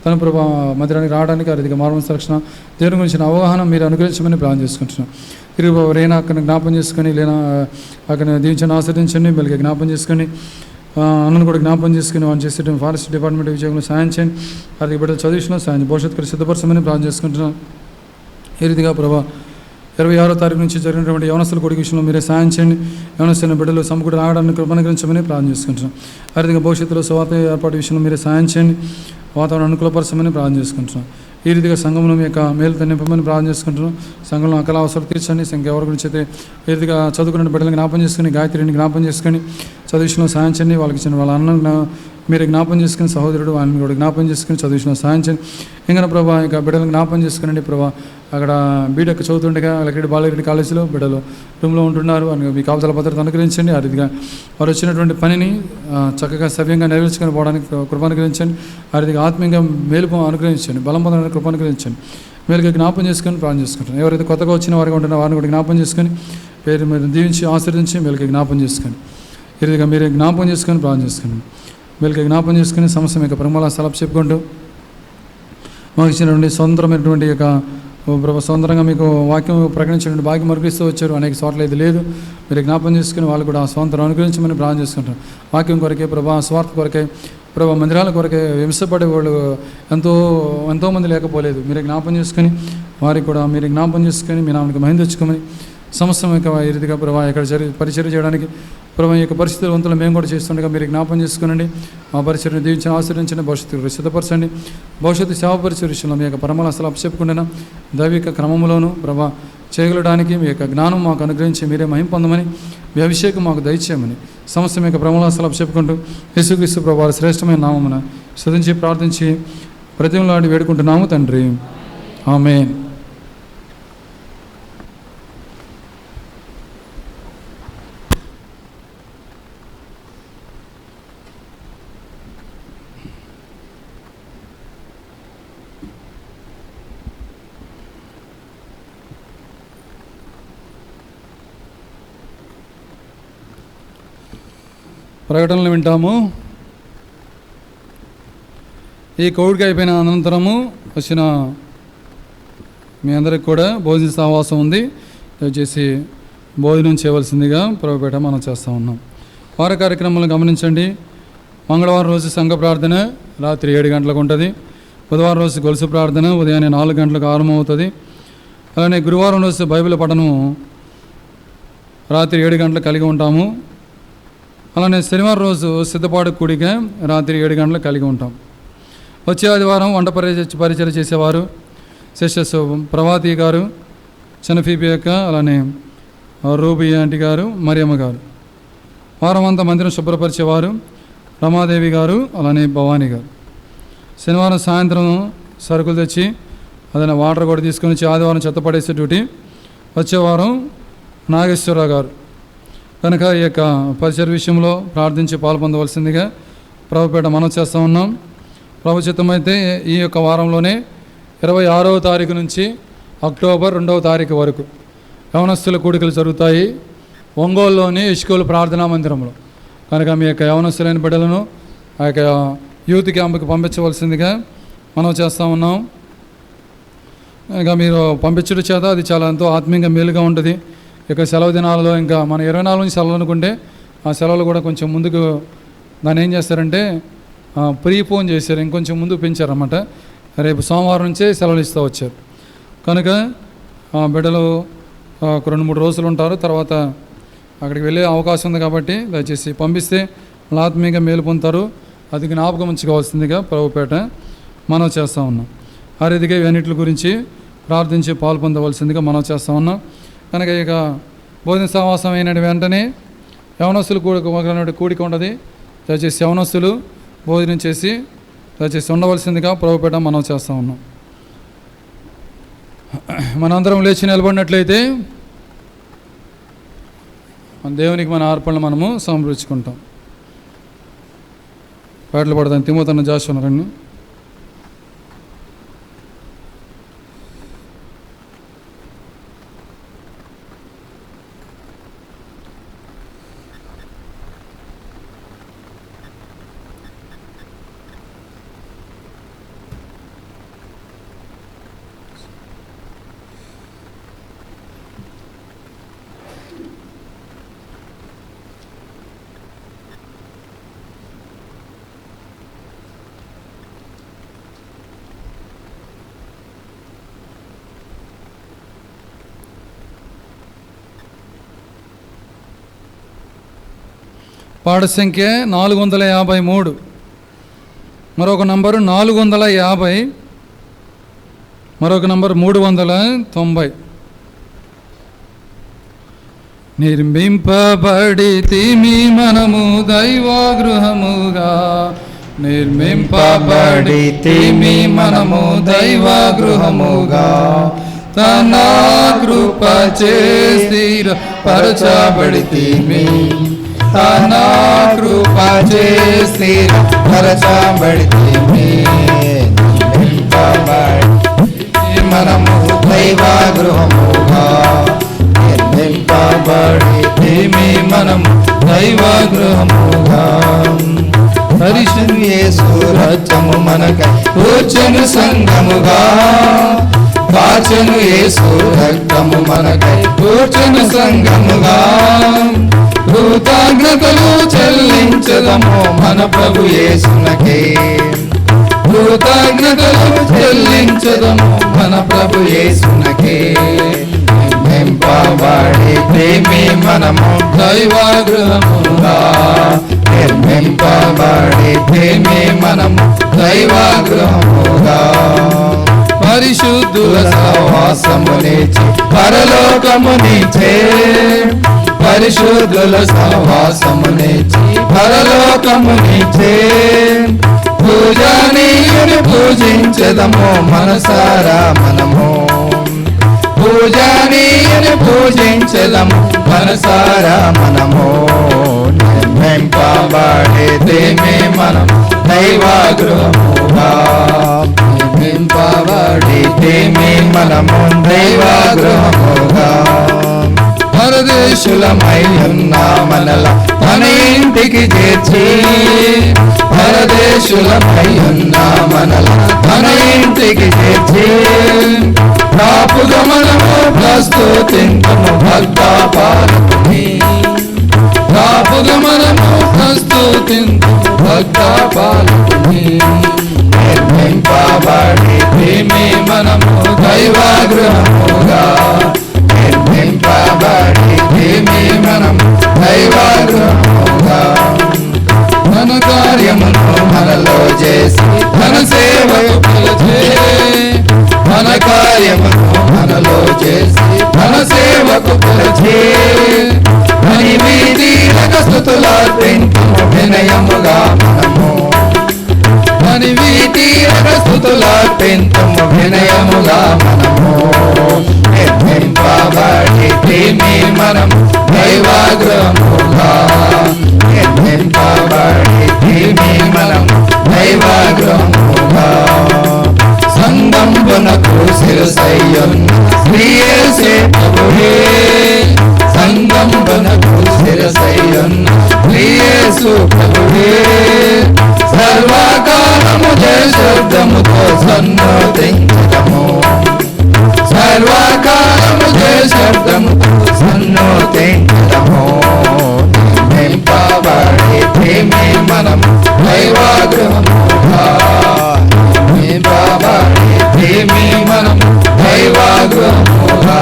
తన ప్రభా మందిరానికి రావడానికి అదిగా మార్మన్స్ రక్షణ దేవుని గురించిన అవగాహన మీరు అనుగ్రహించమని ప్రార్థన చేసుకుంటున్నాం. తిరుగు రేనా అక్కడ జ్ఞాపం చేసుకొని, లేనా అక్కడ దీవించని ఆశ్రయించండి. మెల్లిగా జ్ఞాపం చేసుకొని అన్నను కూడా జ్ఞాపం చేసుకుని వాళ్ళు చేసేటువంటి ఫారెస్ట్ డిపార్ట్మెంట్ ఉద్యోగంలో సాయం చేయండి. అది బిడ్డలు చదివించిన సాయం భవిష్యత్తు సిద్ధపరచమని ప్రార్థన చేసుకుంటున్నాం. ఈ రీతిగా ప్రభా 26వ తారీఖు నుంచి జరిగినటువంటి యవనస్తుల కొడుకు విషయంలో మీరే సాయం చేయండి. యవనస్తున్న బిడ్డలు సమకూడి రావడానికి కృపనుగ్రహించమని ప్రార్థన చేసుకుంటున్నాం. ఆ రీతిగా భవిష్యత్తులో స్వాత ఏర్పాటు విషయంలో మీరే సాయం చేయండి. వాతావరణం అనుకూలపరచమని ప్రార్థన చేసుకుంటున్నాం. ఈ రీతిగా సంఘంలో మీ యొక్క మేలుతో నింపమని ప్రార్థన చేసుకుంటున్నాం. సంఘంలో అకల అవసరం తీర్చండి. సంఖ్య ఎవరి గురించి అయితే ఈ రీతిగా చదువుకున్న బిడ్డలను జ్ఞాపం చేసుకుని, గాయత్రిని జ్ఞాపం చేసుకొని, చదువులో సాయం చేయండి. వాళ్ళకి ఇచ్చిన వాళ్ళ అన్నం మీరు జ్ఞాపం చేసుకుని, సహోదరుడు వాళ్ళని కూడా జ్ఞాపం చేసుకుని, చదువులో సాయం చేయండి. ఇంకా ప్రభా ఇక బిడ్డలను జ్ఞాపం చేసుకునండి ప్రభా. అక్కడ బీటెక్ చదువుతుండగా లక్కిరెడ్డి బాలరెడ్డి కాలేజీలో బిడ్డలు రూమ్లో ఉంటున్నారు అని మీ కాపుదల భద్రత అనుగ్రహించండి. ఆ రీతిగా వారు వచ్చినటువంటి పనిని చక్కగా సవ్యంగా నెరవేర్చుకొని పోవడానికి కృప అనుగ్రహించండి. ఆ రీతిగా ఆత్మీయంగా మేలు అనుగ్రహించండి, బలం పొందడానికి కృప అనుగ్రహించండి. మేలుగా జ్ఞాపం చేసుకొని ప్రార్థన చేసుకుంటాను. ఎవరైతే కొత్తగా వచ్చిన వారిగా ఉంటున్నారో వారిని కూడా జ్ఞాపం చేసుకొని పేరు మీద దీవించి ఆశీర్వదించి మేలుగా జ్ఞాపం చేసుకొని ఈ రీతిగా మీరే జ్ఞాపం చేసుకొని ప్రార్థన చేసుకుని మేలుగా జ్ఞాపం చేసుకుని సమస్య యొక్క ప్రమాణ స్థలం చెప్పుకుంటూ మాకు ఇచ్చినటువంటి స్వతంత్రమైనటువంటి యొక్క స్వతంత్రంగా మీకు వాక్యం ప్రకటించినటువంటి భాగ్యం అనుగ్రహిస్తూ వచ్చారు. అనేక చోట్ల ఇది లేదు. మీరు జ్ఞాపం చేసుకుని వాళ్ళు కూడా స్వాతంత్రం అనుగ్రహించమని ప్రార్థన చేసుకుంటారు. వాక్యం కొరకే ప్రభా, స్వార్థ కొరకే ప్రభా, మందిరాల కొరకే హింసపడే వాళ్ళు ఎంతోమంది లేకపోలేదు. మీరే జ్ఞాపం చేసుకొని వారికి కూడా మీరు జ్ఞాపం చేసుకొని మీ నామనికి మహిమ తెచ్చుకోమని సమస్య యొక్క ఈ రీతిగా ప్రభా ఇక్కడ పరిచర్య చేయడానికి ప్రభా యొక్క పరిస్థితుల వంతులు మేము కూడా చేస్తుండగా మీరు జ్ఞాపం చేసుకునండి. మా పరిచర్ని దీవించి ఆశ్రయించండి. భవిష్యత్తు సిద్ధపరచండి. భవిష్యత్తు సేవ పరిచయ విషయంలో మీ యొక్క పరమల అసలు అప్పచెప్పుకుంటున్నా దైవిక క్రమంలోనూ ప్రభా చేయగలడానికి మీ యొక్క జ్ఞానం మాకు అనుగ్రహించి మీరే మహిమ పొందమని, మీ అభిషేకం మాకు దయచేయమని సమస్య మీ యొక్క ప్రమల అసలు అప్పచెప్పుకుంటూ యేసుక్రీస్తు ప్రభా శ్రేష్టమైన నామమున స్తుతించి ప్రార్థించి ప్రతిమలాడి వేడుకుంటున్నాము తండ్రి. ఆమేన్. ప్రకటనలు వింటాము. ఈ కోవిడ్కి అయిపోయిన అనంతరము వచ్చిన మీ అందరికి కూడా భోజన సహవాసం ఉంది. దయచేసి భోజనం చేయవలసిందిగా ప్రభుపేట మనం చేస్తూ ఉన్నాం. వార కార్యక్రమాలను గమనించండి. మంగళవారం రోజు సంఘ ప్రార్థన రాత్రి 7 గంటలకు ఉంటుంది. బుధవారం రోజు గొలుసు ప్రార్థన ఉదయాన్నే 4 గంటలకు ఆరంభమవుతుంది. అలానే గురువారం రోజు బైబిల్ పఠనం రాత్రి 7 గంటలకు కలిగి ఉంటాము. అలానే శనివారం రోజు సిద్ధపాటు కూడిక రాత్రి 7 గంటలకు కలిగి ఉంటాం. వచ్చే ఆదివారం వంట పరిచయం చేసేవారు శిష్యస్ ప్రభాతి గారు, చిన్నఫీపి యొక్క, అలానే రూబీ ఆంటీ గారు, మరియమ్మ గారు. వారం అంతా మందిరం శుభ్రపరిచేవారు రమాదేవి గారు, అలానే భవానీ గారు. శనివారం సాయంత్రం సరుకులు తెచ్చి అదైనా వాటర్ కూడా తీసుకొని వచ్చి ఆదివారం చెత్త పడేసే డ్యూటీ. వచ్చేవారం నాగేశ్వరరావు గారు. కనుక ఈ యొక్క పరిచయ విషయంలో ప్రార్థించి పాల్పొందవలసిందిగా ప్రభుపేట మనం చేస్తూ ఉన్నాం. ప్రభు చిత్తమైతే ఈ యొక్క వారంలోనే 26వ తారీఖు నుంచి అక్టోబర్ 2వ తారీఖు వరకు యవనస్తుల కూడికలు జరుగుతాయి ఒంగోలులోని ఇష్కోలు ప్రార్థనా మందిరంలో. కనుక మీ యొక్క యవనస్తులైన బిడ్డలను ఆ యొక్క యూత్ క్యాంపుకి పంపించవలసిందిగా మనం చేస్తూ ఉన్నాం. ఇక మీరు పంపించడం చేత అది చాలా ఎంతో ఆత్మీయంగా మేలుగా ఉంటుంది. ఇక సెలవు దినాలలో ఇంకా మన 24 నుంచి సెలవు అనుకుంటే ఆ సెలవులు కూడా కొంచెం ముందుకు దాన్ని ఏం చేస్తారంటే ప్రీపోన్ చేశారు, ఇంకొంచెం ముందుకు పెంచారన్నమాట. రేపు సోమవారం నుంచే సెలవులు ఇస్తూ వచ్చారు. కనుక బిడ్డలు ఒక 2-3 రోజులు ఉంటారు. తర్వాత అక్కడికి వెళ్ళే అవకాశం ఉంది కాబట్టి దయచేసి పంపిస్తే వాళ్ళు ఆత్మీయంగా మేలు పొందుతారు. అది జ్ఞాపకం ఉంచుకోవాల్సిందిగా ప్రభుపేట మనం చేస్తూ ఉన్నాం. ఆ రీతిగా ఇవన్నిటి గురించి ప్రార్థించి పాల్పొందవలసిందిగా మనం చేస్తూ ఉన్నాం. కనుక ఇక భోజన సమావాసం అయిన వెంటనే యవనస్తులు కూడిక ఉండదు. దయచేసి యవనస్తులు భోజనం చేసి దయచేసి ఉండవలసిందిగా ప్రభుపేట మనం చేస్తూ ఉన్నాం. మనందరం లేచి నిలబడినట్లయితే దేవునికి మన అర్పణలు మనము సమర్పించుకుంటాం. పాటలు పడతాను. తిమోతన్న జాషున్నారండి. పాట సంఖ్య 453. మరొక నంబరు 450. మరొక నంబర్ 390. నిర్మింపబడితిమి మనము దైవగృహముగా, నిర్మింపబడితిమి మనము దైవగృహముగా, తన కృపచే స్థిరపరచబడితిమి, తన కృపచే స్థిరపరచబడితిమి. మనము దైవగృహముగా, నిర్మింపబడితిమి మనము దైవగృహముగా, పరిశుద్ధ యేసు రక్తము మనకై కూర్చొని సంఘముగా, కాచెను యేసు రక్తము మనకై కూర్చొని సంఘముగా, కృతజ్ఞతలు చెల్లించదము మన ప్రభు యేసునకే, కృతజ్ఞతలు చెల్లించదము మన ప్రభు యేసునకే. నిర్మింపబడితిమి మనము దైవగృహముగా, నిర్మింపబడితిమి మనము దైవగృహముగా, పరిశుద్ధుల సహవాసమునిచి పరలోకమునిచే, పరిశుద్ధుల సహవాసమునిచి పరలోకమునిచే, పూజనీయుని పూజించదము మనసారా మనము, పూజనీయుని పూజించదము మనసారా మనము. నిర్మింపబడితిమి మనము దైవగృహముగా, నిర్మింపబడితిమి మనము దైవగృహముగా, పరదేశులమై ఉన్న మనల తన ఇంటికి చేర్చి, పరదేశులమై ఉన్న మనల తన ఇంటికి చేర్చి, కాపుగా మనము ప్రస్తుతింతుము భక్త పాలకుని, కాపుగా మనము ప్రస్తుతింతుము భక్త పాలకుని. నిర్మింపబడితిమి మనము దైవగృహముగా, నిర్మింపబడితిమి మనము దైవగృహముగా, మన కార్యమును మనలో చేసి మన సేవకు పిలిచే, మన కార్యమును మనలో చేసి మన సేవకు పిలిచే, అని వీధీలకు స్తుతులర్పింతుము వినయముగా మనము, అని వీధీలకు స్తుతులర్పింతుము వినయముగా మనము. నిర్మింపబడితిమి మనము దైవగృహముగా, నిర్మింపబడితిమి మనము దైవగృహముగా, సంగంబునకు శిరసయ్యున్న శ్రీ యేసే ప్రభువే, సంగంబునకు శిరసయ్యున్న శ్రీ యేసు ప్రభువే, సర్వకాలము జయ శబ్దముతో సన్నోతించదము, సర్వకాలము జయ శబ్దముతో సన్నోతించదము. నిర్మింపబడితిమి మనము దైవగృహముగా, నిర్మింపబడితిమి మనము దైవగృహముగా,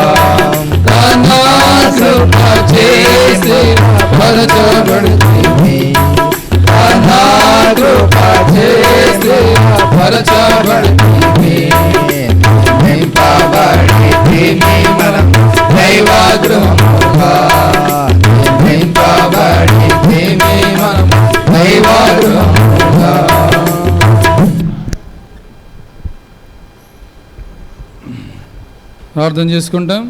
తన కృపచే స్థిరపరచబడితిమి, తన కృపచే స్థిరపరచబడితిమి. నిర్మింపబడితిమి మనము దైవగృహముగా, నిర్మింపబడితిమి మనము దైవగృహముగా. ప్రార్థన చేసుకుంటాం.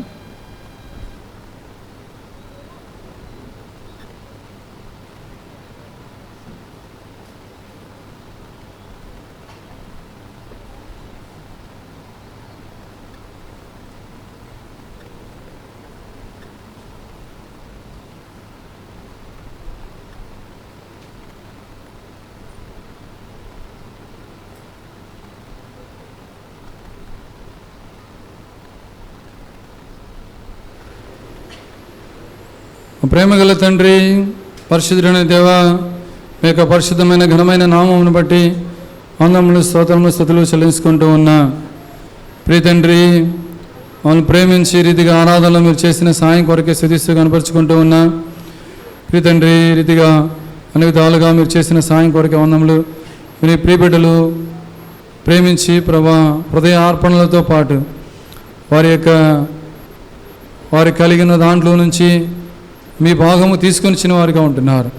ప్రేమగల తండ్రి, పరిశుద్ధుడైన దేవా, మీ యొక్క పరిశుద్ధమైన ఘనమైన నామమును బట్టి వందములు స్తోత్రములు స్తుతులు చెల్లించుకుంటూ ఉన్నా. ప్రియ తండ్రి, మమ్మల్ని ప్రేమించి రీతిగా ఆరాధనలో మీరు చేసిన సాయం కొరకే స్తుతిస్తూ కనపరుచుకుంటూ ఉన్నా. ప్రియ తండ్రి, రీతిగా అనేక విధాలుగా మీరు చేసిన సాయం కొరకే వందములు. మీ ప్రియబిడ్డలు ప్రేమించి ప్రభా హృదయ అర్పణలతో పాటు వారి కలిగిన దాంట్లో నుంచి మీ భాగము తీసుకొని వచ్చిన వారిగా ఉంటున్నారు.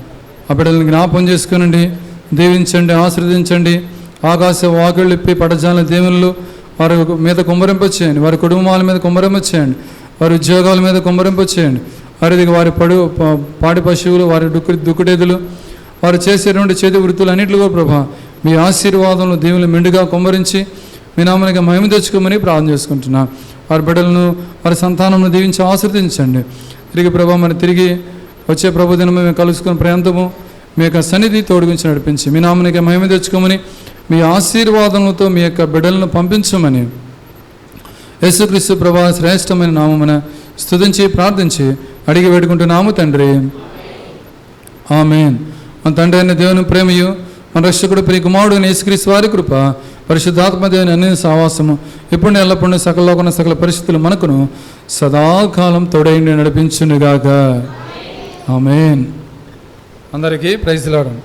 ఆ బిడ్డలను జ్ఞాపం చేసుకునండి, దీవించండి, ఆశీర్వదించండి. ఆకాశ వాకిళ్ళు ఇప్పి పడజాల దేవుళ్ళు వారి మీద కుమ్మరింపచేయండి, వారి కుటుంబాల మీద కుమ్మరింపచేయండి, వారి ఉద్యోగాల మీద కుమ్మరింపచేయండి. వారి పాడి పశువులు, వారి దుక్కుడేదులు, వారు చేసేటువంటి చేతి వృత్తులు అన్నింటిలో ప్రభా మీ ఆశీర్వాదంలో దేవుని మెండుగా కుమ్మరించి మీ నామానికి మహిమ తెచ్చుకోమని ప్రార్థన చేసుకుంటున్నాను. వారి బిడ్డలను, వారి సంతానంను దీవించి ఆశీర్వదించండి. తిరిగి ప్రభా మరి తిరిగి వచ్చే ప్రభు దినం మేము కలుసుకున్న ప్రయంతము మీ యొక్క సన్నిధి తోడుగుంచి నడిపించి మీ నామానికి మహిమ తెచ్చుకోమని, మీ ఆశీర్వాదములతో మీ యొక్క బిడ్డలను పంపించమని యేసుక్రీస్తు ప్రభా శ్రేష్టమైన నామమున స్తుతించి ప్రార్థించి అడిగి వేడుకుంటున్నాము తండ్రి. ఆమేన్. మన తండ్రి అయిన దేవుని ప్రేమయు, మన రక్షకుడు ప్రియ కుమారుడు యేసుక్రీస్తు వారి కృప, పరిశుద్ధాత్మ దేవుని అన్ని సావాసము ఇప్పుడు ఎల్లప్పుడూ సకల పరిస్థితులు మనకును సదాకాలం తోడైండి నడిపించునుగాక. ఆమేన్. అందరికీ ప్రైజ్ లార్డ్.